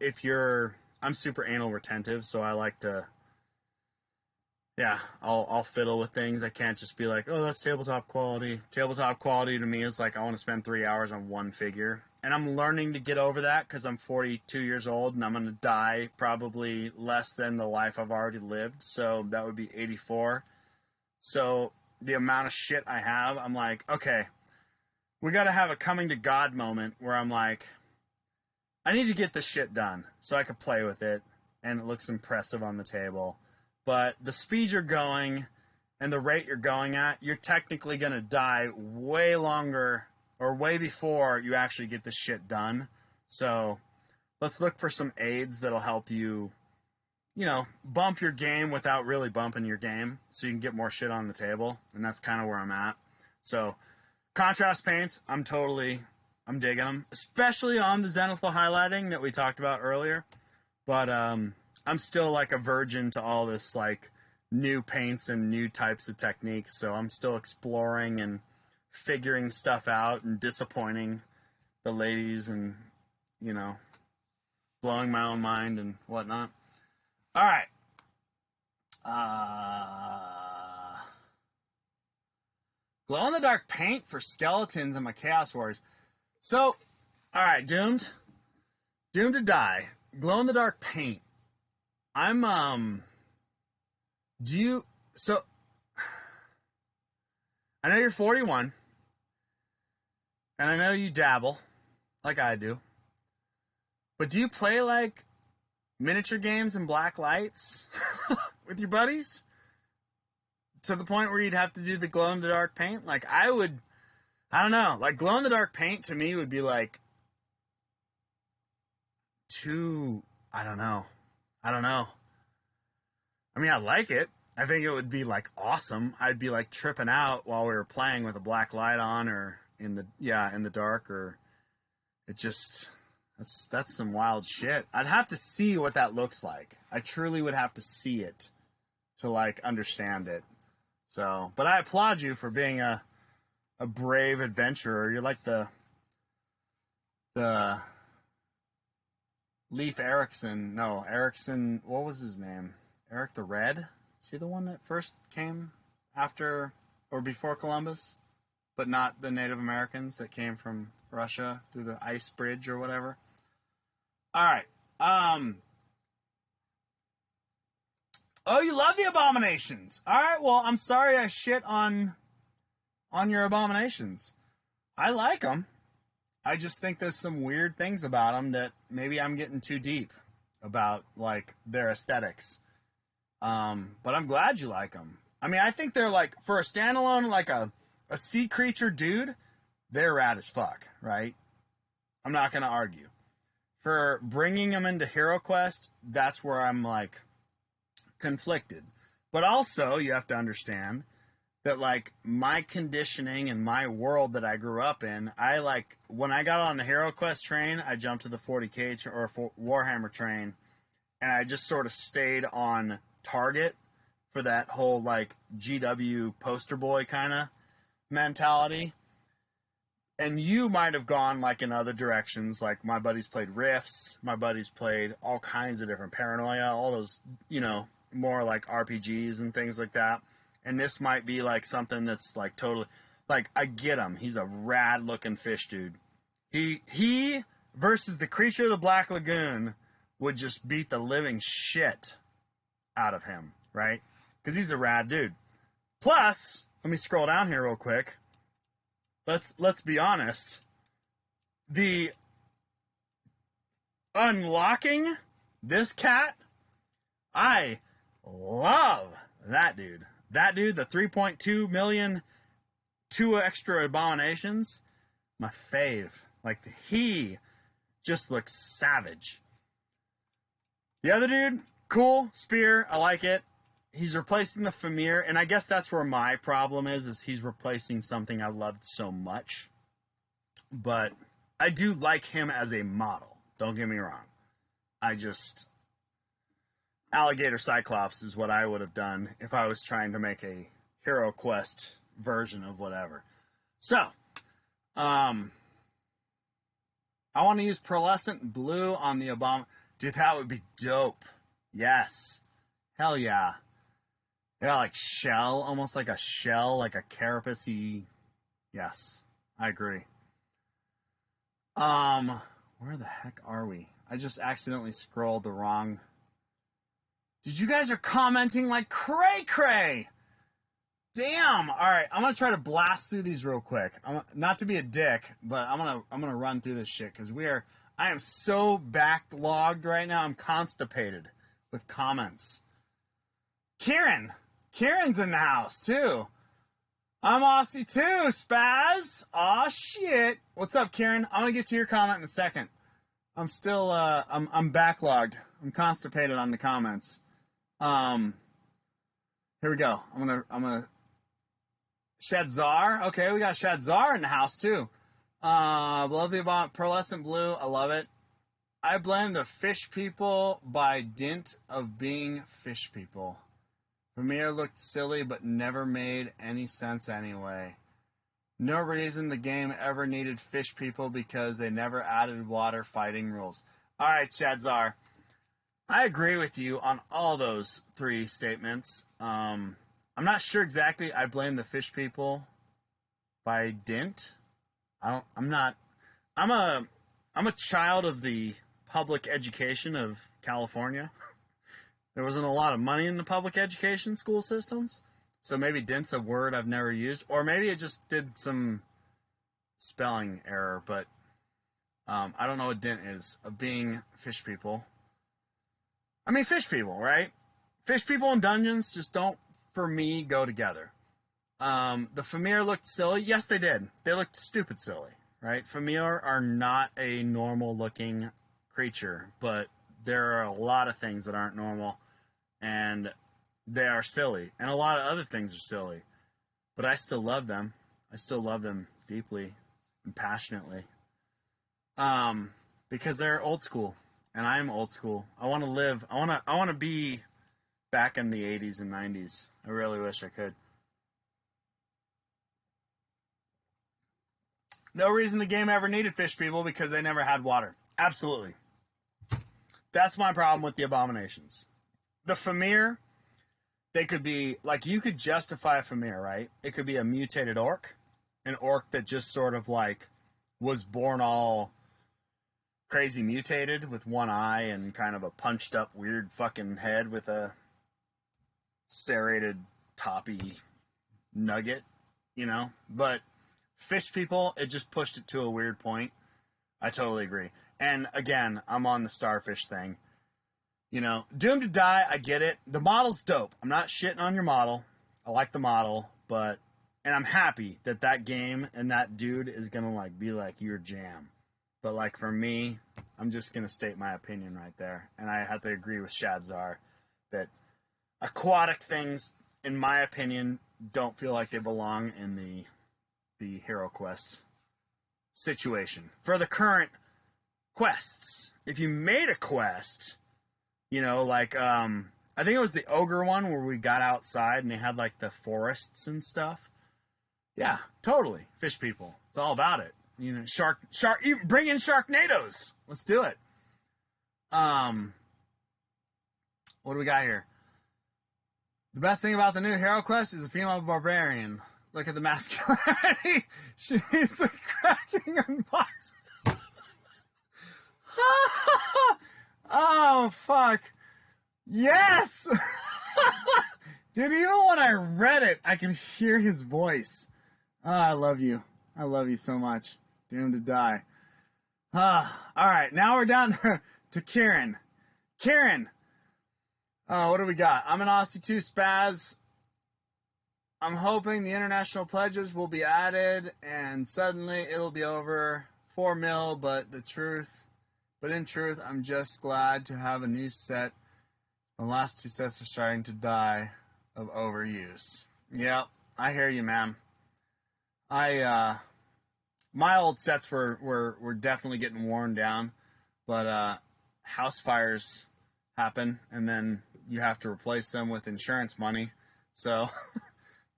I'm super anal retentive, so I like to I'll fiddle with things. I can't just be like, oh, that's tabletop quality. Tabletop quality to me is like I want to spend 3 hours on one figure. And I'm learning to get over that because I'm 42 years old and I'm going to die probably less than the life I've already lived. So that would be 84. So the amount of shit I have, I'm like, okay, we got to have a coming to God moment where I'm like, I need to get this shit done so I can play with it and it looks impressive on the table. But the speed you're going and the rate you're going at, you're technically going to die way longer or way before you actually get this shit done. So let's look for some aids that'll help you, bump your game without really bumping your game so you can get more shit on the table. And that's kind of where I'm at. So contrast paints, I'm digging them, especially on the zenithal highlighting that we talked about earlier. But I'm still like a virgin to all this like new paints and new types of techniques, so I'm still exploring and figuring stuff out and disappointing the ladies and blowing my own mind and whatnot. All right. Glow in the dark paint for skeletons in my Chaos Warriors. So, all right, doomed to die. Glow in the dark paint. So, I know you're 41, and I know you dabble, like I do, but do you play, like, miniature games and black lights with your buddies? To the point where you'd have to do the glow-in-the-dark paint? Like, I don't know, like, glow-in-the-dark paint to me would be, like, I don't know. I mean, I like it. I think it would be, like, awesome. I'd be, like, tripping out while we were playing with a black light on or in the dark, or it just, that's some wild shit. I'd have to see what that looks like. I truly would have to see it to, like, understand it. So, but I applaud you for being a brave adventurer. You're like the Leif Erikson, what was his name? Eric the Red? Is he the one that first came after or before Columbus? But not the Native Americans that came from Russia through the ice bridge or whatever? Alright. Oh, you love the abominations. Alright, well, I'm sorry I shit on your abominations. I like them. I just think there's some weird things about them that maybe I'm getting too deep about, like, their aesthetics. But I'm glad you like them. I mean, I think they're, like, for a standalone, like a sea creature dude, they're rad as fuck, right? I'm not going to argue. For bringing them into HeroQuest, that's where I'm, like, conflicted. But also, you have to understand that, like, my conditioning and my world that I grew up in, when I got on the HeroQuest train, I jumped to the 40K or Warhammer train, and I just sort of stayed on target for that whole, like, GW poster boy kind of mentality. And you might have gone like in other directions. Like my buddies played Rifts, my buddies played all kinds of different Paranoia, all those, more like RPGs and things like that. And this might be like something that's like totally, like I get him. He's a rad looking fish dude. He versus the Creature of the Black Lagoon would just beat the living shit out of him, right? Because he's a rad dude. Plus, let me scroll down here real quick. Let's be honest. The unlocking this cat, I love that dude. That dude, the 3.2 million, 2 extra abominations, my fave. Like, he just looks savage. The other dude, cool, spear, I like it. He's replacing the Famir, and I guess that's where my problem is he's replacing something I loved so much. But I do like him as a model. Don't get me wrong. Alligator Cyclops is what I would have done if I was trying to make a HeroQuest version of whatever. So, I want to use pearlescent blue on the Obama. Dude, that would be dope. Yes. Hell yeah. Yeah, like shell, almost like a shell, like a carapace-y. Yes, I agree. Where the heck are we? I just accidentally scrolled the wrong. Dude, you guys are commenting like cray-cray. Damn. All right, I'm gonna try to blast through these real quick. Not to be a dick, but I'm gonna run through this shit because I am so backlogged right now. I'm constipated with comments. Kieran's in the house, too. I'm Aussie, too, Spaz. Aw, shit. What's up, Kieran? I'm going to get to your comment in a second. I'm still, I'm backlogged. I'm constipated on the comments. Here we go. I'm gonna Shadzar. Okay, we got Shadzar in the house, too. Love the pearlescent blue. I love it. I blame the fish people by dint of being fish people. Premier looked silly, but never made any sense anyway. No reason the game ever needed fish people because they never added water fighting rules. All right, Shadzar. I agree with you on all those 3 statements. I'm not sure exactly. I blame the fish people by dint. I'm a child of the public education of California. There wasn't a lot of money in the public education school systems, so maybe dint's a word I've never used, or maybe it just did some spelling error, but I don't know what dint is, of being fish people. I mean, fish people, right? Fish people and dungeons just don't, for me, go together. The Famir looked silly. Yes, they did. They looked stupid silly, right? Famir are not a normal-looking creature, but there are a lot of things that aren't normal. And they are silly. And a lot of other things are silly. But I still love them. I still love them deeply and passionately. Because they're old school. And I am old school. I want to live. I want to be back in the 80s and 90s. I really wish I could. No reason the game ever needed fish people because they never had water. Absolutely. That's my problem with the abominations. The Famir, they could be, like, you could justify a Famir, right? It could be a mutated orc, an orc that just sort of, like, was born all crazy mutated with one eye and kind of a punched up weird fucking head with a serrated toppy nugget, But fish people, it just pushed it to a weird point. I totally agree. And, again, I'm on the starfish thing. Doomed to Die, I get it. The model's dope. I'm not shitting on your model. I like the model, and I'm happy that game and that dude is going to, be your jam. But, for me, I'm just going to state my opinion right there. And I have to agree with Shadzar that aquatic things, in my opinion, don't feel like they belong in the HeroQuest situation. For the current quests, if you made a quest... I think it was the ogre one where we got outside and they had, the forests and stuff. Yeah, totally. Fish people. It's all about it. You know, bring in Sharknadoes. Let's do it. What do we got here? The best thing about the new HeroQuest is a female barbarian. Look at the masculinity. She's a cracking unboxing. Oh, fuck. Yes! Dude, even when I read it, I can hear his voice. Oh, I love you. I love you so much. Doomed to die. All right, now we're down to Kieran. Kieran, what do we got? I'm an Aussie 2 spaz. I'm hoping the international pledges will be added, and suddenly it'll be over 4 mil, but in truth, I'm just glad to have a new set. The last 2 sets are starting to die of overuse. Yep, I hear you, man. My old sets were definitely getting worn down, but house fires happen, and then you have to replace them with insurance money. So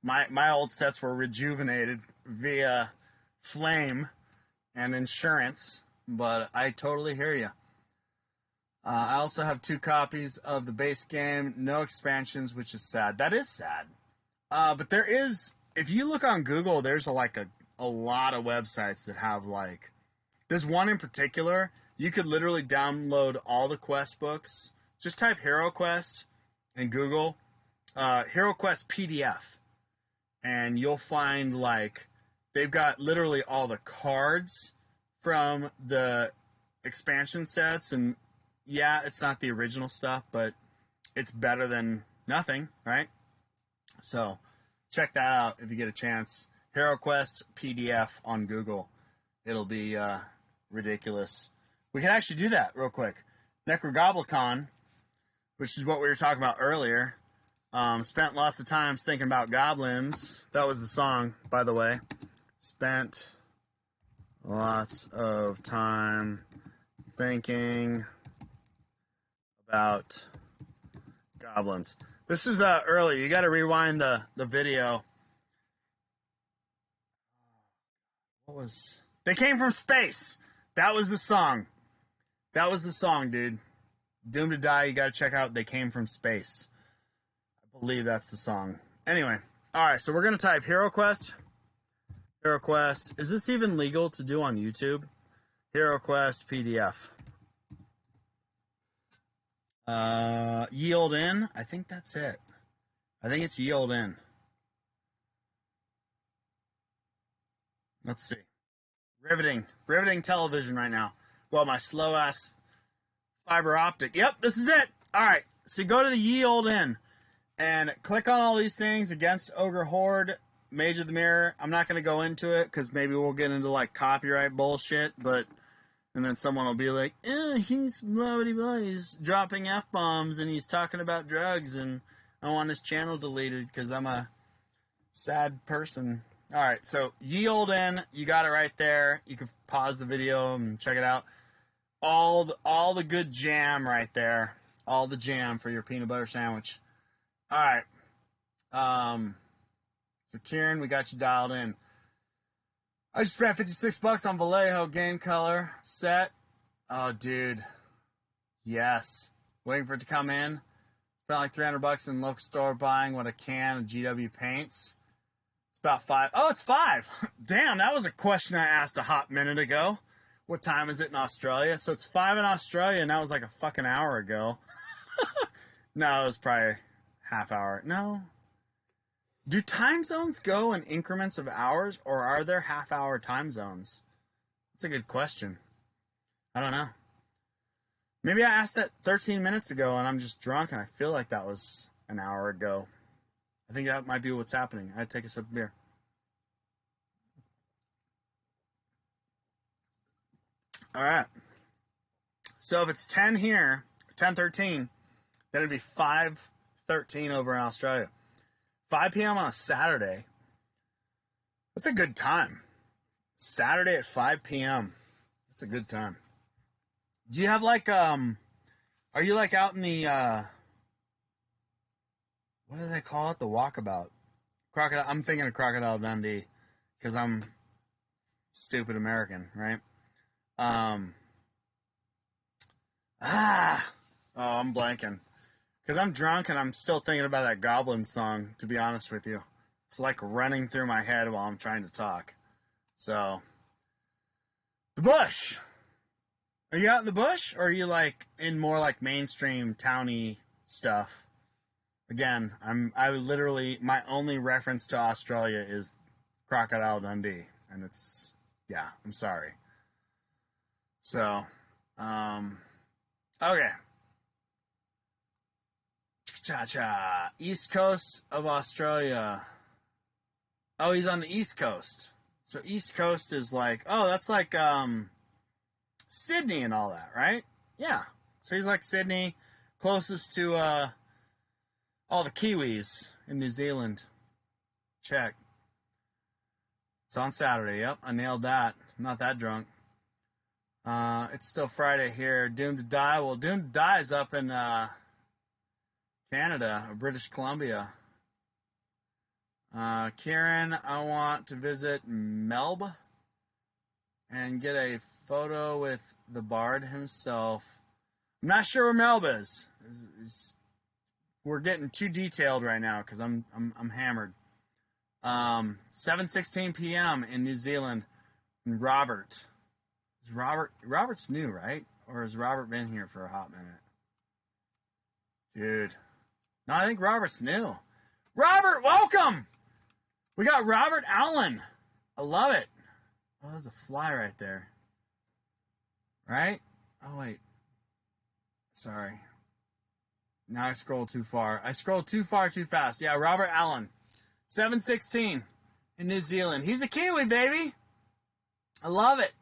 my old sets were rejuvenated via flame and insurance, but I totally hear you. I also have 2 copies of the base game, no expansions, which is sad. That is sad. But there is, if you look on Google, there's a lot of websites that have there's one in particular. You could literally download all the quest books. Just type HeroQuest in Google, HeroQuest PDF, and you'll find they've got literally all the cards from the expansion sets, and yeah, it's not the original stuff, but it's better than nothing, right? So check that out if you get a chance. HeroQuest PDF on Google. It'll be ridiculous. We can actually do that real quick. Necrogoblicon, which is what we were talking about earlier. Spent lots of times thinking about goblins. That was the song, by the way. Spent lots of time thinking about goblins. This was early. You got to rewind the video. They Came from Space. That was the song. That was the song, dude. Doomed to Die. You got to check out They Came from Space. I believe that's the song. Anyway. All right. So we're going to type HeroQuest. HeroQuest. Is this even legal to do on YouTube? HeroQuest PDF. Yield in. I think that's it. I think it's yield in. Let's see. Riveting television right now. Well, my slow ass fiber optic. Yep, this is it. All right. So you go to the yield in and click on all these things against Ogre Horde, Mage of the Mirror. I'm not going to go into it because maybe we'll get into copyright bullshit, and then someone will be like, he's blah, blah, blah, he's dropping F-bombs and he's talking about drugs and I want his channel deleted because I'm a sad person. All right, so yield in, you got it right there. You can pause the video and check it out. All the good jam right there. All the jam for your peanut butter sandwich. All right. So Kieran, we got you dialed in. I just spent $56 on Vallejo game color set. Oh, dude. Yes. Waiting for it to come in. Spent $300 in local store buying what I can of GW paints. It's about 5. Oh, it's 5. Damn, that was a question I asked a hot minute ago. What time is it in Australia? So it's 5 in Australia, and that was a fucking hour ago. No, it was probably half hour. No. Do time zones go in increments of hours, or are there half-hour time zones? That's a good question. I don't know. Maybe I asked that 13 minutes ago, and I'm just drunk, and I feel like that was an hour ago. I think that might be what's happening. I'd take a sip of beer. All right. So if it's 10 here, 10:13, then it'd be 5:13 over in Australia. 5 p.m. on a Saturday. That's a good time. Saturday at 5 p.m. That's a good time. Do you have are you out in the, what do they call it? The walkabout. Crocodile. I'm thinking of Crocodile Dundee because I'm Stupid American, right? I'm blanking. Because I'm drunk and I'm still thinking about that Goblin song, to be honest with you. It's like running through my head while I'm trying to talk. So, the bush. Are you out in the bush, or are you like in more like mainstream towny stuff? Again, I literally, my only reference to Australia is Crocodile Dundee, and it's, yeah, I'm sorry. So, okay. Cha-cha. East Coast of Australia. Oh, he's on the East Coast. So East Coast is like, oh, that's like Sydney and all that, right? Yeah. So he's like Sydney, closest to all the Kiwis in New Zealand. Check. It's on Saturday. Yep, I nailed that. I'm not that drunk. It's still Friday here. Doomed to Die. Well, Doomed to Die is up in Canada, or British Columbia. Kieran, I want to visit Melbourne and get a photo with the Bard himself. I'm not sure where Melbourne is. We're getting too detailed right now because I'm hammered. 7:16 p.m. in New Zealand. And Robert's new, right? Or has Robert been here for a hot minute? Dude. No, I think Robert's new. Robert, welcome! We got Robert Allen. I love it. Oh, there's a fly right there. Right? Oh, wait. Sorry. Now I scrolled too far. I scrolled too far too fast. Yeah, Robert Allen. 7:16 in New Zealand. He's a Kiwi, baby. I love it.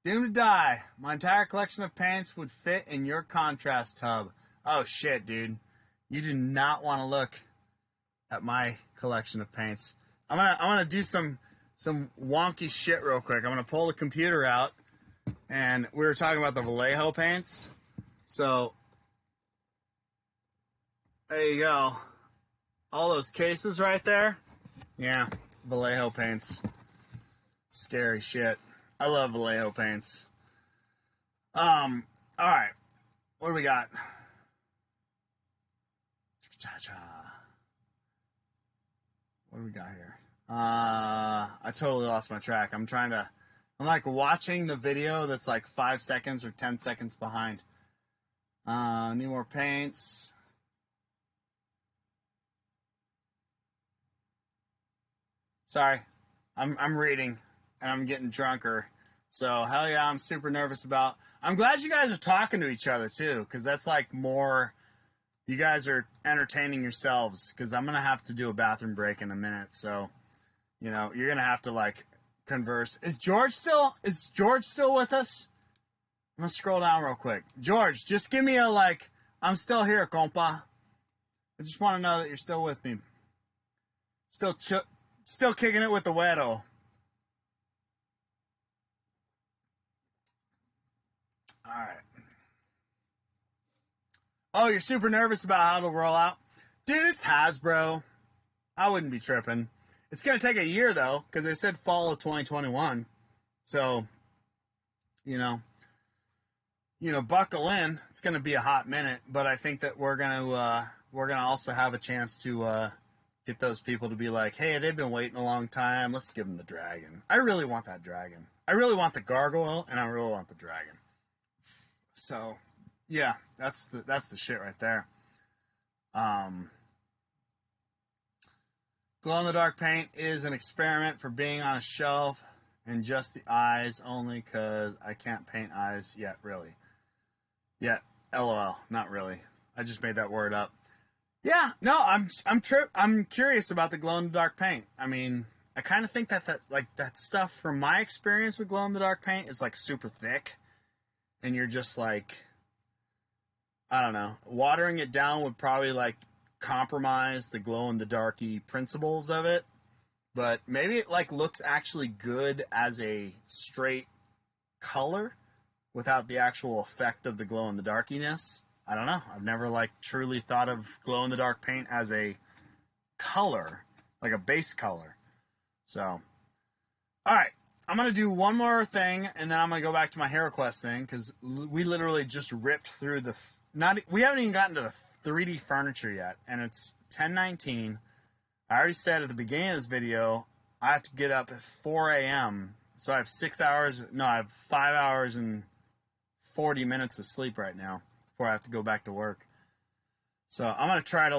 Doomed to Die. My entire collection of paints would fit in your contrast tub. Oh, shit, dude. You do not want to look at my collection of paints. I'm gonna do some wonky shit real quick. I'm gonna pull the computer out, and we were talking about the Vallejo paints. So there you go. All those cases right there. Yeah, Vallejo paints. Scary shit. I love Vallejo paints. All right. What do we got? What do we got here? I totally lost my track. I'm like watching the video that's like 5 seconds or 10 seconds behind. Need more paints. Sorry. I'm reading and I'm getting drunker. So hell yeah, I'm super nervous about. I'm glad you guys are talking to each other too, because that's like more. You guys are entertaining yourselves, because I'm gonna have to do a bathroom break in a minute. So, you know, you're gonna have to like converse. Is George still with us? I'm gonna scroll down real quick. George, just give me a like. I'm still here, compa. I just want to know that you're still with me. Still kicking it with the wedo. All right. Oh, you're super nervous about how it'll roll out? Dude, it's Hasbro. I wouldn't be tripping. It's going to take a year, though, because they said fall of 2021. So, you know, buckle in. It's going to be a hot minute, but I think that we're going to also have a chance to get those people to be like, hey, they've been waiting a long time. Let's give them the dragon. I really want that dragon. I really want the gargoyle, and I really want the dragon. So, yeah, that's the shit right there. Glow-in-the-dark paint is an experiment for being on a shelf and just the eyes only, because I can't paint eyes yet, really. Yet, LOL, not really. I just made that word up. Yeah, no, I'm curious about the glow-in-the-dark paint. I mean, I kind of think that stuff from my experience with glow-in-the-dark paint is like super thick, and you're just like, I don't know, watering it down would probably like compromise the glow-in-the-darky principles of it, but maybe it like looks actually good as a straight color without the actual effect of the glow-in-the-darkiness. I don't know. I've never like truly thought of glow-in-the-dark paint as a color, like a base color. So, all right. I'm going to do one more thing, and then I'm going to go back to my HeroQuest thing, because we literally just ripped through we haven't even gotten to the 3D furniture yet, and it's 10:19. I already said at the beginning of this video, I have to get up at 4 a.m., so I have 5 hours and 40 minutes of sleep right now before I have to go back to work. So I'm going to try to,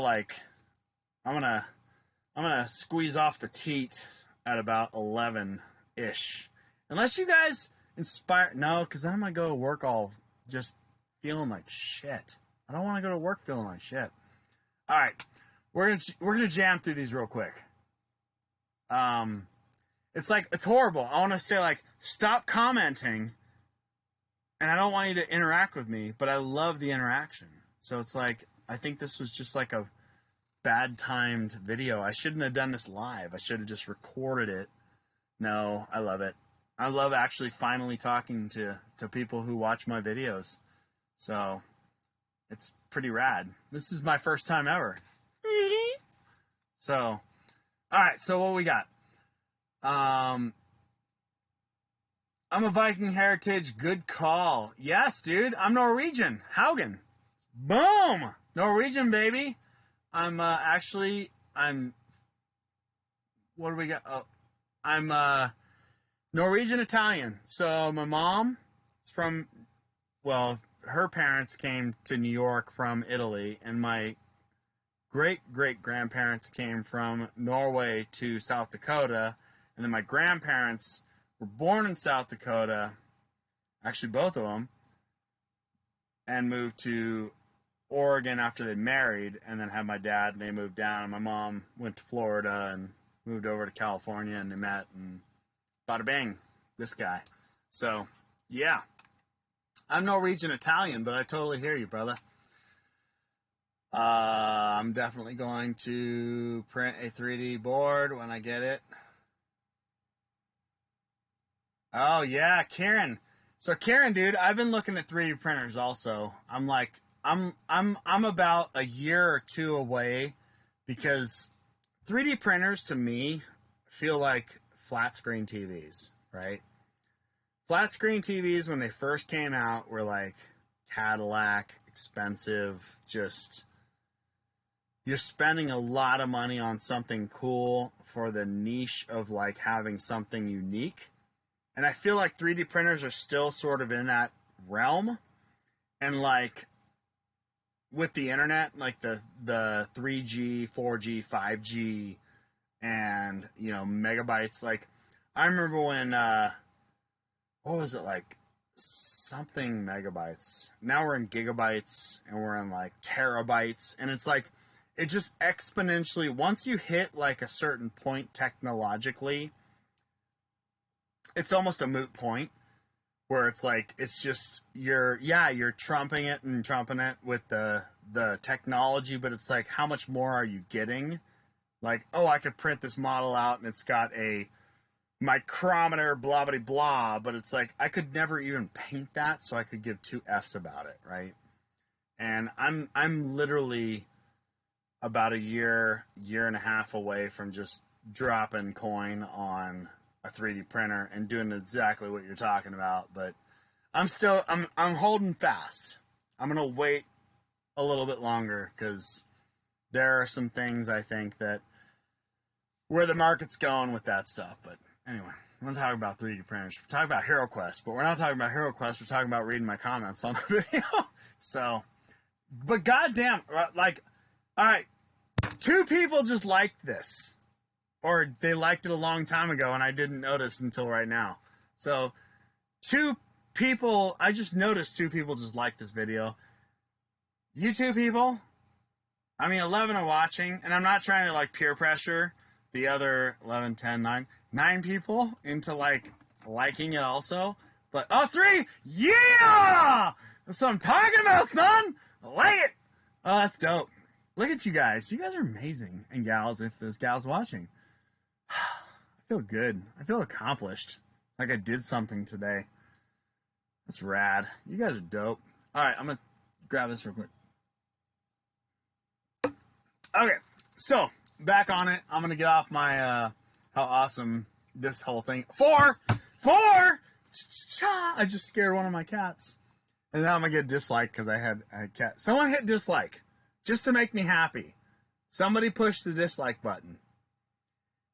I'm going to squeeze off the teat at about 11-ish. Unless you guys inspire... No, because then I'm going to go to work all just feeling like shit. I don't want to go to work feeling like shit. All right. We're gonna jam through these real quick. It's horrible. I want to say, stop commenting, and I don't want you to interact with me, but I love the interaction. So it's I think this was just a bad timed video. I shouldn't have done this live. I should have just recorded it. No, I love it. I love actually finally talking to people who watch my videos. So it's pretty rad. This is my first time ever. So, all right. So what we got? I'm a Viking heritage. Good call. Yes, dude. I'm Norwegian. Haugen. Boom. Norwegian, baby. What do we got? Oh, I'm Norwegian Italian. So my mom is her parents came to New York from Italy, and my great-great-grandparents came from Norway to South Dakota, and then my grandparents were born in South Dakota, actually both of them, and moved to Oregon after they married, and then had my dad, and they moved down, and my mom went to Florida and moved over to California, and they met, and bada bang, this guy. So, yeah. I'm Norwegian Italian, but I totally hear you, brother. I'm definitely going to print a 3D board when I get it. Oh yeah, Karen. So Karen, dude, I've been looking at 3D printers also. I'm about a year or two away, because 3D printers to me feel like flat screen TVs, right? Flat screen TVs when they first came out were like Cadillac, expensive, just you're spending a lot of money on something cool for the niche of having something unique. And I feel like 3D printers are still sort of in that realm. And with the internet, the 3G, 4G, 5G, and, megabytes, I remember when, what was it, something megabytes. Now we're in gigabytes, and we're in, terabytes, and it's it just exponentially, once you hit, a certain point technologically, it's almost a moot point, where it's it's just, you're trumping it with the technology, but it's how much more are you getting? Oh, I could print this model out, and it's got a micrometer, blah, blah, blah, but it's I could never even paint that, so I could give 2 F's about it, right? And I'm literally about a year and a half away from just dropping coin on a 3D printer and doing exactly what you're talking about, but I'm holding fast. I'm going to wait a little bit longer, because there are some things I think that where the market's going with that stuff. But anyway, we're not talking about 3D printers. We're talking about HeroQuest, but we're not talking about HeroQuest. We're talking about reading my comments on the video. So, but goddamn, all right, 2 people just liked this, or they liked it a long time ago, and I didn't notice until right now. So, 2 people, I just noticed 2 people just liked this video. You 2 people, 11 are watching, and I'm not trying to peer pressure the other 11, 10, 9 people into liking it also. But 3, yeah! That's what I'm talking about, son. I like it. Oh, that's dope. Look at you guys. You guys are amazing, and gals, if there's gals watching. I feel good. I feel accomplished. Like I did something today. That's rad. You guys are dope. All right, I'm gonna grab this real quick. Okay, so back on it. I'm gonna get off my how awesome this whole thing. 4. 4? I just scared one of my cats. And now I'm going to get disliked because I had cat. Someone hit dislike just to make me happy. Somebody pushed the dislike button.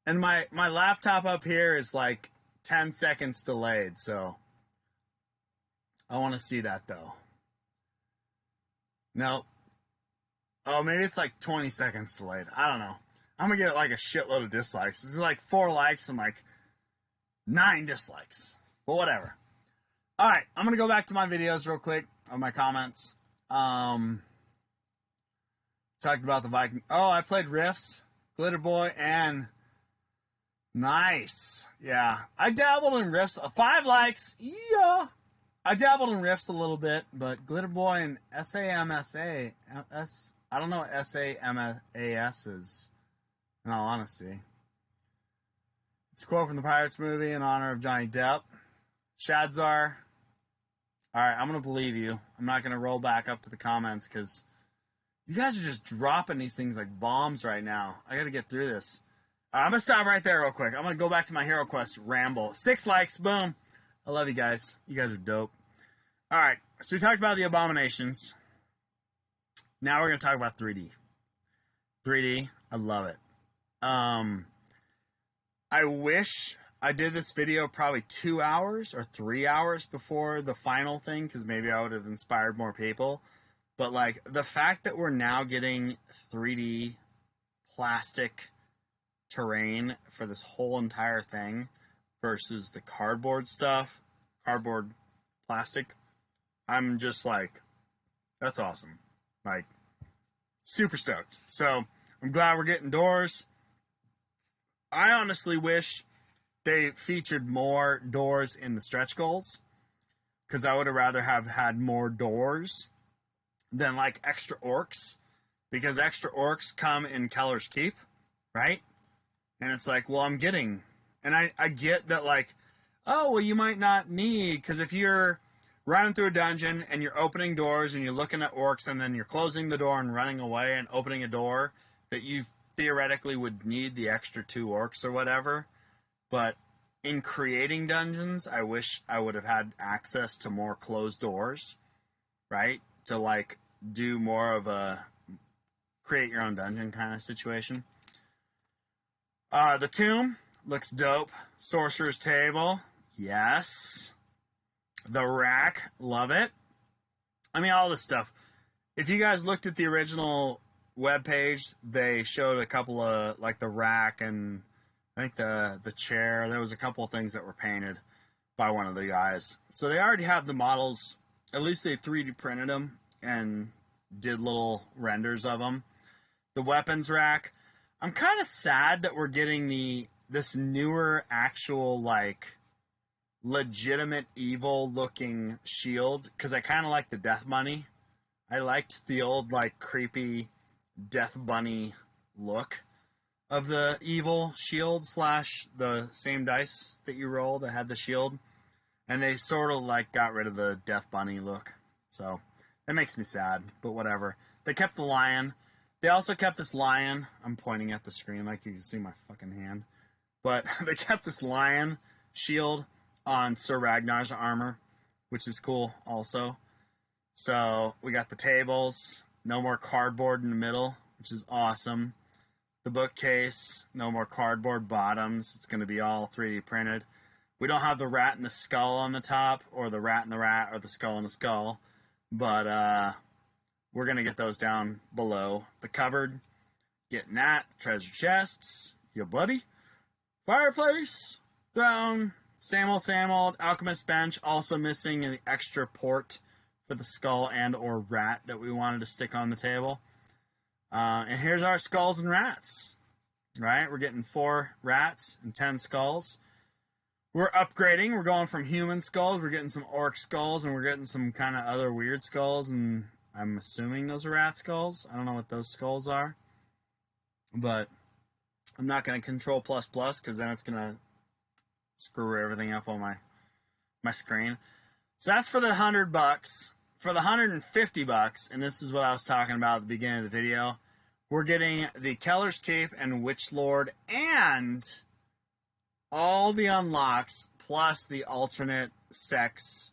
And my laptop up here is like 10 seconds delayed, so I want to see that though. No. Oh, maybe it's like 20 seconds delayed. I don't know. I'm going to get like a shitload of dislikes. This is like 4 likes and like 9 dislikes. But whatever. Alright, I'm going to go back to my videos real quick, on my comments. Talked about the Viking. Oh, I played Rifts, Glitter Boy, and... Nice. Yeah. I dabbled in Rifts. 5 likes. Yeah. I dabbled in Rifts a little bit, but Glitter Boy and SAMSA... I don't know what SAMAS is, in all honesty. It's a quote from the Pirates movie in honor of Johnny Depp. Shadzar. Alright, I'm going to believe you. I'm not going to roll back up to the comments because you guys are just dropping these things like bombs right now. I got to get through this. I'm going to stop right there real quick. I'm going to go back to my HeroQuest Ramble. 6 likes. Boom. I love you guys. You guys are dope. Alright, so we talked about the abominations. Now we're going to talk about 3D. 3D, I love it. I wish I did this video probably 2 hours or 3 hours before the final thing, because maybe I would have inspired more people. But, like, the fact that we're now getting 3D plastic terrain for this whole entire thing versus the cardboard stuff, cardboard plastic, I'm just like, that's awesome. Like, super stoked. So, I'm glad we're getting doors. I honestly wish they featured more doors in the stretch goals, because I would have rather have had more doors than, like, extra orcs, because extra orcs come in Keller's Keep, right? And it's like, well, I'm getting, and I get that, like, oh, well, you might not need, because if you're running through a dungeon and you're opening doors and you're looking at orcs and then you're closing the door and running away and opening a door, that you theoretically would need the extra 2 orcs or whatever. But in creating dungeons, I wish I would have had access to more closed doors, right? To, like, do more of a create your own dungeon kind of situation. The tomb looks dope. Sorcerer's table, yes. The rack, love it. I mean, all this stuff. If you guys looked at the original webpage, they showed a couple of, like, the rack and I think the chair. There was a couple of things that were painted by one of the guys. So they already have the models. At least they 3D printed them and did little renders of them. The weapons rack. I'm kind of sad that we're getting this newer actual, like, legitimate evil looking shield, because I kind of like the Death Bunny. I liked the old, like, creepy Death Bunny look of the evil shield / the same dice that you roll that had the shield, and they sort of, like, got rid of the Death Bunny look, so that makes me sad, but whatever. They kept the lion. They also kept this lion. I'm pointing at the screen like you can see my fucking hand, but they kept this lion shield on Sir Ragnar's armor, which is cool also. So we got the tables, no more cardboard in the middle, which is awesome. The bookcase, no more cardboard bottoms. It's going to be all 3D printed. We don't have the rat and the skull on the top, or the rat and the rat, or the skull and the skull, but we're going to get those down below. The cupboard, getting that. Treasure chests, yeah buddy. Fireplace, throne. Same old, alchemist bench, also missing an extra port for the skull and or rat that we wanted to stick on the table. And here's our skulls and rats, right? We're getting 4 rats and 10 skulls. We're upgrading. We're going from human skulls. We're getting some orc skulls, and we're getting some kind of other weird skulls, and I'm assuming those are rat skulls. I don't know what those skulls are, but I'm not going to control ++ because then it's going to screw everything up on my screen. So that's for the $100. For the $150, and this is what I was talking about at the beginning of the video, we're getting the Keller's Cape and Witch Lord and all the unlocks plus the alternate sex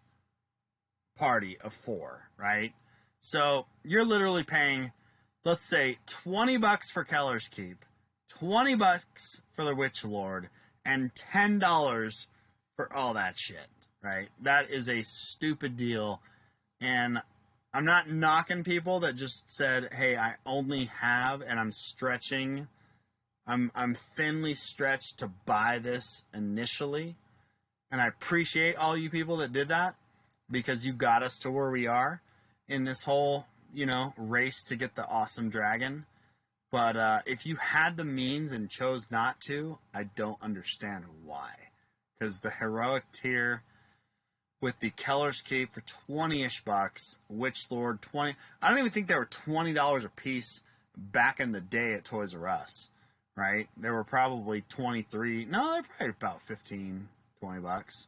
party of 4, right? So you're literally paying, let's say, $20 for Keller's Keep, $20 for the Witch Lord, and $10 for all that shit, right? That is a stupid deal, and I'm not knocking people that just said, hey, I only have, and I'm stretching, I'm thinly stretched to buy this initially, and I appreciate all you people that did that, because you got us to where we are in this whole, race to get the awesome dragon. But if you had the means and chose not to, I don't understand why. Because the heroic tier with the Keller's Keep for 20-ish bucks, Witch Lord 20. I don't even think they were $20 a piece back in the day at Toys R Us, right? They were probably 23. No, they're probably about 15, 20 bucks.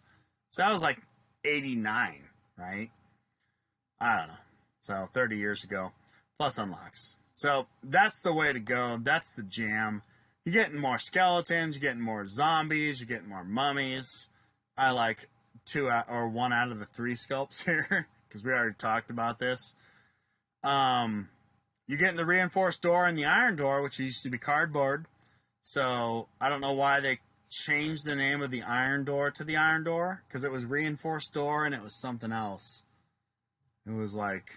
So that was like 89, right? I don't know. So 30 years ago, plus unlocks. So that's the way to go. That's the jam. You're getting more skeletons. You're getting more zombies. You're getting more mummies. I like 1 out of the 3 sculpts here because we already talked about this. You're getting the reinforced door and the iron door, which used to be cardboard. So I don't know why they changed the name of the iron door to the iron door, because it was reinforced door and it was something else. It was like,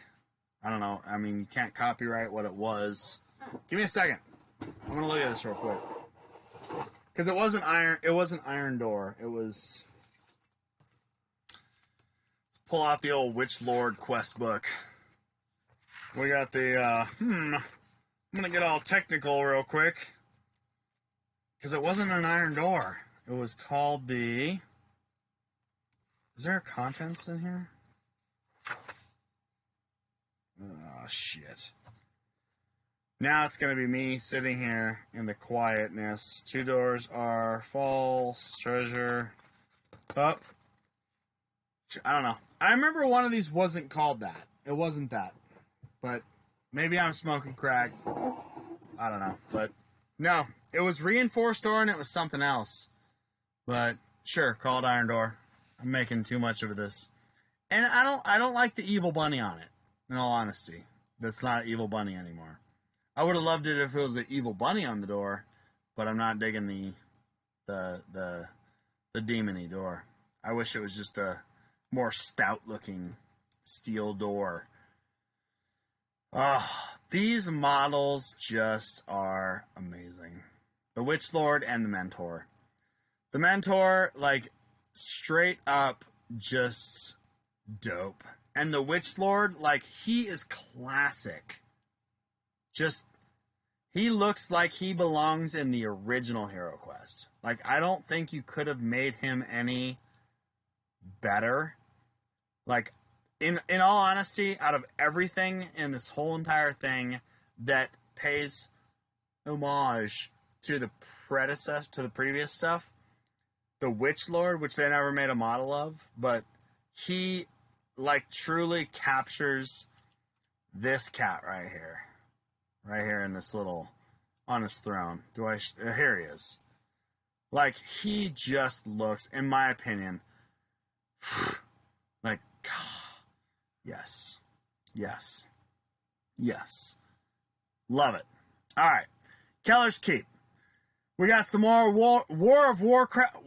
I don't know. I mean, you can't copyright what it was. Give me a second. I'm gonna look at this real quick. Because it wasn't iron door. It was. Let's pull out the old Witch Lord quest book. We got the. I'm gonna get all technical real quick. Because it wasn't an iron door. It was called the. Is there contents in here? Oh, shit. Now it's going to be me sitting here in the quietness. 2 doors are false, treasure. Oh. I don't know. I remember one of these wasn't called that. It wasn't that. But maybe I'm smoking crack. I don't know. But no, it was reinforced door and it was something else. But sure, call it iron door. I'm making too much of this. And I don't like the evil bunny on it, in all honesty. That's not evil bunny anymore. I would have loved it if it was an evil bunny on the door, but I'm not digging the demony door. I wish it was just a more stout looking steel door. These models just are amazing. The Witch Lord and the Mentor. The Mentor, like, straight up just dope. And the Witch Lord, like, he is classic. Just, he looks like he belongs in the original HeroQuest. Like, I don't think you could have made him any better. Like, in all honesty, out of everything in this whole entire thing that pays homage to the predecessor, to the previous stuff, the Witch Lord, which they never made a model of, but he, like, truly captures this cat right here in this little, on his throne. Here he is. Like, he just looks, in my opinion, like, yes, yes, yes, love it. All right, Keller's Keep. We got some more World of Warcraft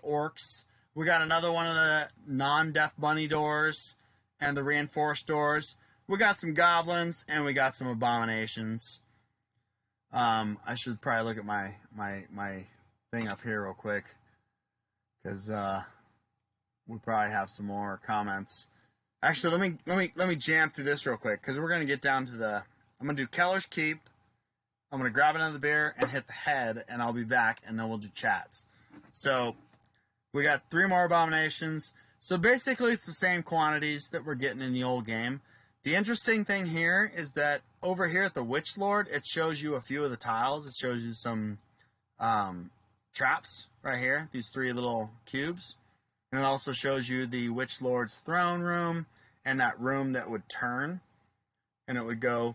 orcs. We got another one of the non-Death Bunny doors and the reinforced doors. We got some goblins and we got some abominations. I should probably look at my thing up here real quick, because we probably have some more comments. Actually, let me jam through this real quick, because we're gonna get down to the. I'm gonna do Keller's Keep. I'm gonna grab another beer and hit the head, and I'll be back, and then we'll do chats. So we got 3 more abominations. So basically, it's the same quantities that we're getting in the old game. The interesting thing here is that over here at the Witch Lord, it shows you a few of the tiles. It shows you some traps right here, these 3 little cubes. And it also shows you the Witch Lord's throne room and that room that would turn. And it would go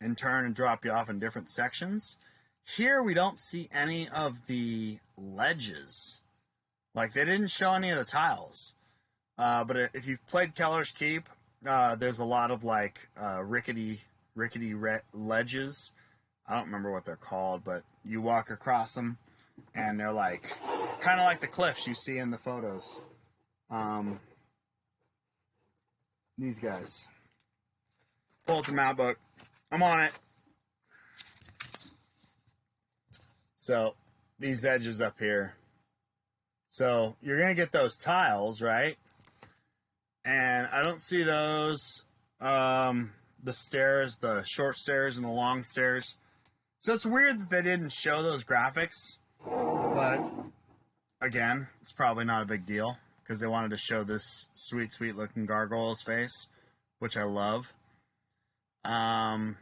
and turn and drop you off in different sections. Here we don't see any of the ledges. Like, they didn't show any of the tiles. But if you've played Keller's Keep, there's a lot of, like, rickety ledges. I don't remember what they're called, but you walk across them, and they're, like, kind of like the cliffs you see in the photos. These guys. Pull up the map book. I'm on it. So, these edges up here. So, you're going to get those tiles, right? And I don't see those, the stairs, the short stairs and the long stairs. So, it's weird that they didn't show those graphics. But, again, it's probably not a big deal. Because they wanted to show this sweet, sweet looking gargoyle's face. Which I love. And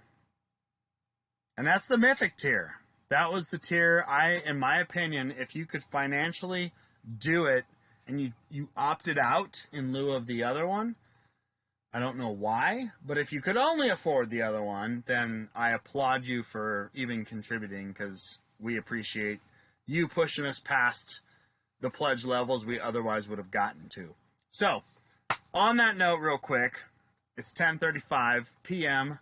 that's the mythic tier. That was the tier, in my opinion, if you could financially do it and you opted out in lieu of the other one, I don't know why, but if you could only afford the other one, then I applaud you for even contributing, because we appreciate you pushing us past the pledge levels we otherwise would have gotten to. So, on that note, real quick, it's 10:35 p.m.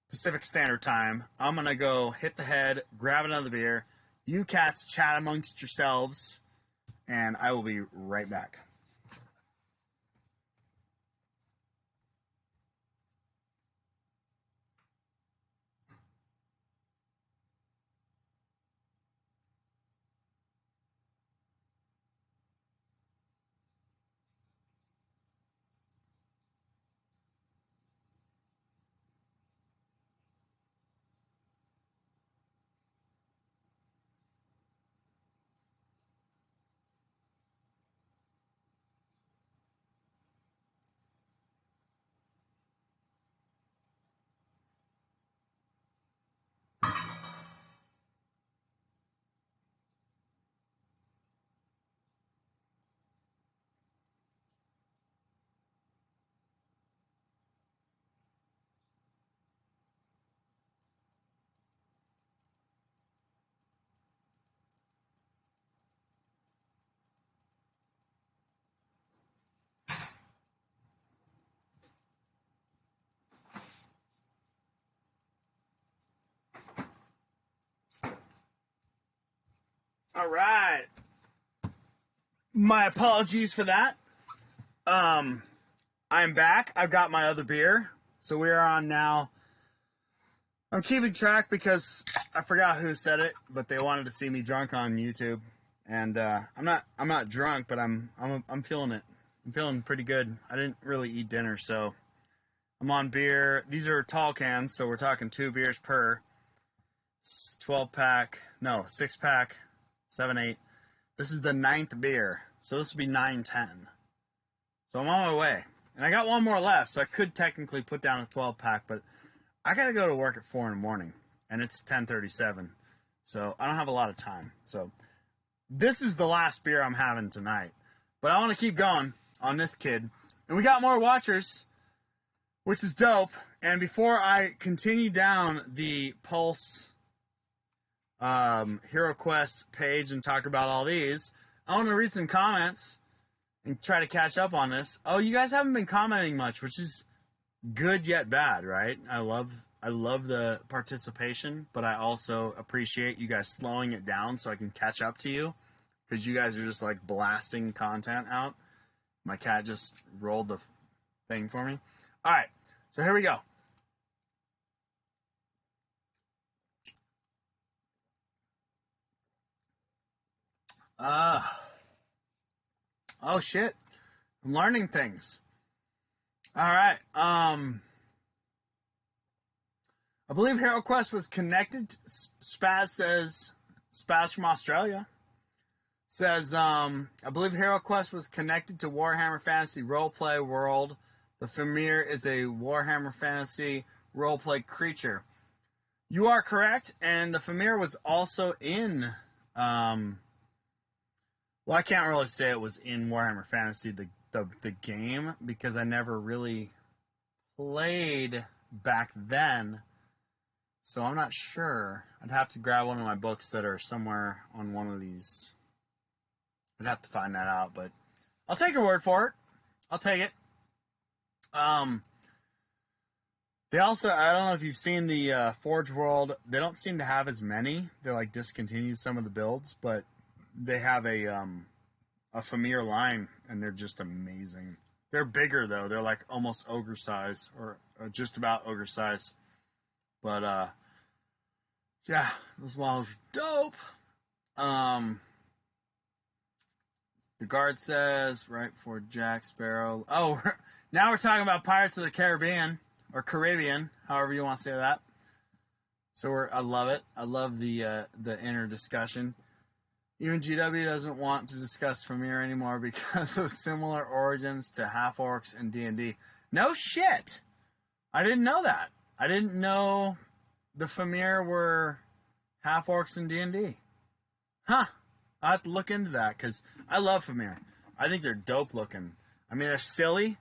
Pacific Standard Time. I'm going to go hit the head, grab another beer. You cats chat amongst yourselves, and I will be right back. All right. My apologies for that. I'm back. I've got my other beer. So we are on now. I'm keeping track because I forgot who said it, but they wanted to see me drunk on YouTube. And I'm not drunk, but I'm feeling it. I'm feeling pretty good. I didn't really eat dinner, so I'm on beer. These are tall cans, so we're talking 2 beers per. 12-pack, no, 6-pack, 7, 8. This is the 9th beer, so this will be 9, 10. So I'm on my way. And I got one more left, so I could technically put down a 12-pack, but I got to go to work at 4 in the morning, and it's 10:37, so I don't have a lot of time. So this is the last beer I'm having tonight. But I want to keep going on this kid. And we got more watchers, which is dope. And before I continue down the Pulse HeroQuest page and talk about all these, I want to read some comments and try to catch up on this. Oh, you guys haven't been commenting much, which is good yet bad, right? I love the participation, but I also appreciate you guys slowing it down so I can catch up to you, because you guys are just like blasting content out. My cat just rolled the thing for me. All right, so here we go. Oh shit, I'm learning things. All right, I believe HeroQuest was connected. Spaz says, Spaz from Australia says, I believe HeroQuest was connected to Warhammer Fantasy Roleplay World. The Famir is a Warhammer Fantasy roleplay creature. You are correct, and the Famir was also in, well, I can't really say it was in Warhammer Fantasy, the game, because I never really played back then. So I'm not sure. I'd have to grab one of my books that are somewhere on one of these. I'd have to find that out, but I'll take your word for it. I'll take it. They also, I don't know if you've seen the Forge World. They don't seem to have as many. They like discontinued some of the builds, but they have a Famir line, and they're just amazing. They're bigger though. They're like almost ogre size, or just about ogre size. But yeah, those models are dope. The guard says right before Jack Sparrow. Oh, now we're talking about Pirates of the Caribbean. Or Caribbean, however you want to say that. So I love it. I love the inner discussion. Even GW doesn't want to discuss Famir anymore because of similar origins to half-orcs and D&D. No shit! I didn't know that. I didn't know the Famir were half-orcs in D&D. Huh. I'll have to look into that because I love Famir. I think they're dope looking. I mean, they're silly.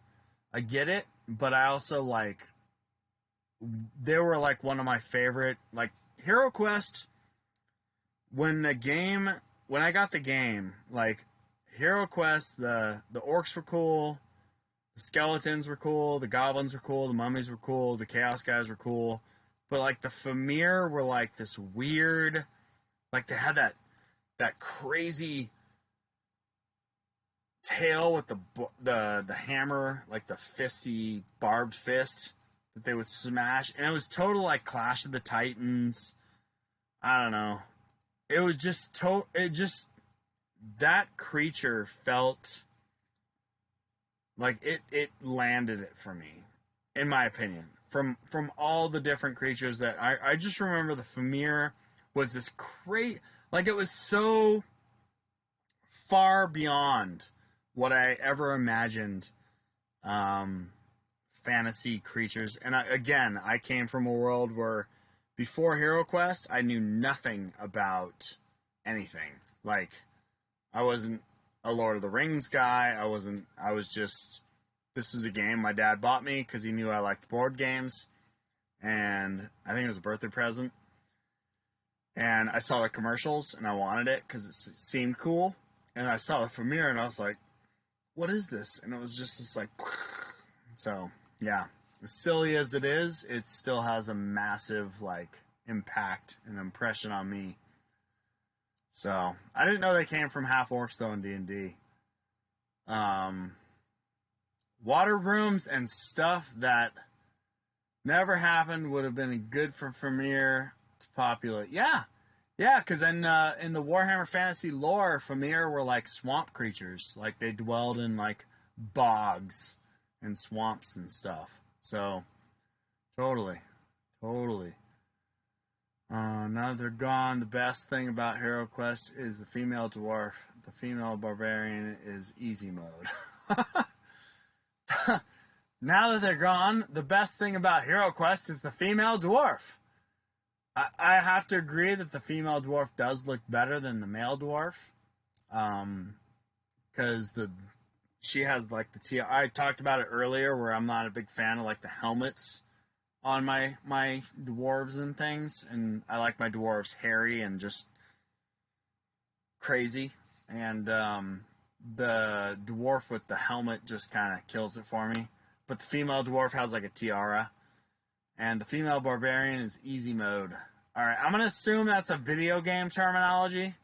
I get it. But I also like... They were like one of my favorite, like HeroQuest. When I got the game, like HeroQuest, the orcs were cool, the skeletons were cool, the goblins were cool, the mummies were cool, the chaos guys were cool, but like the Famir were like this weird, like they had that crazy tail with the hammer, like the fisty barbed fist. That they would smash, and it was total like Clash of the Titans. I don't know. It was just that creature felt like it landed it for me, in my opinion. From all the different creatures that I just remember, the Famir was this great, like it was so far beyond what I ever imagined. Fantasy creatures, and I came from a world where before HeroQuest I knew nothing about anything. Like I wasn't a Lord of the Rings guy. I was just, this was a game my dad bought me because he knew I liked board games, and I think it was a birthday present, and I saw the commercials and I wanted it because it seemed cool, and I saw the Famir and I was like, what is this? And it was just this like, so yeah, as silly as it is, it still has a massive like impact and impression on me. So I didn't know they came from half orcs though in D&D. Water rooms and stuff that never happened would have been good for Famir to populate. Yeah, because in the Warhammer Fantasy lore, Famir were like swamp creatures. Like they dwelled in like bogs and swamps and stuff. So, totally. Now that they're gone, the best thing about HeroQuest is the female dwarf. The female barbarian is easy mode. Now that they're gone, the best thing about HeroQuest is the female dwarf. I have to agree that the female dwarf does look better than the male dwarf. Because she has like the tiara. I talked about it earlier where I'm not a big fan of like the helmets on my dwarves and things, and I like my dwarves hairy and just crazy, and the dwarf with the helmet just kind of kills it for me. But the female dwarf has like a tiara, and the female barbarian is easy mode. Alright, I'm going to assume that's a video game terminology.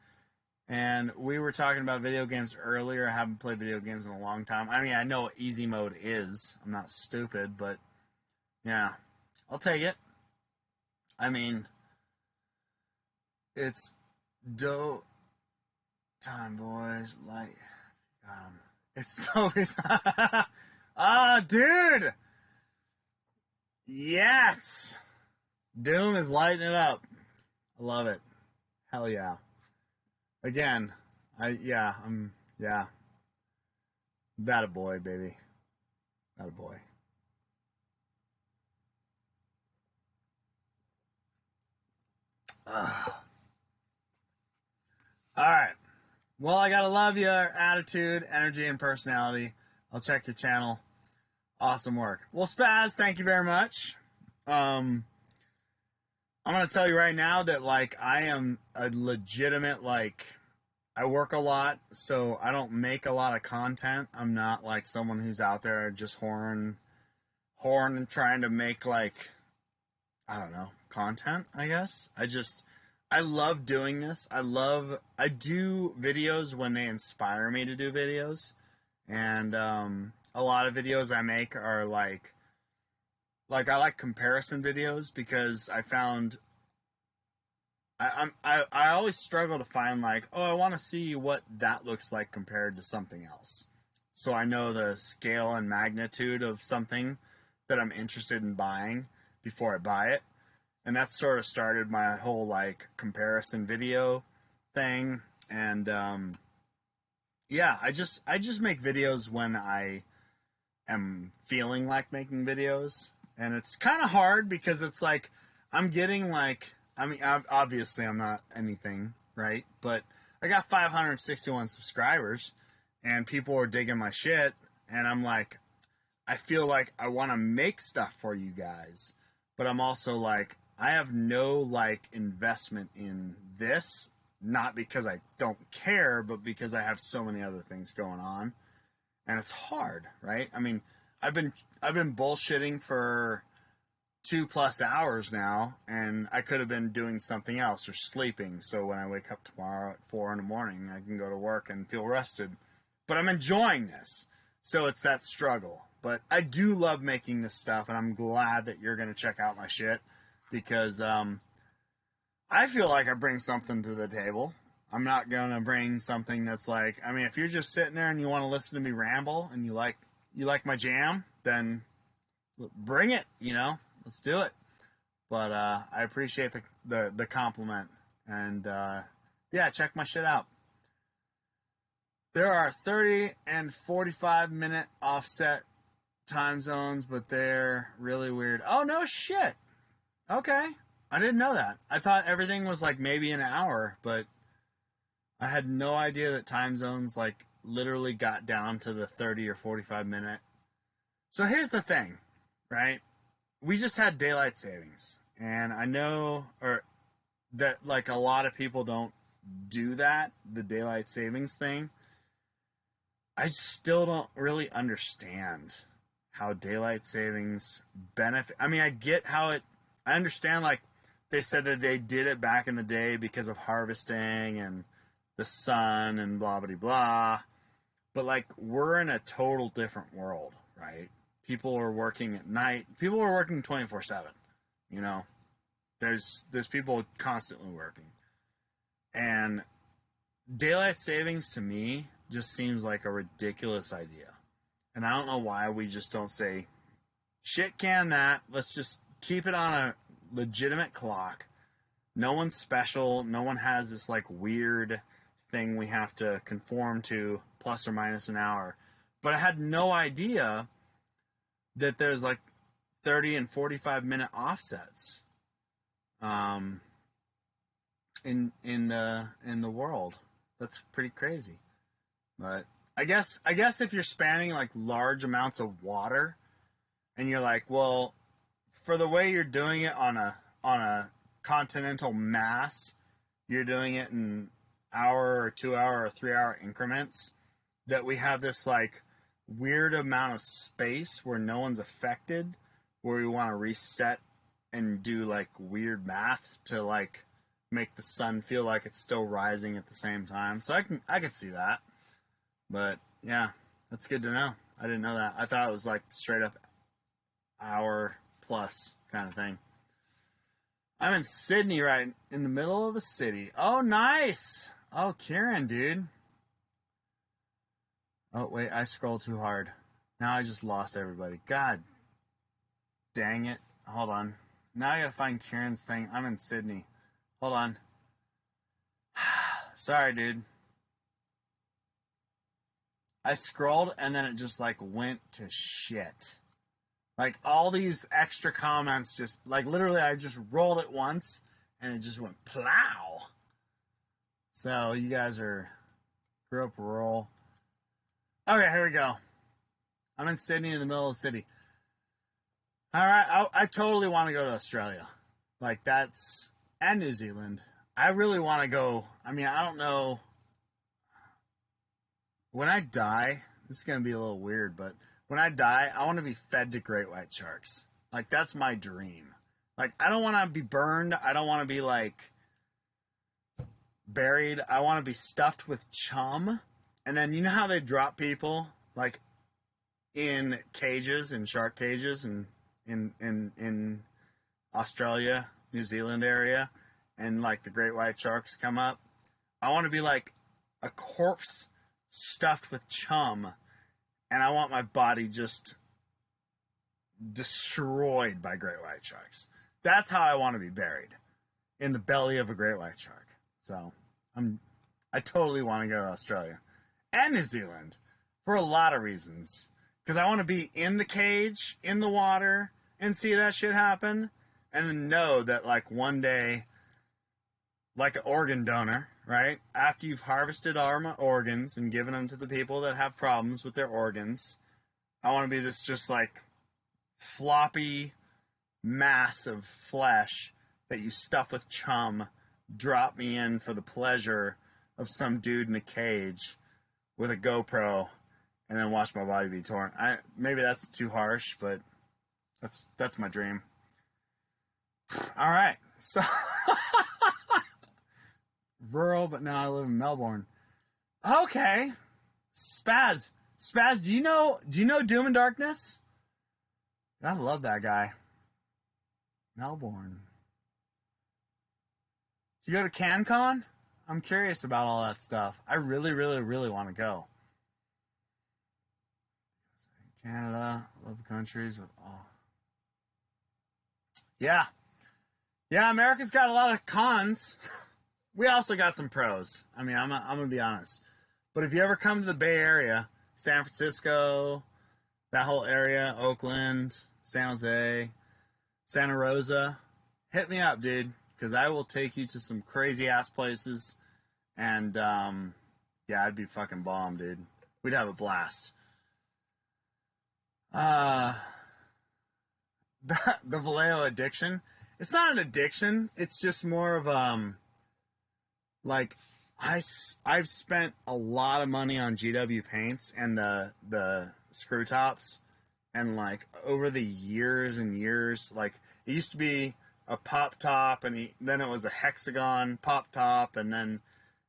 And we were talking about video games earlier. I haven't played video games in a long time. I mean, I know what easy mode is. I'm not stupid, but yeah, I'll take it. I mean, it's dope time, boys. Like, it's dope. Ah, dude! Yes! Doom is lighting it up. I love it. Hell yeah. Again, I'm that a boy, baby. That a boy. Alright. Well, I gotta love your attitude, energy, and personality. I'll check your channel. Awesome work. Well, Spaz, thank you very much. I'm gonna tell you right now that like I am a legitimate like I work a lot, so I don't make a lot of content. I'm not like someone who's out there just horn and trying to make like I don't know, content, I guess. I love doing this. I do videos when they inspire me to do videos. And a lot of videos I make are like I like comparison videos because I found I always struggle to find like, oh, I want to see what that looks like compared to something else. So I know the scale and magnitude of something that I'm interested in buying before I buy it. And that sort of started my whole like comparison video thing. And yeah, I just make videos when I am feeling like making videos, and it's kind of hard because it's like I'm getting like I mean obviously I'm not anything, right? But I got 561 subscribers, and people are digging my shit, and I'm like I feel like I want to make stuff for you guys, but I'm also like I have no like investment in this, not because I don't care, but because I have so many other things going on, and it's hard, right? I mean, I've been bullshitting for 2+ hours now, and I could have been doing something else or sleeping. So when I wake up tomorrow at 4 in the morning, I can go to work and feel rested. But I'm enjoying this, so it's that struggle. But I do love making this stuff, and I'm glad that you're gonna check out my shit because I feel like I bring something to the table. I'm not gonna bring something that's like, I mean, if you're just sitting there and you want to listen to me ramble and you like my jam, then bring it, you know, let's do it. But I appreciate the compliment, and yeah, check my shit out. There are 30 and 45-minute offset time zones, but they're really weird. Oh no shit. Okay. I didn't know that. I thought everything was like maybe an hour, but I had no idea that time zones like literally got down to the 30 or 45-minute. So here's the thing, right? We just had daylight savings, and I know that like a lot of people don't do that, the daylight savings thing. I still don't really understand how daylight savings benefit. I mean, I get how I understand like they said that they did it back in the day because of harvesting and the sun and blah blah blah. But like we're in a total different world, right? People are working at night. People are working 24/7. You know, there's people constantly working, and daylight savings to me just seems like a ridiculous idea. And I don't know why we just don't say shit can that. Let's just keep it on a legitimate clock. No one's special. No one has this like weird thing we have to conform to plus or minus an hour. But I had no idea that there's like 30 and 45-minute offsets in the world. That's pretty crazy. But I guess if you're spanning like large amounts of water and you're like, well, for the way you're doing it on a continental mass, you're doing it in hour or 2 hour or 3 hour increments, that we have this like weird amount of space where no one's affected, where we want to reset and do like weird math to like make the sun feel like it's still rising at the same time. So I could see that. But yeah, that's good to know. I didn't know that. I thought it was like straight up hour plus kind of thing. I'm in Sydney, right in the middle of a city. Oh, nice. Oh, Kieran, dude. Oh, wait, I scrolled too hard. Now I just lost everybody. God dang it. Hold on. Now I gotta find Kieran's thing. I'm in Sydney. Hold on. Sorry, dude. I scrolled and then it just like went to shit. Like all these extra comments just like literally I just rolled it once and it just went plow. So you guys grew up rural. Okay, here we go. I'm in Sydney in the middle of the city. All right, I totally want to go to Australia. Like that's, and New Zealand. I really want to go. I mean, I don't know. When I die, this is going to be a little weird, but when I die, I want to be fed to great white sharks. Like, that's my dream. Like, I don't want to be burned. I don't want to be, like, buried. I want to be stuffed with chum. And then, you know how they drop people, like, in cages, in shark cages, and in Australia, New Zealand area, and, like, the great white sharks come up? I want to be, like, a corpse stuffed with chum, and I want my body just destroyed by great white sharks. That's how I want to be buried, in the belly of a great white shark. So I totally want to go to Australia and New Zealand for a lot of reasons, because I want to be in the cage, in the water, and see that shit happen, and then know that, like, one day, like an organ donor, right? After you've harvested all my organs and given them to the people that have problems with their organs, I want to be this just, like, floppy mass of flesh that you stuff with chum, drop me in for the pleasure of some dude in a cage with a GoPro, and then watch my body be torn. Maybe that's too harsh, but that's my dream. All right, so rural, but now I live in Melbourne. Okay, Spaz, do you know Doom and Darkness? I love that guy. Melbourne. Did you go to CanCon? I'm curious about all that stuff. I really, really, really want to go. Canada, love countries. Oh. Yeah, America's got a lot of cons. We also got some pros. I mean, I'm gonna be honest. But if you ever come to the Bay Area, San Francisco, that whole area, Oakland, San Jose, Santa Rosa, hit me up, dude, because I will take you to some crazy ass places. And yeah, I'd be fucking bomb, dude. We'd have a blast. The Vallejo addiction. It's not an addiction. It's just more of like I've spent a lot of money on GW paints and the screw tops, and like over the years and years, like it used to be a pop top, and then it was a hexagon pop top, and then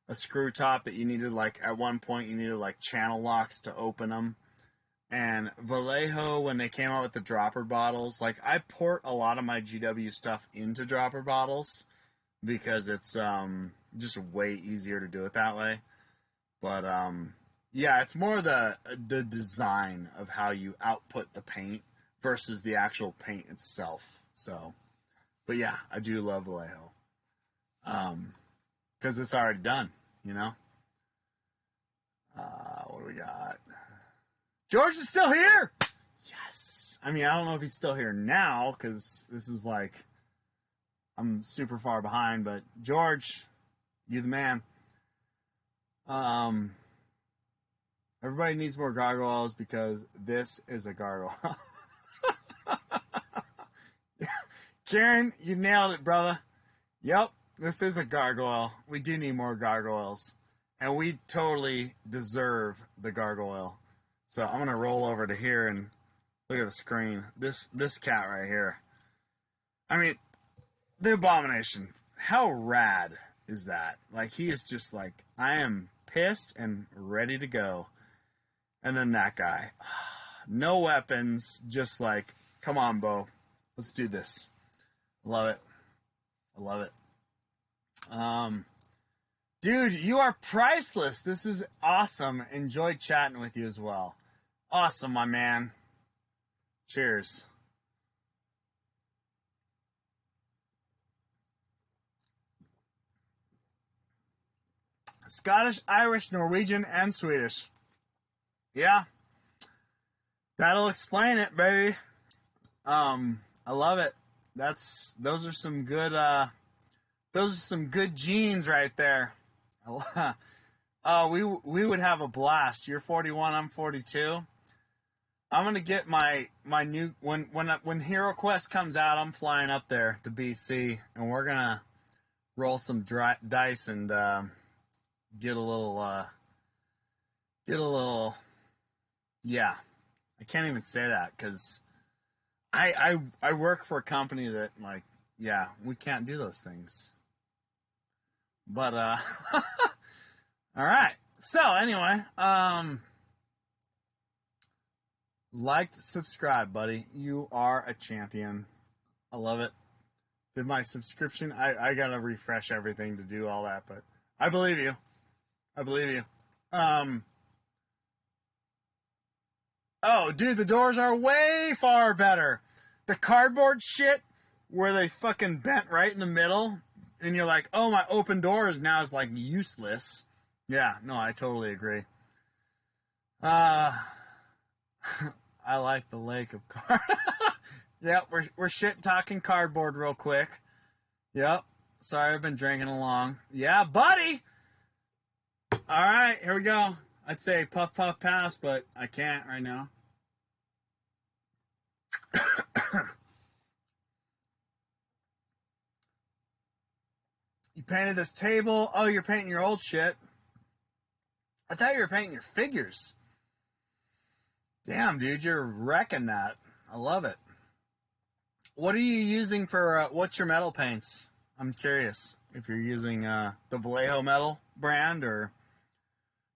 a screw top that you needed, like at one point you needed like channel locks to open them. And Vallejo, when they came out with the dropper bottles, like I port a lot of my GW stuff into dropper bottles because it's just way easier to do it that way. But yeah, it's more the design of how you output the paint versus the actual paint itself. So, but yeah, I do love Vallejo because it's already done, you know. What do we got? George is still here. Yes. I mean, I don't know if he's still here now because this is like I'm super far behind, but George, you the man. Everybody needs more gargoyles because this is a gargoyle. Karen, you nailed it, brother. Yep, this is a gargoyle. We do need more gargoyles, and we totally deserve the gargoyle. So I'm gonna roll over to here and look at the screen. This cat right here. I mean, the Abomination. How rad is that? Like, he is just like, I am pissed and ready to go. And then that guy. No weapons, just like, come on, Bo. Let's do this. Love it. I love it. Dude, you are priceless. This is awesome. Enjoyed chatting with you as well. Awesome, my man. Cheers. Scottish, Irish, Norwegian, and Swedish. Yeah. That'll explain it, baby. I love it. Those are some good genes right there. We would have a blast. You're 41, I'm 42. I'm gonna get my new when HeroQuest comes out. I'm flying up there to BC, and we're gonna roll some dice and get a little yeah. I can't even say that because I work for a company that like yeah we can't do those things. But all right. So anyway, like, subscribe, buddy. You are a champion. I love it. Did my subscription? I gotta refresh everything to do all that, but I believe you. I believe you. Oh, dude, the doors are way far better. The cardboard shit where they fucking bent right in the middle, and you're like, oh, my open doors now is like useless. Yeah, no, I totally agree. I like the lake of card. Yep, we're shit talking cardboard real quick. Yep. Sorry, I've been drinking along. Yeah, buddy. All right, here we go. I'd say puff puff pass, but I can't right now. You painted this table. Oh, you're painting your old shit. I thought you were painting your figures. Damn, dude, you're wrecking that. I love it. What are you using for, what's your metal paints? I'm curious if you're using the Vallejo metal brand or,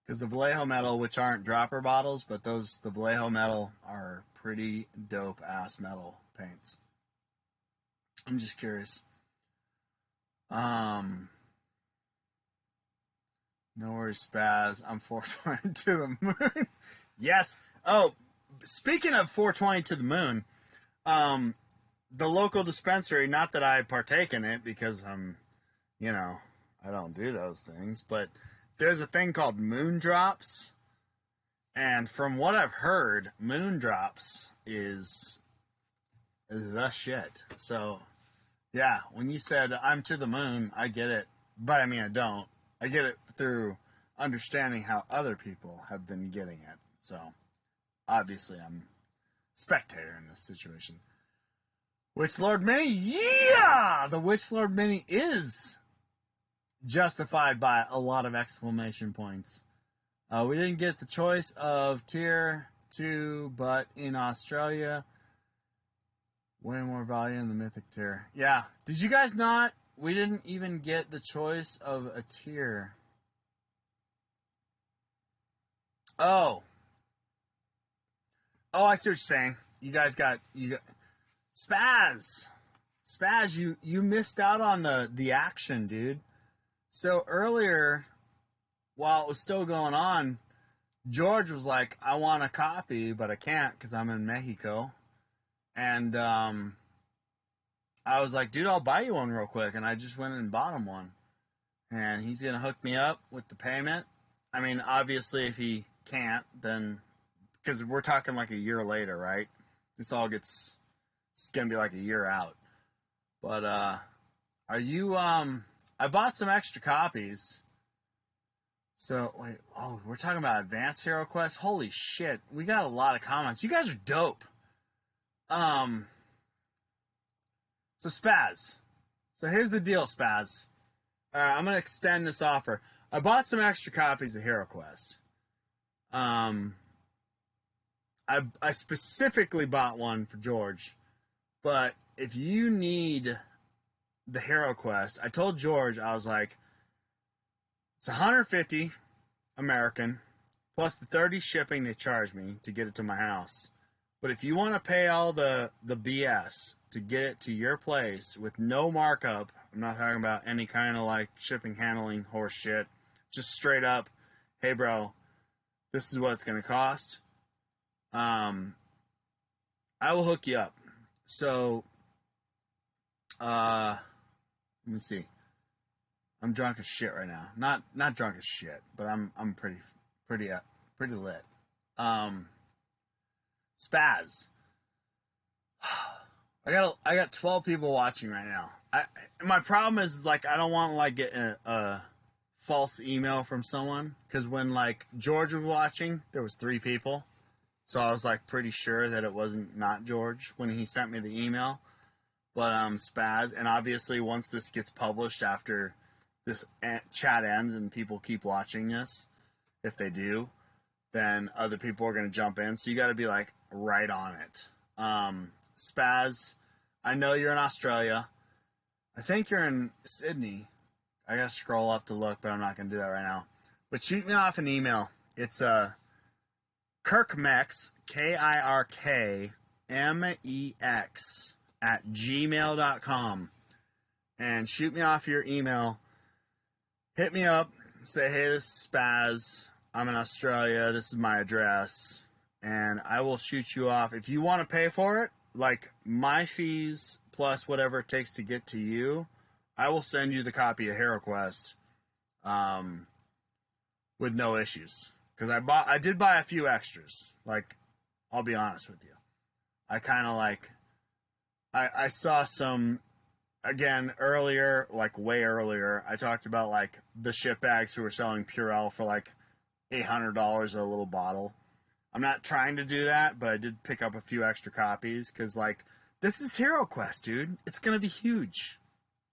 because the Vallejo metal, which aren't dropper bottles, but the Vallejo metal are pretty dope ass metal paints. I'm just curious. No worries, Spaz. I'm 420 to the moon. Yes. Oh, speaking of 420 to the moon, the local dispensary, not that I partake in it because I'm, I don't do those things, but there's a thing called moon drops. And from what I've heard, moon drops is the shit. So, yeah, when you said I'm to the moon, I get it. But I mean, I don't. I get it through understanding how other people have been getting it. So, obviously, I'm a spectator in this situation. Witch Lord Mini, yeah! The Witch Lord Mini is justified by a lot of exclamation points. We didn't get the choice of tier 2, but in Australia, way more value in the mythic tier. Yeah. Did you guys not? We didn't even get the choice of a tier. Oh. Oh, I see what you're saying. You guys got Spaz. Spaz, you missed out on the action, dude. So earlier, while it was still going on, George was like, I want a copy, but I can't because I'm in Mexico. And I was like, dude, I'll buy you one real quick. And I just went and bought him one. And he's going to hook me up with the payment. I mean, obviously, if he can't, then, because we're talking like a year later, right? It's going to be like a year out. But, are you, I bought some extra copies. So, wait, oh, we're talking about Advanced HeroQuest? Holy shit, we got a lot of comments. You guys are dope. So Spaz. So here's the deal, Spaz. I'm going to extend this offer. I bought some extra copies of HeroQuest. I specifically bought one for George. But if you need the HeroQuest, I told George, I was like, it's $150 American, plus the $30 shipping they charge me to get it to my house. But if you want to pay all the BS to get it to your place with no markup, I'm not talking about any kind of like shipping, handling, horse shit, just straight up, hey bro, this is what it's going to cost. I will hook you up. So, let me see. I'm drunk as shit right now. Not drunk as shit, but I'm pretty lit. Spaz. I got 12 people watching right now. My problem is like I don't want to like get a false email from someone because when like George was watching, there was 3 people. So I was like pretty sure that it wasn't not George when he sent me the email. But Spaz, and obviously once this gets published after this chat ends and people keep watching this, if they do, then other people are going to jump in. So you got to be like right on it. Spaz, I know you're in Australia. I think you're in Sydney. I got to scroll up to look, but I'm not going to do that right now. But shoot me off an email. It's Kirkmex, KIRKMEX @gmail.com. And shoot me off your email. Hit me up. Say, hey, this is Spaz. I'm in Australia. This is my address. And I will shoot you off. If you want to pay for it, like my fees plus whatever it takes to get to you, I will send you the copy of HeroQuest with no issues. Because I did buy a few extras. Like, I'll be honest with you. I kind of like, I saw some, again, earlier, like way earlier, I talked about like the shitbags who were selling Purell for like $800 a little bottle. I'm not trying to do that, but I did pick up a few extra copies because, like, this is HeroQuest, dude. It's going to be huge.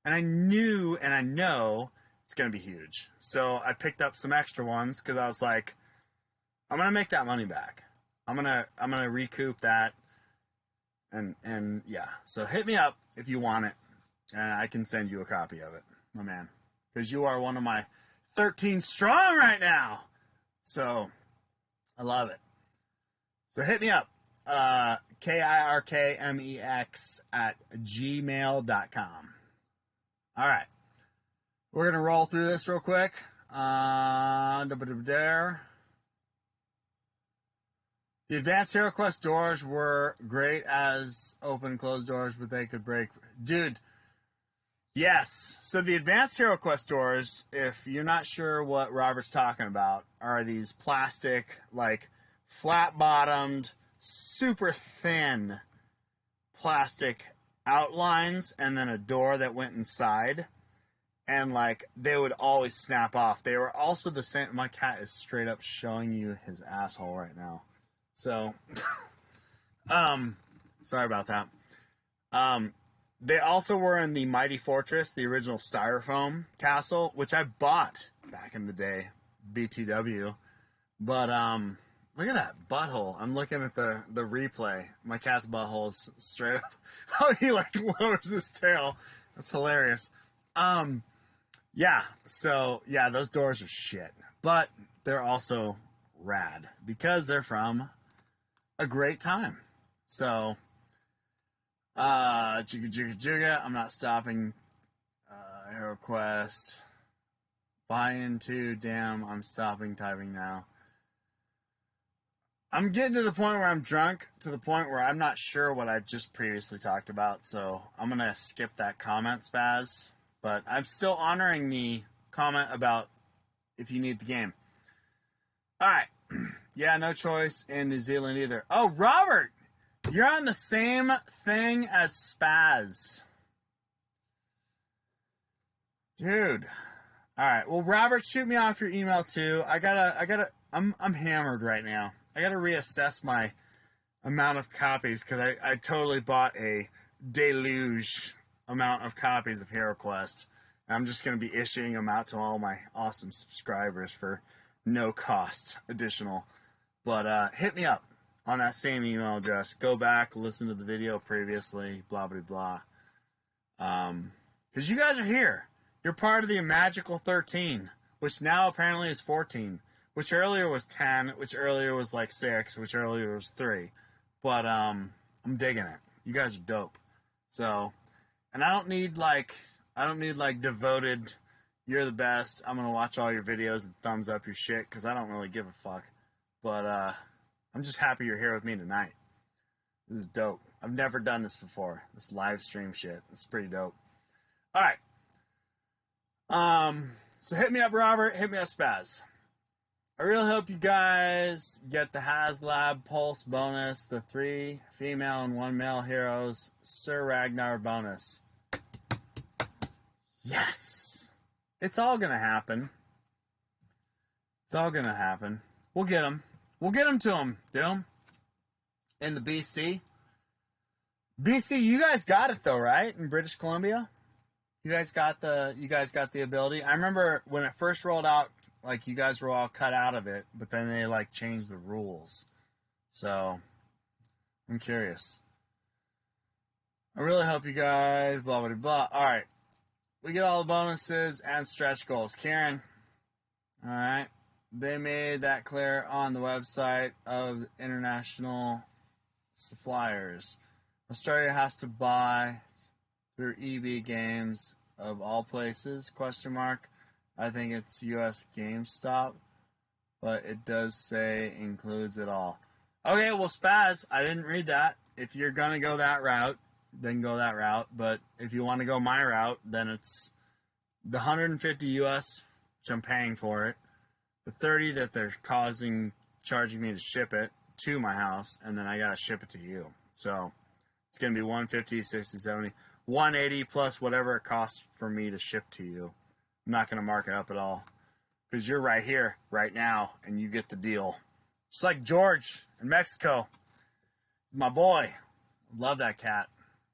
And I knew and I know it's going to be huge. So I picked up some extra ones because I was like, I'm going to make that money back. I'm going to recoup that. And yeah. So hit me up if you want it, and I can send you a copy of it, my man. Because you are one of my 13 strong right now. So I love it. So hit me up, KIRKMEX @gmail.com. All right. We're going to roll through this real quick. The advanced HeroQuest doors were great as open closed doors, but they could break. Dude, yes. So the advanced HeroQuest doors, if you're not sure what Robert's talking about, are these plastic, like, flat-bottomed, super thin plastic outlines, and then a door that went inside, and like they would always snap off. They were also the same. My cat is straight up showing you his asshole right now, so sorry about that. They also were in the Mighty Fortress, the original styrofoam castle, which I bought back in the day, BTW. But look at that butthole. I'm looking at the replay. My cat's butthole is straight up. Oh, he like lowers his tail. That's hilarious. Yeah. So yeah, those doors are shit, but they're also rad because they're from a great time. So, Jigga. I'm not stopping. HeroQuest. Buy into. Damn. I'm stopping typing now. I'm getting to the point where I'm drunk, to the point where I'm not sure what I just previously talked about, so I'm going to skip that comment, Spaz. But I'm still honoring the comment about if you need the game. All right. Yeah, no choice in New Zealand either. Oh, Robert! You're on the same thing as Spaz. Dude. All right. Well, Robert, shoot me off your email too. I'm hammered right now. I gotta reassess my amount of copies because I totally bought a deluge amount of copies of HeroQuest. I'm just gonna be issuing them out to all my awesome subscribers for no cost additional. But hit me up on that same email address. Go back, listen to the video previously, blah blah blah. Because you guys are here. You're part of the magical 13, which now apparently is 14. Which earlier was 10, which earlier was like 6, which earlier was 3. But I'm digging it. You guys are dope. So, and I don't need like devoted, you're the best, I'm going to watch all your videos and thumbs up your shit, because I don't really give a fuck. But I'm just happy you're here with me tonight. This is dope. I've never done this before. This live stream shit. It's pretty dope. All right. So hit me up, Robert. Hit me up, Spaz. I really hope you guys get the HasLab Pulse bonus, the 3 female and 1 male heroes, Sir Ragnar bonus. Yes! It's all gonna happen. It's all gonna happen. We'll get them. We'll get them to them, Doom. in the BC. BC, you guys got it though, right? In British Columbia, you guys got the ability. I remember when it first rolled out, like you guys were all cut out of it, but then they like changed the rules. So I'm curious. I really hope you guys blah blah blah. All right, we get all the bonuses and stretch goals. Karen, all right, they made that clear on the website of international suppliers. Australia has to buy through EB Games of all places, question mark. I think it's US GameStop, but it does say includes it all. Okay, well, Spaz, I didn't read that. If you're going to go that route, then go that route. But if you want to go my route, then it's the 150 US, which I'm paying for it, the 30 that they're charging me to ship it to my house, and then I got to ship it to you. So it's going to be 150, 60, 70, 180 plus whatever it costs for me to ship to you. I'm not going to mark it up at all because you're right here, right now, and you get the deal. Just like George in Mexico, my boy. Love that cat.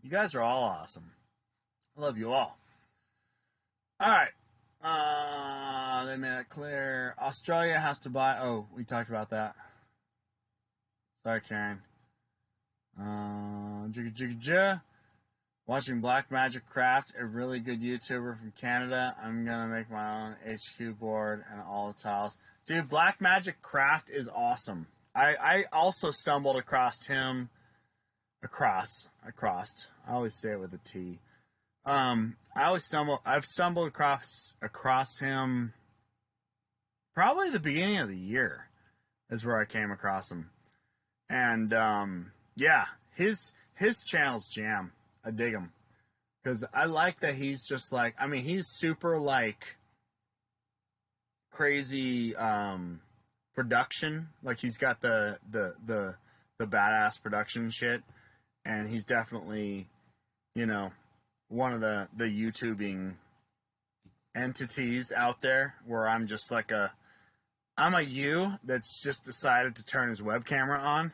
You guys are all awesome. I love you all. All right. They made it clear. Australia has to buy. Oh, we talked about that. Sorry, Karen. Watching Black Magic Craft, a really good YouTuber from Canada. I'm gonna make my own HQ board and all the tiles. Dude, Black Magic Craft is awesome. I also stumbled across him. I always say it with a T. I've stumbled across him probably the beginning of the year is where I came across him. And yeah, his channel's jam. I dig him. Because I like that he's just like, I mean, he's super like crazy production. Like he's got the badass production shit. And he's definitely, you know, one of the YouTubing entities out there where I'm just like I'm a you that's just decided to turn his web camera on.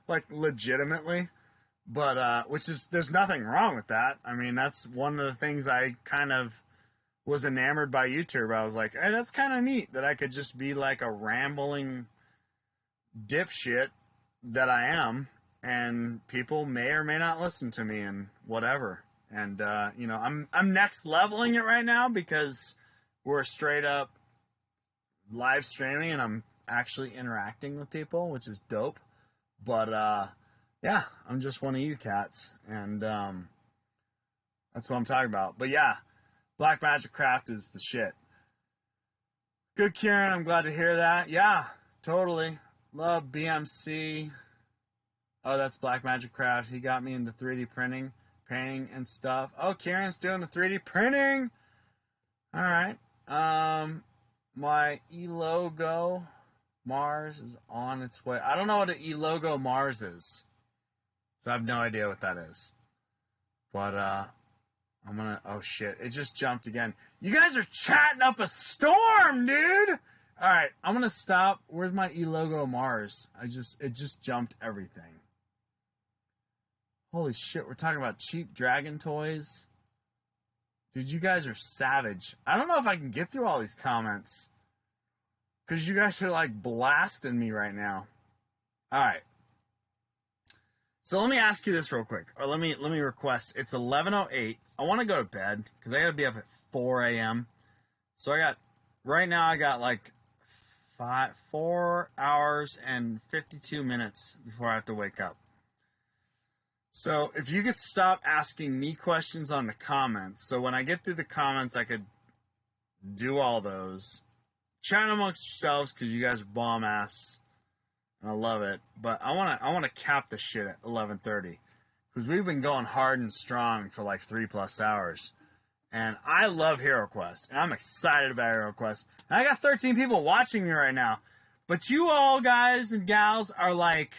Like legitimately. But, which is, there's nothing wrong with that. I mean, that's one of the things I kind of was enamored by YouTube. I was like, hey, that's kind of neat that I could just be like a rambling dipshit that I am, and people may or may not listen to me and whatever. And, you know, I'm next leveling it right now because we're straight up live streaming and I'm actually interacting with people, which is dope. But, yeah, I'm just one of you cats, and that's what I'm talking about. But yeah, Black Magic Craft is the shit. Good, Kieran, I'm glad to hear that. Yeah, totally. Love BMC. Oh, that's Black Magic Craft. He got me into 3D printing, painting, and stuff. Oh, Kieran's doing the 3D printing. All right. My eLogo Mars is on its way. I don't know what an eLogo Mars is. So I have no idea what that is. But, I'm gonna, oh shit, it just jumped again. You guys are chatting up a storm, dude! Alright, I'm gonna stop. Where's my eLogo Mars? It just jumped everything. Holy shit, we're talking about cheap dragon toys? Dude, you guys are savage. I don't know if I can get through all these comments. Because you guys are like blasting me right now. Alright. So let me ask you this real quick, or let me request. It's 11:08. I want to go to bed because I got to be up at 4 a.m. So right now I got like 4 hours and 52 minutes before I have to wake up. So if you could stop asking me questions on the comments, so when I get through the comments, I could do all those. Chat amongst yourselves because you guys are bomb ass. I love it, but I want to cap the shit at 11:30 because we've been going hard and strong for like 3+ hours, and I love HeroQuest, and I'm excited about HeroQuest. And I got 13 people watching me right now, but you all guys and gals are like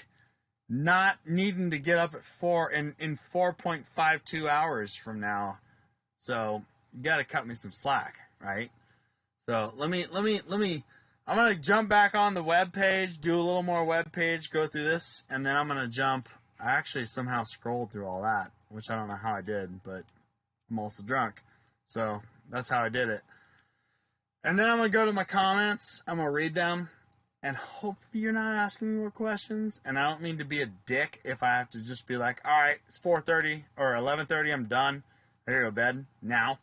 not needing to get up at 4 in 4.52 hours from now, so you got to cut me some slack, right? So let me I'm going to jump back on the web page, do a little more web page, go through this, and then I'm going to jump. I actually somehow scrolled through all that, which I don't know how I did, but I'm also drunk. So that's how I did it. And then I'm going to go to my comments. I'm going to read them. And hopefully you're not asking me more questions. And I don't mean to be a dick if I have to just be like, all right, it's 4:30 or 11:30. I'm done. I gotta go to bed now.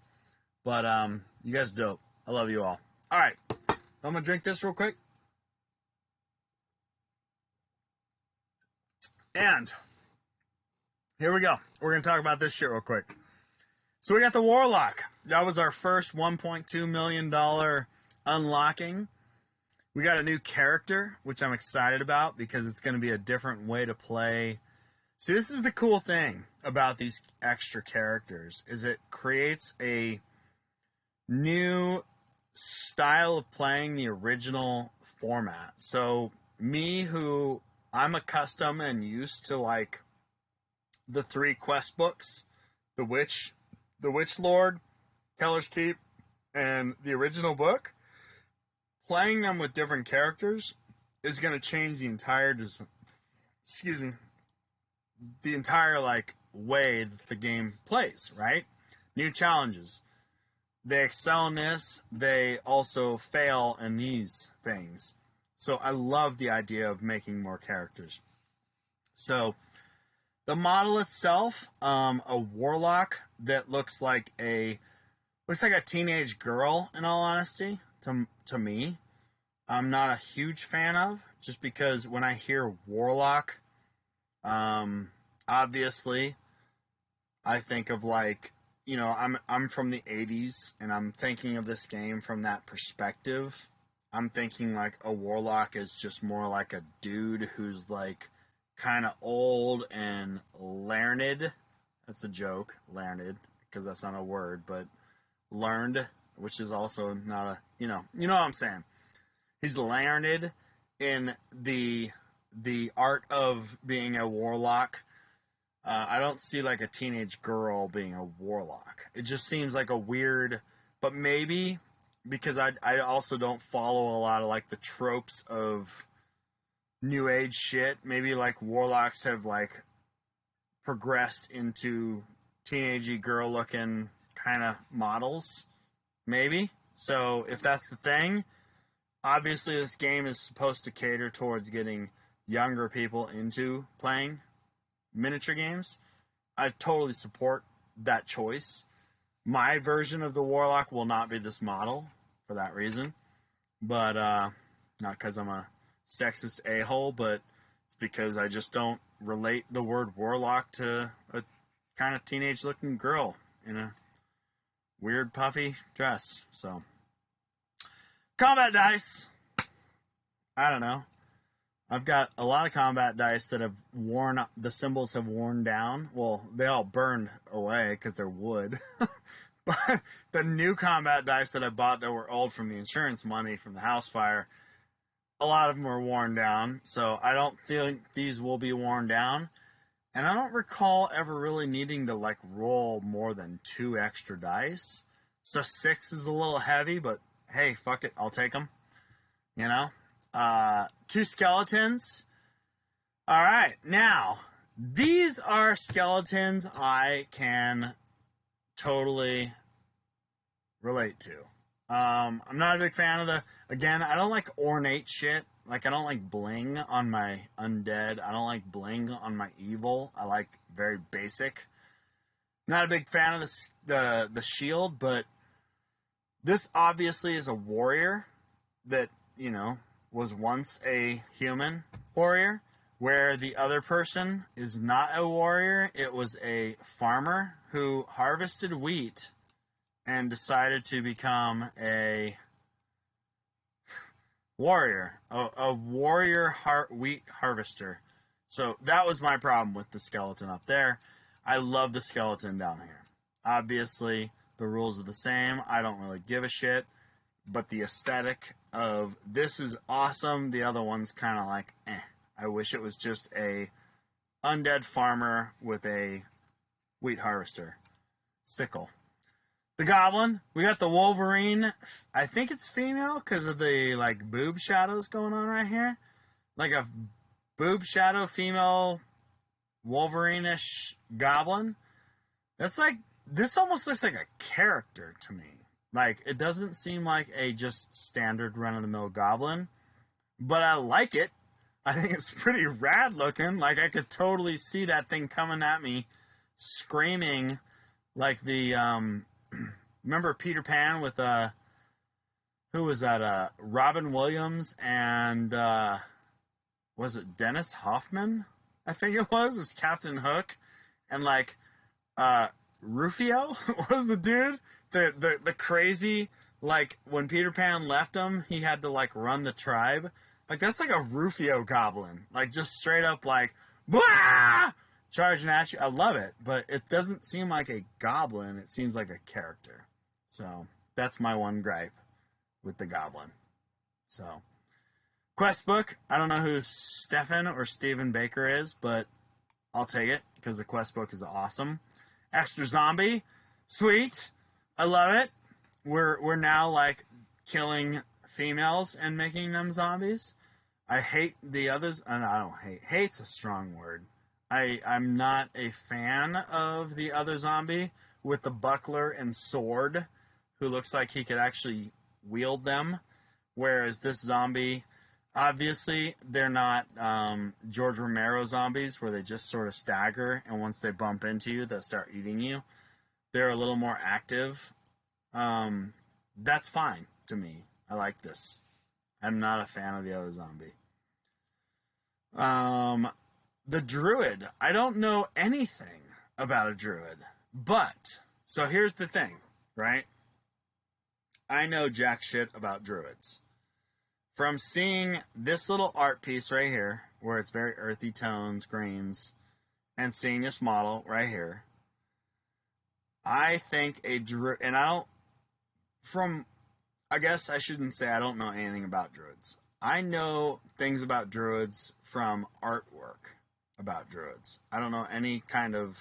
But you guys are dope. I love you all. All right. I'm going to drink this real quick. And here we go. We're going to talk about this shit real quick. So we got the Warlock. That was our first $1.2 million unlocking. We got a new character, which I'm excited about because it's going to be a different way to play. See, this is the cool thing about these extra characters, is it creates a new style of playing the original format. So me, who I'm accustomed and used to like the 3 quest books, the Witch Lord, Keller's Keep, and the original book, playing them with different characters is going to change the entire like way that the game plays, right? New challenges. They excel in this. They also fail in these things. So I love the idea of making more characters. So the model itself, a warlock that looks like a teenage girl, in all honesty, to me. I'm not a huge fan of, just because when I hear warlock, obviously I think of like, you know, I'm from the 80s, and I'm thinking of this game from that perspective. I'm thinking like a warlock is just more like a dude who's like kind of old and learned. That's a joke, learned, because that's not a word, but learned, which is also not a, you know what I'm saying. He's learned in the art of being a warlock. I don't see like a teenage girl being a warlock. It just seems like a weird, but maybe because I also don't follow a lot of like the tropes of new age shit. Maybe like warlocks have like progressed into teenagey girl looking kind of models. Maybe. So if that's the thing, obviously this game is supposed to cater towards getting younger people into playing miniature games. I totally support that choice. My version of the Warlock will not be this model for that reason. But not because I'm a sexist a-hole, but it's because I just don't relate the word Warlock to a kind of teenage looking girl in a weird puffy dress. So combat dice. I don't know. I've got a lot of combat dice that have the symbols have worn down. Well, they all burned away because they're wood. But the new combat dice that I bought that were old from the insurance money from the house fire, a lot of them are worn down. So I don't think these will be worn down. And I don't recall ever really needing to like roll more than 2 extra dice. So 6 is a little heavy, but hey, fuck it, I'll take them. You know? 2 skeletons. All right, now these are skeletons I can totally relate to. I'm not a big fan of again, I don't like ornate shit. Like, I don't like bling on my undead. I don't like bling on my evil. I like very basic. Not a big fan of the shield, but this obviously is a warrior that, you know, was once a human warrior, where the other person is not a warrior. It was a farmer who harvested wheat and decided to become a warrior, a warrior wheat harvester. So that was my problem with the skeleton up there. I love the skeleton down here. Obviously, the rules are the same. I don't really give a shit. But the aesthetic of this is awesome. The other one's kind of like, eh. I wish it was just a undead farmer with a wheat harvester sickle. the Goblin. We got the Wolverine. I think it's female because of the like boob shadows going on right here. Like a boob shadow female Wolverine-ish Goblin. That's like, this almost looks like a character to me. Like, it doesn't seem like a just standard run-of-the-mill Goblin, but I like it. I think it's pretty rad looking. Like, I could totally see that thing coming at me, screaming like the, remember Peter Pan with, who was that, Robin Williams and, was it Dennis Hoffman? I think it was Captain Hook. And, like, Rufio was the dude. The crazy, like, when Peter Pan left him, he had to, like, run the tribe. Like, that's like a Rufio goblin. Like, just straight up, like, blah! Charging at you. I love it, but it doesn't seem like a goblin. It seems like a character. So, that's my one gripe with the Goblin. So, quest book. I don't know who Stefan or Stephen Baker is, but I'll take it because the quest book is awesome. Extra zombie. Sweet. I love it. We're now, like, killing females and making them zombies. I hate the others. And I don't hate. Hate's a strong word. I'm not a fan of the other zombie with the buckler and sword who looks like he could actually wield them. Whereas this zombie, obviously, they're not George Romero zombies where they just sort of stagger, and once they bump into you, they'll start eating you. They're a little more active. That's fine to me. I like this. I'm not a fan of the other zombie. The druid. I don't know anything about a druid. But, so here's the thing, right? I know jack shit about druids. From seeing this little art piece right here, where it's very earthy tones, greens, and seeing this model right here, I think a druid, and I guess I shouldn't say I don't know anything about druids. I know things about druids from artwork about druids. I don't know any kind of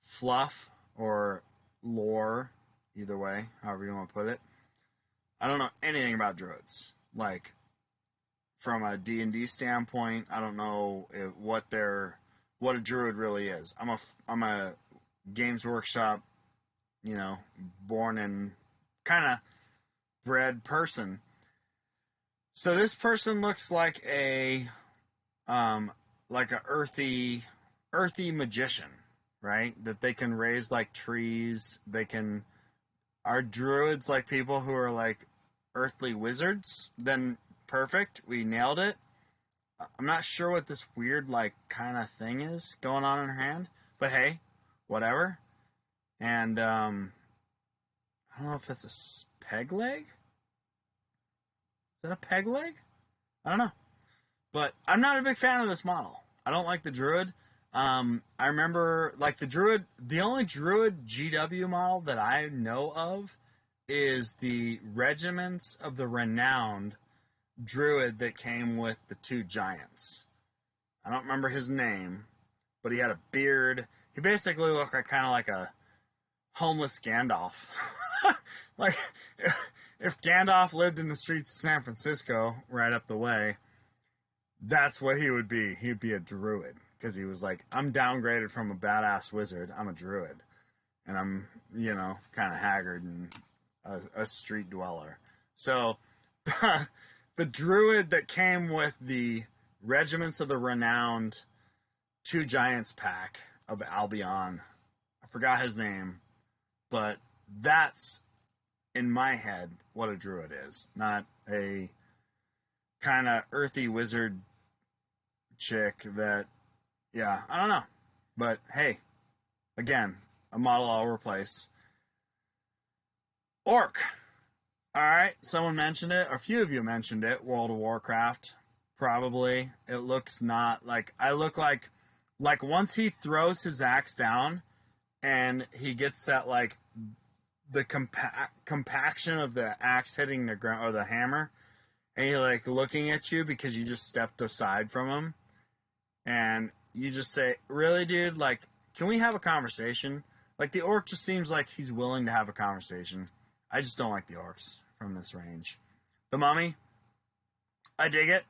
fluff or lore, either way, however you want to put it. I don't know anything about druids. Like, from a D&D standpoint, I don't know what a druid really is. I'm a Games Workshop, born and kind of bred person. So this person looks like a earthy magician, right? That they can raise like trees. Are druids like people who are like earthly wizards? Then perfect. We nailed it. I'm not sure what this weird like kind of thing is going on in her hand, but hey, whatever. And I don't know if that's a peg leg. Is that a peg leg? I don't know. But I'm not a big fan of this model. I don't like the druid. I remember, like, the only druid GW model that I know of is the Regiments of the Renowned druid that came with the two giants. I don't remember his name, but he had a beard. He basically looked like kind of like a homeless Gandalf. Like, if Gandalf lived in the streets of San Francisco, right up the way, that's what he would be. He'd be a druid. Because he was like, I'm downgraded from a badass wizard. I'm a druid. And I'm, kind of haggard and a street dweller. So, the druid that came with the Regiments of the Renowned Two Giants pack of Albion, I forgot his name, but that's, in my head, what a druid is. Not a kind of earthy wizard chick that, yeah, I don't know. But, hey, again, a model I'll replace. Orc. Alright, someone mentioned it, or a few of you mentioned it, World of Warcraft, probably. It looks not like, I look like once he throws his axe down, and he gets that, like, the compaction of the axe hitting the ground, or the hammer, and he's, like, looking at you because you just stepped aside from him, and you just say, really, dude, like, can we have a conversation? Like, the orc just seems like he's willing to have a conversation. I just don't like the orcs from this range. The mummy, I dig it.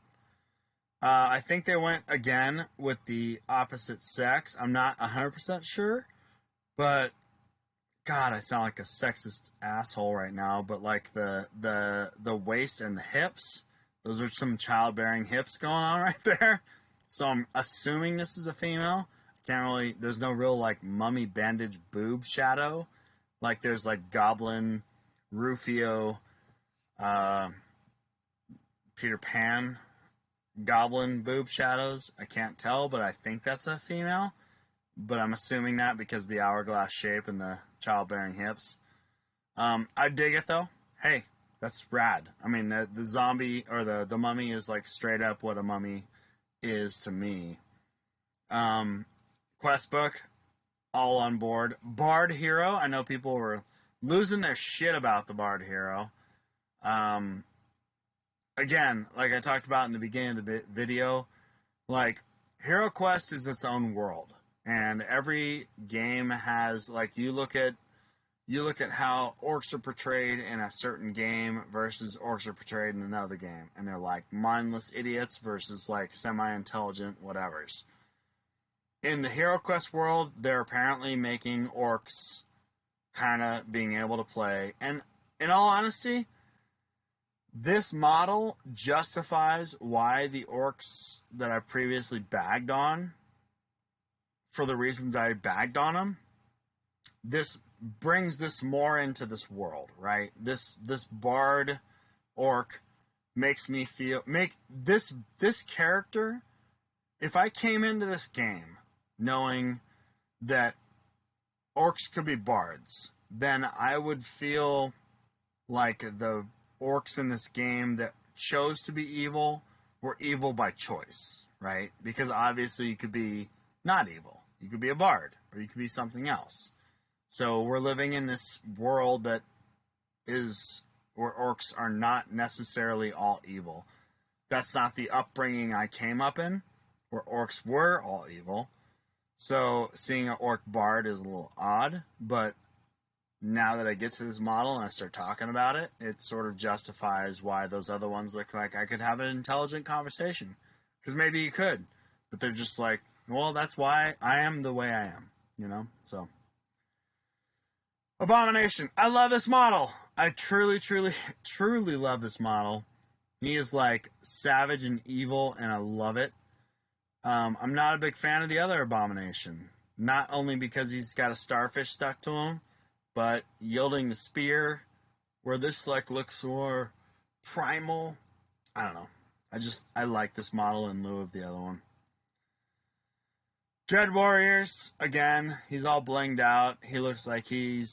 I think they went again with the opposite sex. I'm not 100% sure, but God, I sound like a sexist asshole right now. But like the waist and the hips, those are some childbearing hips going on right there. So I'm assuming this is a female. Can't really. There's no real like mummy bandage boob shadow. Like there's like Goblin, Rufio, Peter Pan, Goblin boob shadows. I can't tell, but I think that's a female. But I'm assuming that because of the hourglass shape and the childbearing hips. I dig it though. Hey, that's rad. I mean, the zombie or the mummy is like straight up what a mummy is to me. Quest book, all on board. Bard hero. I know people were losing their shit about the Bard hero. Again, like I talked about in the beginning of the video, like HeroQuest is its own world, and every game has like you look at how orcs are portrayed in a certain game versus orcs are portrayed in another game, and they're like mindless idiots versus like semi-intelligent whatevers. In the HeroQuest world, they're apparently making orcs kind of being able to play, and in all honesty, this model justifies why the orcs that I previously bagged on, for the reasons I bagged on them, this brings this more into this world, right? This bard orc makes me feel, this character, if I came into this game knowing that orcs could be bards, then I would feel like the orcs in this game that chose to be evil were evil by choice, right? Because obviously you could be not evil. You could be a bard, or you could be something else. So we're living in this world that is where orcs are not necessarily all evil. That's not the upbringing I came up in, where orcs were all evil. So seeing an orc bard is a little odd, but now that I get to this model and I start talking about it, it sort of justifies why those other ones look like I could have an intelligent conversation. Because maybe you could, but they're just like, well, that's why I am the way I am, you know? So, Abomination. I love this model. I truly, truly, truly love this model. He is like savage and evil, and I love it. I'm not a big fan of the other Abomination. Not only because he's got a starfish stuck to him, but yielding the spear, where this like looks more primal. I don't know. I like this model in lieu of the other one. Dread Warriors, again, he's all blinged out. He looks like he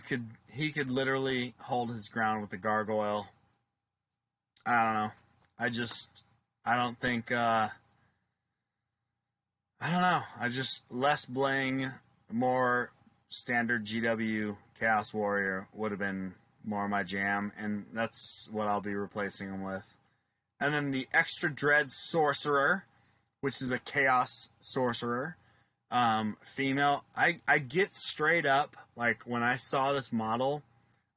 could literally hold his ground with the gargoyle. I don't know. I don't think I don't know. Less bling, more standard GW Chaos Warrior would have been more my jam, and that's what I'll be replacing him with. And then the Extra Dread Sorcerer, which is a Chaos Sorcerer, female. I get straight up, like, when I saw this model,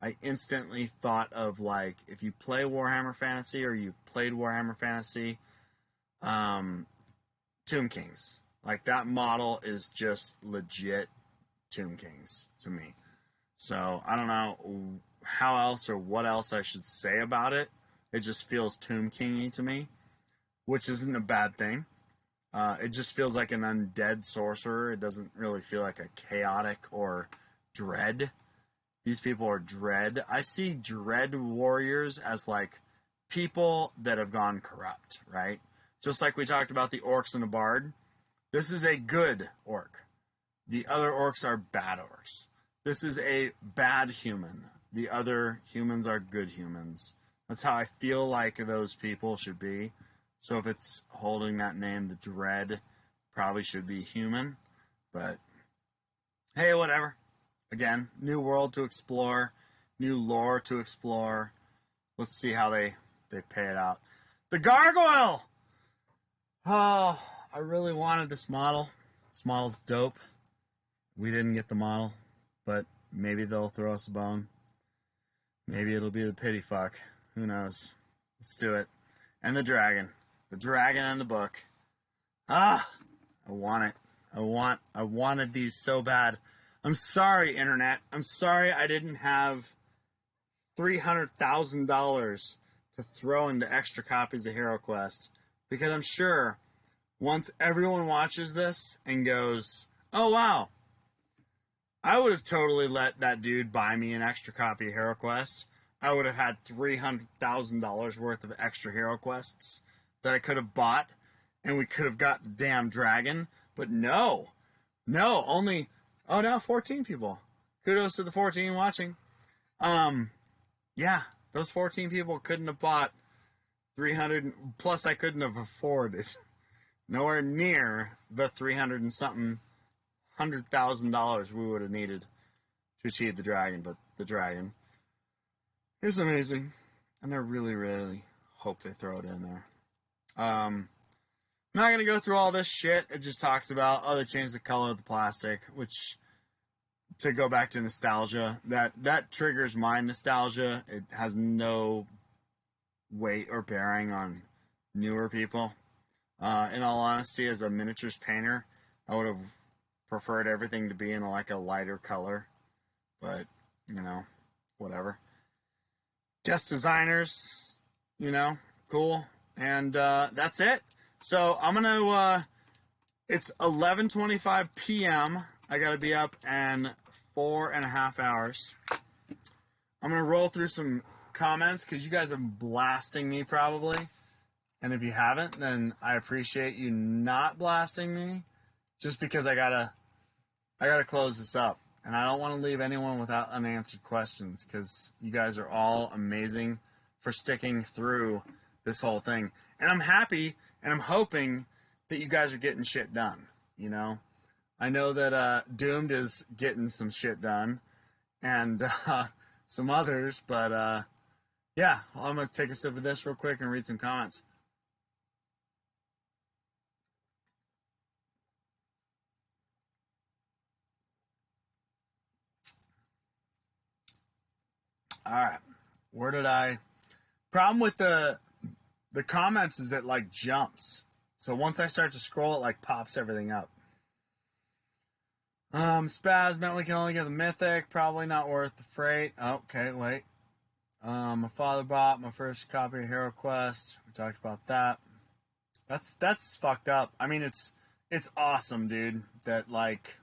I instantly thought of, like, if you play Warhammer Fantasy or you've played Warhammer Fantasy, Tomb Kings. Like, that model is just legit Tomb Kings to me. So, I don't know how else or what else I should say about it. It just feels Tomb King-y to me, which isn't a bad thing. It just feels like an undead sorcerer. It doesn't really feel like a chaotic or dread. These people are dread. I see dread warriors as like people that have gone corrupt, right? Just like we talked about the orcs and the bard. This is a good orc. The other orcs are bad orcs. This is a bad human. The other humans are good humans. That's how I feel like those people should be. So if it's holding that name, the Dread, probably should be human. But, hey, whatever. Again, new world to explore, new lore to explore. Let's see how they pay it out. The Gargoyle! Oh, I really wanted this model. This model's dope. we didn't get the model, but maybe they'll throw us a bone. Maybe it'll be the pity fuck. Who knows? Let's do it. And the dragon. The dragon and the book. Ah! I want it. I wanted these so bad. I'm sorry, Internet. I'm sorry I didn't have $300,000 to throw into extra copies of HeroQuest. Because I'm sure once everyone watches this and goes, oh wow, I would have totally let that dude buy me an extra copy of HeroQuest. I would have had $300,000 worth of extra HeroQuests that I could have bought, and we could have got the damn dragon. But no, only, now 14 people. Kudos to the 14 watching. Yeah, those 14 people couldn't have bought 300, plus I couldn't have afforded nowhere near the 300 and something $100,000 we would have needed to achieve the dragon. But the dragon is amazing, and I really, really hope they throw it in there. I'm not gonna go through all this shit. It just talks about, they changed the color of the plastic, which, to go back to nostalgia, that triggers my nostalgia. It has no weight or bearing on newer people. In all honesty, as a miniatures painter, I would have preferred everything to be in like a lighter color, but whatever. Guest designers, cool, and that's it. So I'm gonna. It's 11:25 p.m. I gotta be up in 4.5 hours. I'm gonna roll through some comments because you guys are blasting me probably, and if you haven't, then I appreciate you not blasting me, just because I gotta close this up, and I don't want to leave anyone without unanswered questions because you guys are all amazing for sticking through this whole thing, and I'm happy and I'm hoping that you guys are getting shit done. I know that Doomed is getting some shit done, and some others, but yeah, I'm gonna take a sip of this real quick and read some comments. All right, where did I? Problem with the comments is it like jumps. So once I start to scroll, it like pops everything up. Spaz meant we can only get the mythic. Probably not worth the freight. Oh, okay, wait. My father bought my first copy of HeroQuest. We talked about that. That's fucked up. I mean, it's awesome, dude, that like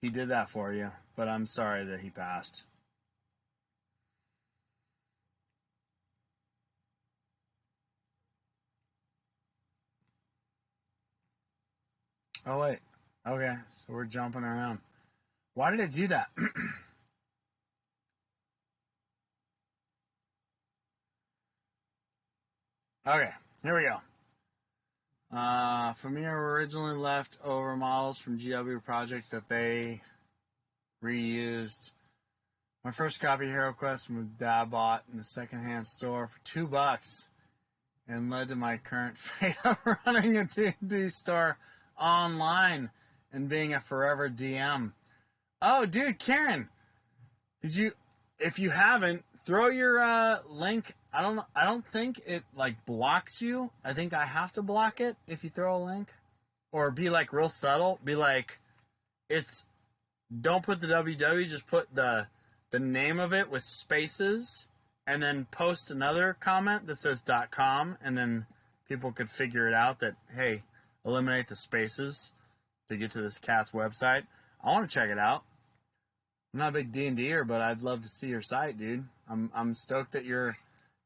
he did that for you. But I'm sorry that he passed. Oh, wait. Okay, so we're jumping around. Why did it do that? Okay, here we go. Familiar originally left over models from GW Project that they reused. My first copy of HeroQuest was Dad bought in the secondhand store for $2 and led to my current fate of running a D&D store online and being a forever DM. Oh, dude, Karen, if you haven't, throw your link. I don't think it like blocks you. I think I have to block it if you throw a link, or be like real subtle. Be like, don't put the www, just put the name of it with spaces, and then post another comment that says .com, and then people could figure it out that, hey, eliminate the spaces to get to this cat's website. I want to check it out. I'm not a big D&D'er, but I'd love to see your site, dude. I'm stoked that you're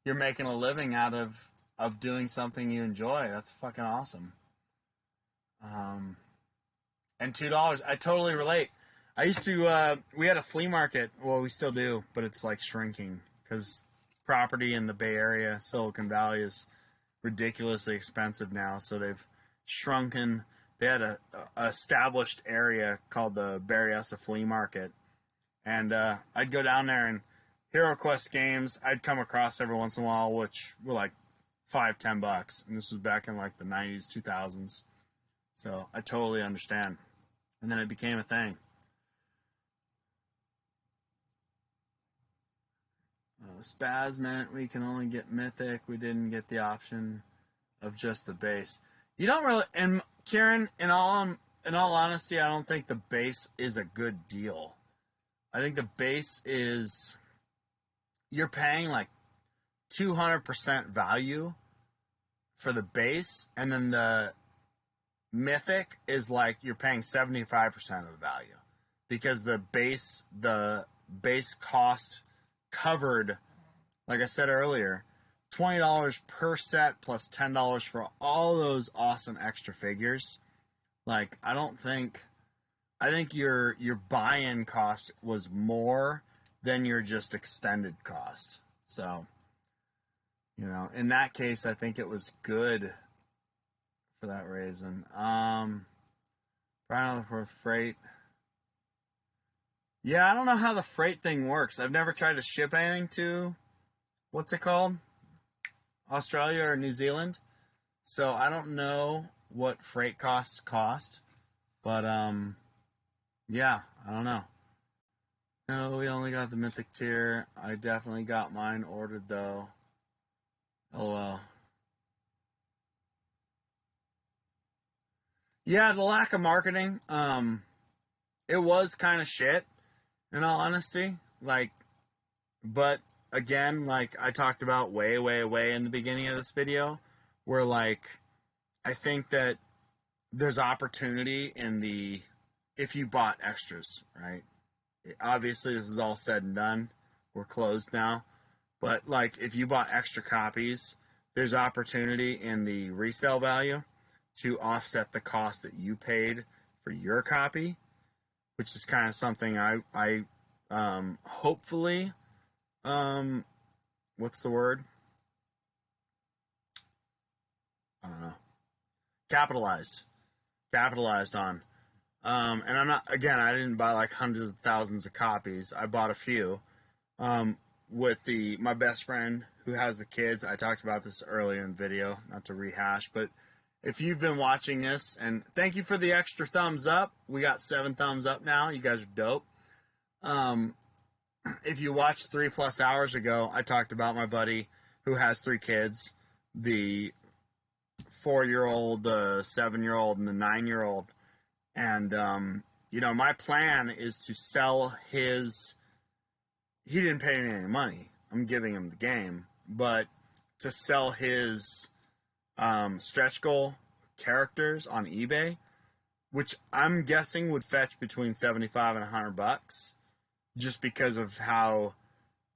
making a living out of doing something you enjoy. That's fucking awesome. And $2, I totally relate. I used to, we had a flea market. Well, we still do, but it's like shrinking because property in the Bay Area, Silicon Valley, is ridiculously expensive now. So they've shrunken. They had a established area called the Berryessa Flea Market. And I'd go down there, and HeroQuest games I'd come across every once in a while, which were like $5-10. And this was back in like the 90s, 2000s. So I totally understand. And then it became a thing. Spaz meant we can only get Mythic. We didn't get the option of just the base. You don't really, and Kieran, in all honesty, I don't think the base is a good deal. I think the base is, you're paying like 200% value for the base, and then the Mythic is like you're paying 75% of the value, because the base cost covered, like I said earlier, $20 per set plus $10 for all those awesome extra figures. Like, I think your buy-in cost was more than your just extended cost. So, you know, in that case, I think it was good for that reason. Brian for freight. Yeah, I don't know how the freight thing works. I've never tried to ship anything to, what's it called? Australia or New Zealand. So I don't know what freight costs cost. But, yeah, I don't know. No, we only got the Mythic tier. I definitely got mine ordered, though. LOL. Yeah, the lack of marketing, it was kind of shit, in all honesty. Like, but again, like I talked about way in the beginning of this video, where like, I think that there's opportunity in if you bought extras, right? Obviously, this is all said and done. We're closed now. But, like, if you bought extra copies, there's opportunity in the resale value to offset the cost that you paid for your copy, which is kind of something I hopefully, what's the word? I don't know. Capitalized on. And I'm not, again, I didn't buy like hundreds of thousands of copies. I bought a few. With my best friend who has the kids. I talked about this earlier in the video, not to rehash, but if you've been watching this, and thank you for the extra thumbs up. We got 7 thumbs up now. You guys are dope. If you watched 3+ hours ago, I talked about my buddy who has 3 kids, the 4-year-old, the 7-year-old, and the 9-year-old. And, you know, my plan is to sell his. He didn't pay me any money. I'm giving him the game. But to sell his stretch goal characters on eBay, which I'm guessing would fetch between $75 and $100, just because of how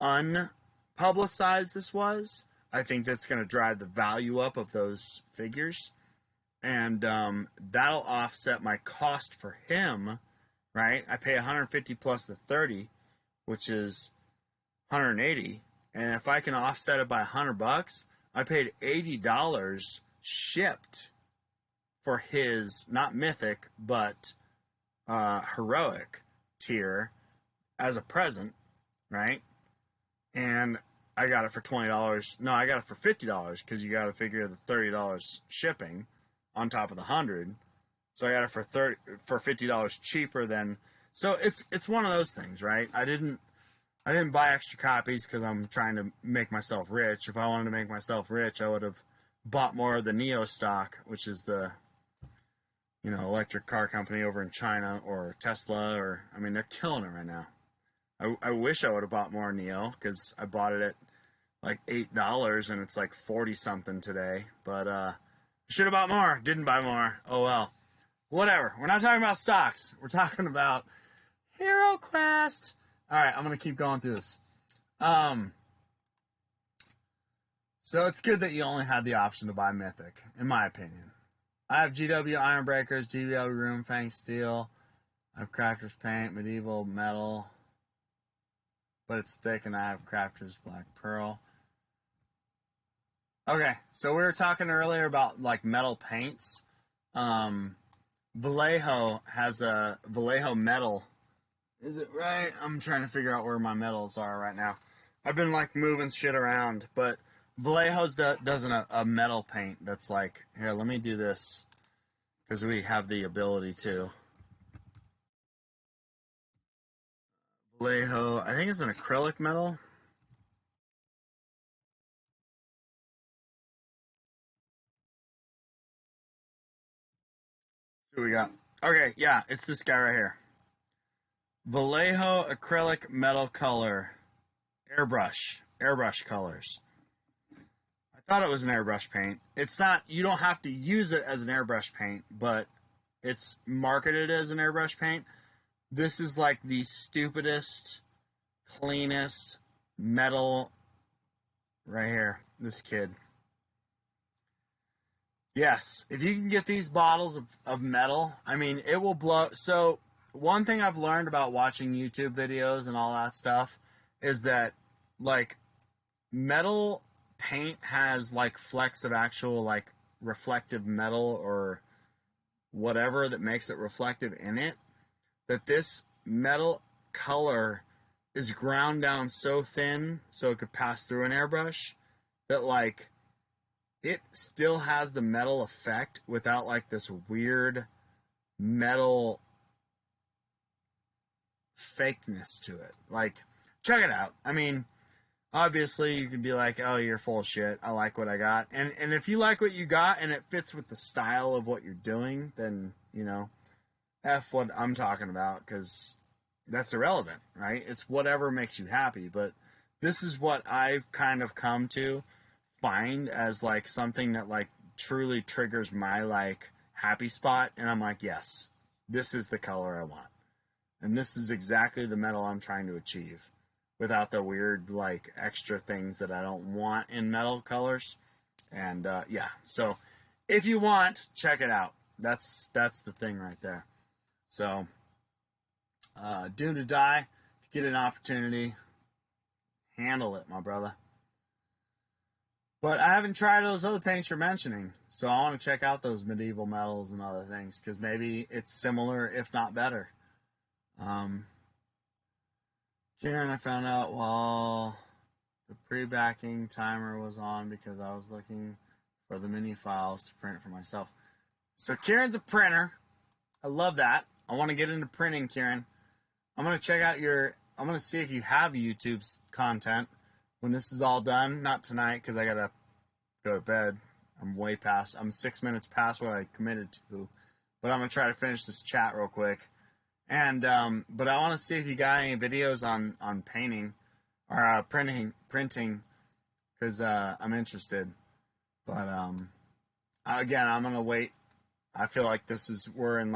unpublicized this was. I think that's going to drive the value up of those figures. And that'll offset my cost for him, right? I pay $150 plus the $30, which is $180, and if I can offset it by $100, I paid $80 shipped for his, not Mythic, but Heroic tier as a present, right? And I got it for $20. No, I got it for $50 because you got to figure the $30 shipping on top of the $100. So I got it for $50 cheaper than. So it's one of those things, right? I didn't buy extra copies because I'm trying to make myself rich. If I wanted to make myself rich, I would have bought more of the Neo stock, which is the, you know, electric car company over in China, or Tesla, or, I mean, they're killing it right now. I wish I would have bought more Neo because I bought it at like $8 and it's like 40 something today. But I should have bought more. Didn't buy more. Oh well. Whatever. We're not talking about stocks. We're talking about HeroQuest. All right, I'm going to keep going through this. So it's good that you only had the option to buy Mythic, in my opinion. I have GW Iron Breakers, GW Room Fang Steel. I have Crafter's Paint, Medieval Metal. But it's thick, and I have Crafter's Black Pearl. Okay, so we were talking earlier about, like, metal paints. Vallejo has a Vallejo metal. Is it right? I'm trying to figure out where my metals are right now. I've been, like, moving shit around, but Vallejo's does a metal paint that's like, here, let me do this, because we have the ability to. Vallejo, I think it's an acrylic metal. Who we got? Okay, yeah, it's this guy right here. Vallejo acrylic metal color. Airbrush colors. I thought it was an airbrush paint. It's not, you don't have to use it as an airbrush paint, but it's marketed as an airbrush paint. This is like the stupidest, cleanest metal right here. This kid. Yes, if you can get these bottles of metal, I mean, it will blow. So one thing I've learned about watching YouTube videos and all that stuff is that, like, metal paint has, like, flecks of actual, like, reflective metal or whatever that makes it reflective in it, that this metal color is ground down so thin so it could pass through an airbrush that, like, it still has the metal effect without, like, this weird metal fakeness to it. Like, check it out. I mean, obviously you can be like, oh, you're full of shit. I like what I got. And if you like what you got and it fits with the style of what you're doing, then, you know, F what I'm talking about, because that's irrelevant, right? It's whatever makes you happy. But this is what I've kind of come to find as, like, something that, like, truly triggers my, like, happy spot. And I'm like, yes, this is the color I want. And this is exactly the metal I'm trying to achieve without the weird, like, extra things that I don't want in metal colors. And, yeah, so if you want, check it out. That's the thing right there. So, Doomed to Die, if you get an opportunity, handle it, my brother. But I haven't tried those other paints you're mentioning, so I want to check out those medieval metals and other things, because maybe it's similar, if not better. Karen, I found out while the pre-backing timer was on because I was looking for the mini files to print for myself. So Kieran's a printer. I love that. I want to get into printing, Kieran. I'm going to check out I'm going to see if you have YouTube's content when this is all done. Not tonight, because I got to go to bed. I'm 6 minutes past what I committed to. But I'm going to try to finish this chat real quick. And, but I want to see if you got any videos on painting or printing, because I'm interested. But, again, I'm going to wait. I feel like we're in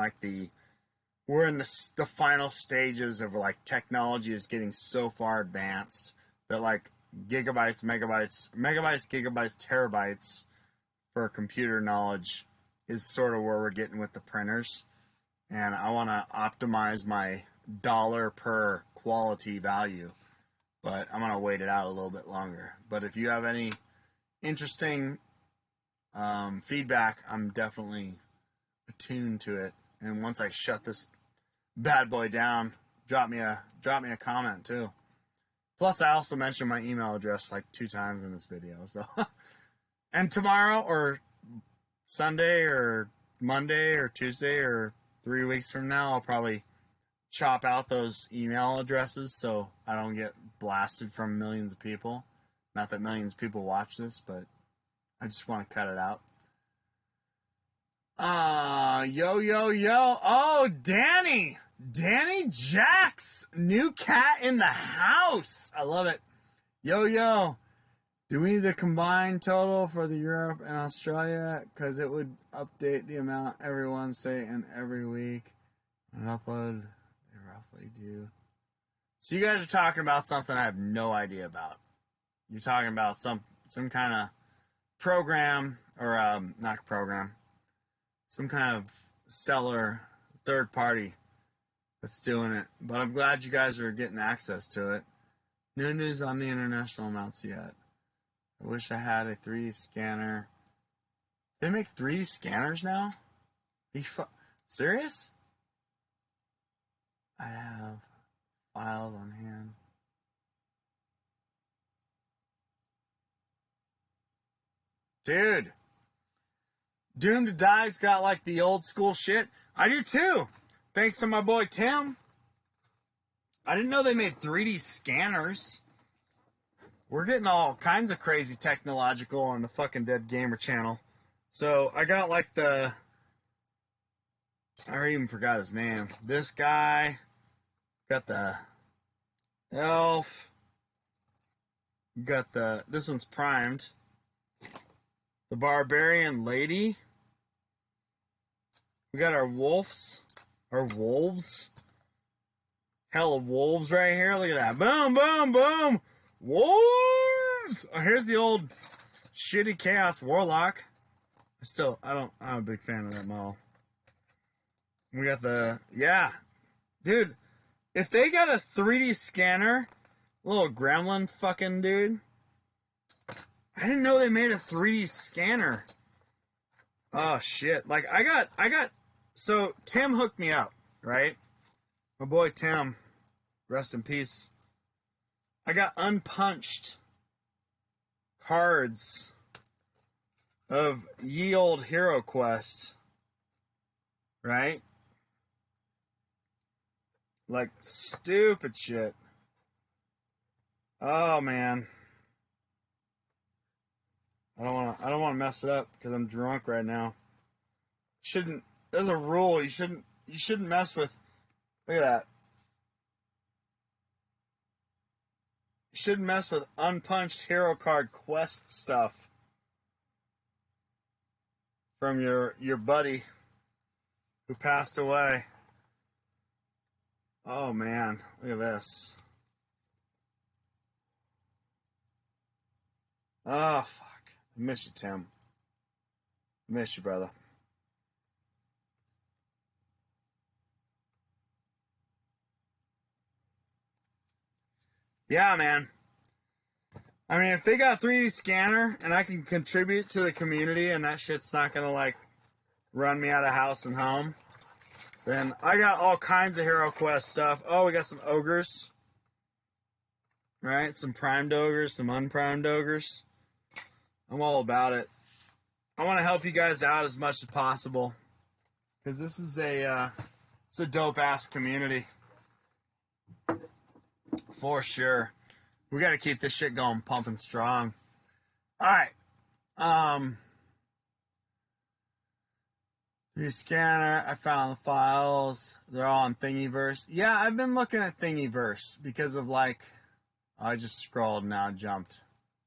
the final stages of, like, technology is getting so far advanced that, like, gigabytes, megabytes, gigabytes, terabytes for computer knowledge is sort of where we're getting with the printers. And I want to optimize my dollar per quality value, but I'm going to wait it out a little bit longer. But if you have any interesting feedback, I'm definitely attuned to it. And once I shut this bad boy down, drop me a comment too. Plus, I also mentioned my email address like 2 times in this video. So, and tomorrow or Sunday or Monday or Tuesday or 3 weeks from now, I'll probably chop out those email addresses so I don't get blasted from millions of people. Not that millions of people watch this, but I just want to cut it out. Yo. Oh, Danny Jax, new cat in the house. I love it. Yo. Do we need the combined total for the Europe and Australia? Because it would update the amount every Wednesday and every week. And upload, they roughly do. So you guys are talking about something I have no idea about. You're talking about some kind of program, or not program, some kind of seller, third party that's doing it. But I'm glad you guys are getting access to it. No news on the international amounts yet. I wish I had a 3D scanner. They make 3D scanners now? Are you serious? I have files on hand. Dude. Doomed to Die's got, like, the old school shit. I do too. Thanks to my boy Tim. I didn't know they made 3D scanners. We're getting all kinds of crazy technological on the fucking Dead Gamer channel. So I got, like, the I already even forgot his name. This guy got the elf. Got this one's primed. The barbarian lady. We got our wolves. Our wolves. Hell of wolves right here. Look at that. Boom, boom, boom. Wolves! Oh, here's the old shitty chaos warlock. I'm a big fan of that model. We got dude, if they got a 3D scanner, little gremlin fucking dude, I didn't know they made a 3D scanner. Oh shit. Like so Tim hooked me up, right? My boy Tim, rest in peace. I got unpunched cards of ye old HeroQuest, right? Like stupid shit. Oh man. I don't want to mess it up because I'm drunk right now. There's a rule. You shouldn't mess with. Look at that. You shouldn't mess with unpunched hero card quest stuff from your buddy who passed away. Oh man, look at this. Oh fuck. I miss you, Tim. Miss you, brother. Yeah, man. I mean, if they got a 3D scanner and I can contribute to the community and that shit's not gonna like run me out of house and home, then I got all kinds of HeroQuest stuff. Oh, we got some ogres. Right? Some primed ogres, some unprimed ogres. I'm all about it. I want to help you guys out as much as possible. Because this is it's a dope-ass community. For sure. We got to keep this shit going, pumping strong. Alright. New scanner. I found the files. They're all on Thingiverse. Yeah, I've been looking at Thingiverse because of like... I just scrolled and now jumped.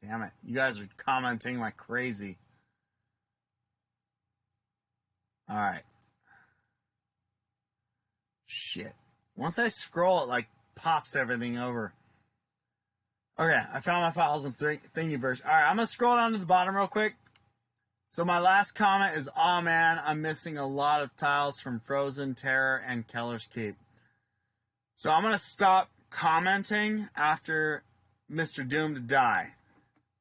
Damn it. You guys are commenting like crazy. Alright. Shit. Once I scroll, it like pops everything over. Okay, I found my files in Thingiverse. Alright, I'm going to scroll down to the bottom real quick. So my last comment is, oh man, I'm missing a lot of tiles from Frozen, Terror, and Keller's Keep. So I'm going to stop commenting after Mr. Doom to Die,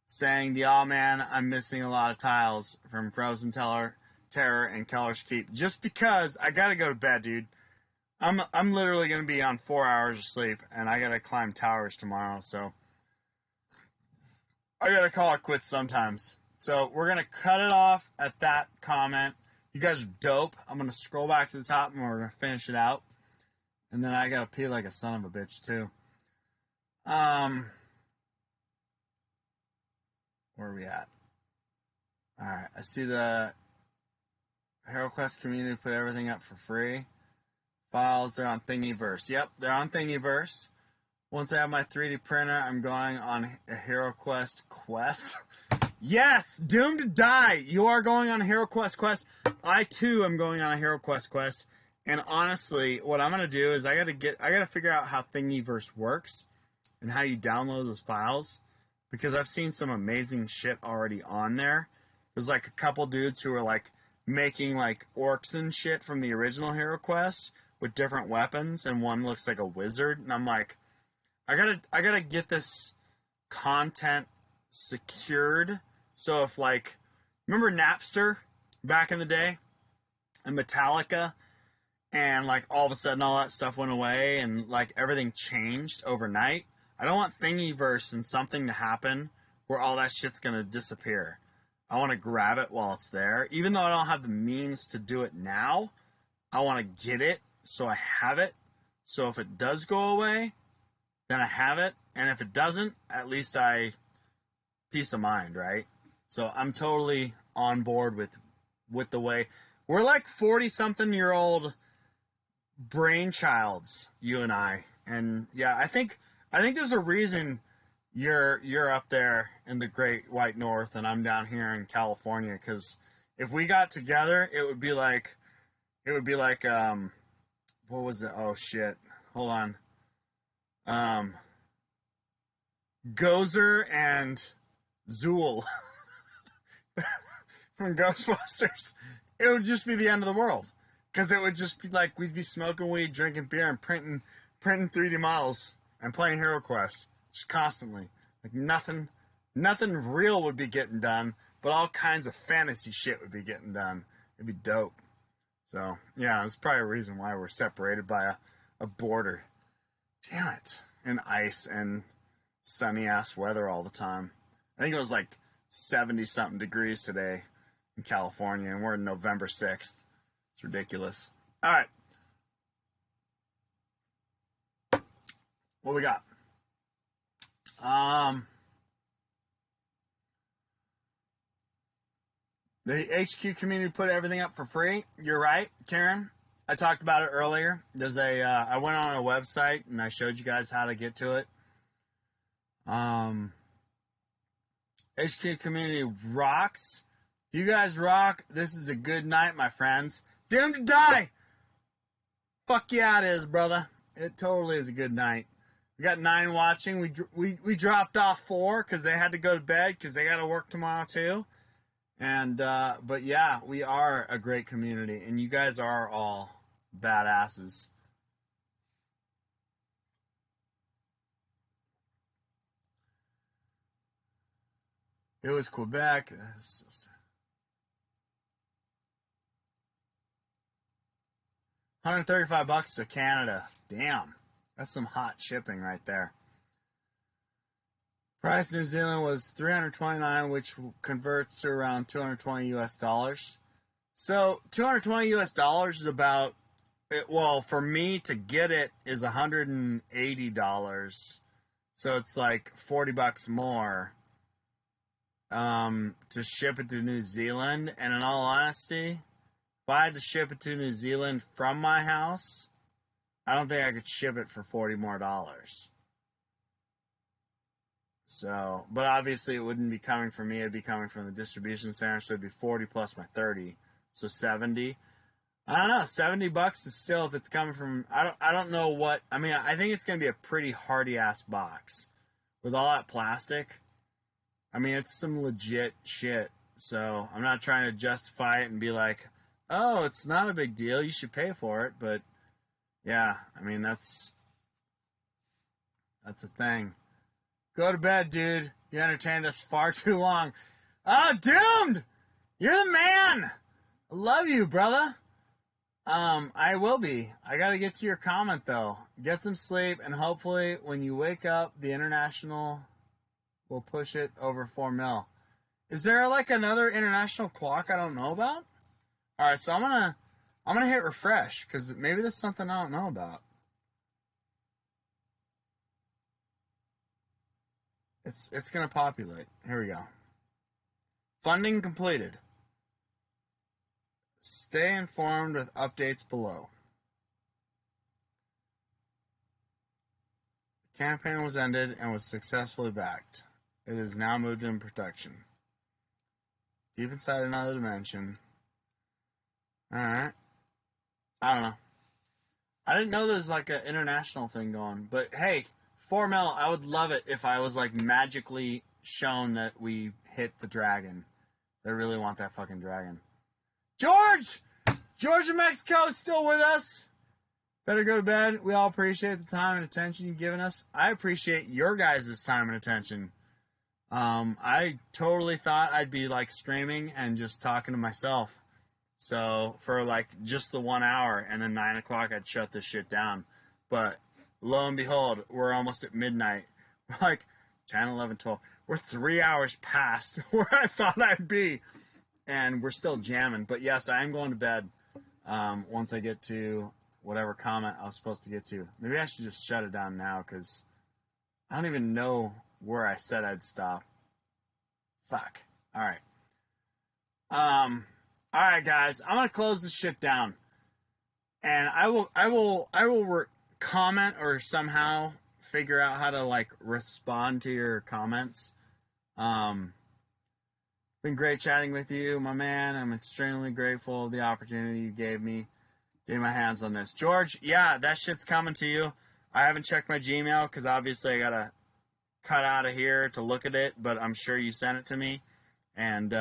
saying the "oh man, I'm missing a lot of tiles from Frozen, Terror, and Keller's Keep," just because I gotta go to bed, dude. I'm literally gonna be on 4 hours of sleep, and I gotta climb towers tomorrow, so I gotta call it quits sometimes. So we're gonna cut it off at that comment. You guys are dope. I'm gonna scroll back to the top and we're gonna finish it out. And then I gotta pee like a son of a bitch too. Where are we at? Alright, I see the HeroQuest community put everything up for free. Files, they're on Thingiverse. Yep, they're on Thingiverse. Once I have my 3D printer, I'm going on a HeroQuest quest. Yes! Doomed to Die! You are going on a HeroQuest quest. I too am going on a HeroQuest quest. And honestly, what I'm gonna do is I gotta figure out how Thingiverse works and how you download those files. Because I've seen some amazing shit already on there. There's like a couple dudes who are like making like orcs and shit from the original HeroQuest with different weapons, and one looks like a wizard, and I'm like, I gotta get this content secured. So if like, remember Napster back in the day, and Metallica, and like all of a sudden all that stuff went away and like everything changed overnight. I don't want Thingiverse and something to happen where all that shit's gonna disappear. I want to grab it while it's there. Even though I don't have the means to do it now, I want to get it so I have it. So if it does go away, then I have it. And if it doesn't, at least peace of mind, right? So I'm totally on board with the way. We're like 40-something-year-old brainchilds, you and I. And yeah, I think there's a reason you're up there in the Great White North and I'm down here in California. Because if we got together, it would be like what was it? Oh shit! Hold on. Gozer and Zool from Ghostbusters. It would just be the end of the world. Because it would just be like we'd be smoking weed, drinking beer, and printing 3D models and playing HeroQuest just constantly. Like nothing real would be getting done, but all kinds of fantasy shit would be getting done. It'd be dope. So yeah, that's probably a reason why we're separated by a border. Damn it. And ice and sunny ass weather all the time. I think it was like 70-something degrees today in California, and we're in November 6th. It's ridiculous. All right. What we got? The HQ community put everything up for free. You're right, Karen. I talked about it earlier. There's I went on a website and I showed you guys how to get to it. HQ community rocks. You guys rock. This is a good night, my friends. Doomed to die. Fuck yeah, it is, brother. It totally is a good night. We got 9 watching. We dropped off 4 because they had to go to bed because they got to work tomorrow too. And but yeah, we are a great community, and you guys are all badasses. It was Quebec. $135 to Canada. Damn, that's some hot shipping right there. Price New Zealand was $329, which converts to around 220 US dollars. So 220 US dollars is about, well, for me to get it is $180. So it's like $40 more to ship it to New Zealand. And in all honesty, if I had to ship it to New Zealand from my house, I don't think I could ship it for $40 more. So, but obviously it wouldn't be coming from me, it'd be coming from the distribution center, so it'd be 40 plus my 30, so 70. I don't know, $70 is still, if it's coming from, I don't know what, I mean, I think it's going to be a pretty hardy ass box with all that plastic. I mean, it's some legit shit, so I'm not trying to justify it and be like, oh, it's not a big deal, you should pay for it, but yeah, I mean, that's a thing. Go to bed, dude. You entertained us far too long. Oh, Doomed! You're the man! I love you, brother. I will be. I gotta get to your comment, though. Get some sleep, and hopefully when you wake up, the international will push it over 4 mil. Is there, like, another international clock I don't know about? Alright, so I'm gonna hit refresh, because maybe there's something I don't know about. It's going to populate. Here we go. Funding completed. Stay informed with updates below. The campaign was ended and was successfully backed. It is now moved in production. Deep inside another dimension. Alright. I don't know. I didn't know there was like an international thing going, but hey, 4 mil, I would love it if I was like magically shown that we hit the dragon. I really want that fucking dragon. George in Mexico is still with us. Better go to bed. We all appreciate the time and attention you've given us. I appreciate your guys' time and attention. I totally thought I'd be like streaming and just talking to myself. So for like just the 1 hour, and then 9 o'clock I'd shut this shit down. But lo and behold, we're almost at midnight. We're like 10, 11, 12. We're 3 hours past where I thought I'd be. And we're still jamming. But yes, I am going to bed once I get to whatever comment I was supposed to get to. Maybe I should just shut it down now because I don't even know where I said I'd stop. Fuck. All right. All right, guys, I'm gonna close this shit down, and I will comment or somehow figure out how to like respond to your comments. Been great chatting with you, my man. I'm extremely grateful for the opportunity you gave me. Get my hands on this. George, yeah, that shit's coming to you. I haven't checked my Gmail because obviously I gotta cut out of here to look at it, but I'm sure you sent it to me. And,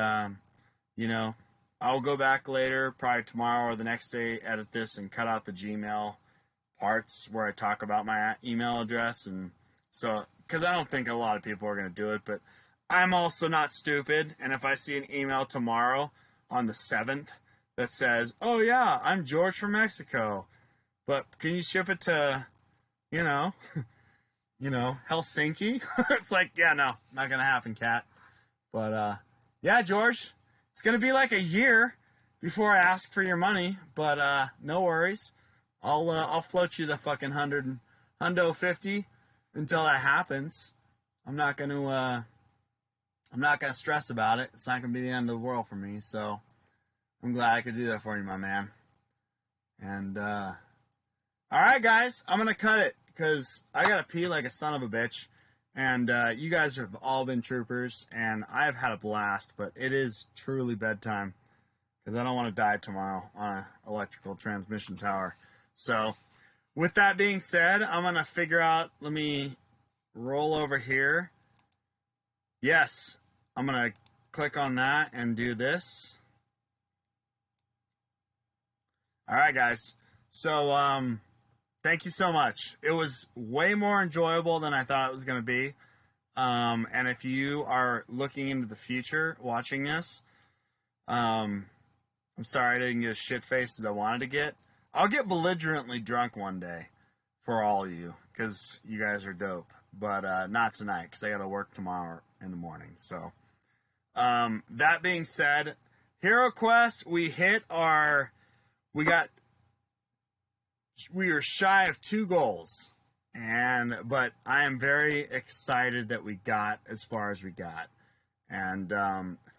you know, I'll go back later, probably tomorrow or the next day, edit this and cut out the Gmail parts where I talk about my email address. And so, because I don't think a lot of people are going to do it, but I'm also not stupid. And if I see an email tomorrow on the 7th that says, oh, yeah, I'm George from Mexico, but can you ship it to, you know, Helsinki? It's like, yeah, no, not going to happen, cat. But, yeah, George, it's going to be like a year before I ask for your money, but no worries. I'll float you the fucking $150 until that happens. I'm not gonna stress about it. It's not gonna be the end of the world for me. So I'm glad I could do that for you, my man. And all right, guys, I'm gonna cut it because I gotta pee like a son of a bitch. And you guys have all been troopers, and I've had a blast. But it is truly bedtime because I don't want to die tomorrow on an electrical transmission tower. So, with that being said, I'm going to figure out, let me roll over here. Yes, I'm going to click on that and do this. All right, guys. So, thank you so much. It was way more enjoyable than I thought it was going to be. And if you are looking into the future watching this, I'm sorry I didn't get as shit-faced as I wanted to get. I'll get belligerently drunk one day for all of you because you guys are dope. But not tonight because I got to work tomorrow in the morning. So that being said, HeroQuest, we were shy of 2 goals. But I am very excited that we got as far as we got. And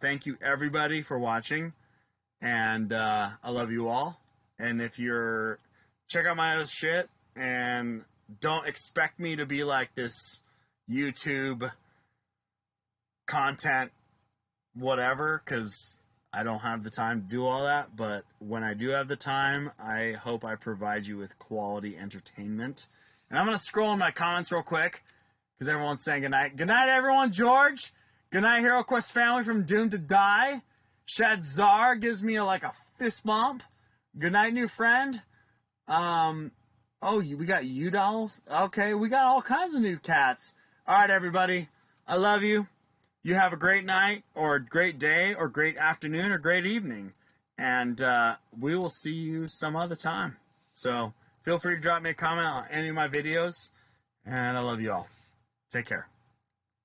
thank you everybody for watching. And I love you all. And if you're, check out my other shit, and don't expect me to be like this YouTube content whatever, because I don't have the time to do all that. But when I do have the time, I hope I provide you with quality entertainment. And I'm going to scroll in my comments real quick, because everyone's saying goodnight. Good night, everyone. George. Good night, HeroQuest family from Doomed to Die. Shadzar gives me a fist bump. Good night, new friend. We got U-Dolls. Okay, we got all kinds of new cats. All right, everybody. I love you. You have a great night, or great day, or great afternoon, or great evening. And we will see you some other time. So feel free to drop me a comment on any of my videos. And I love you all. Take care.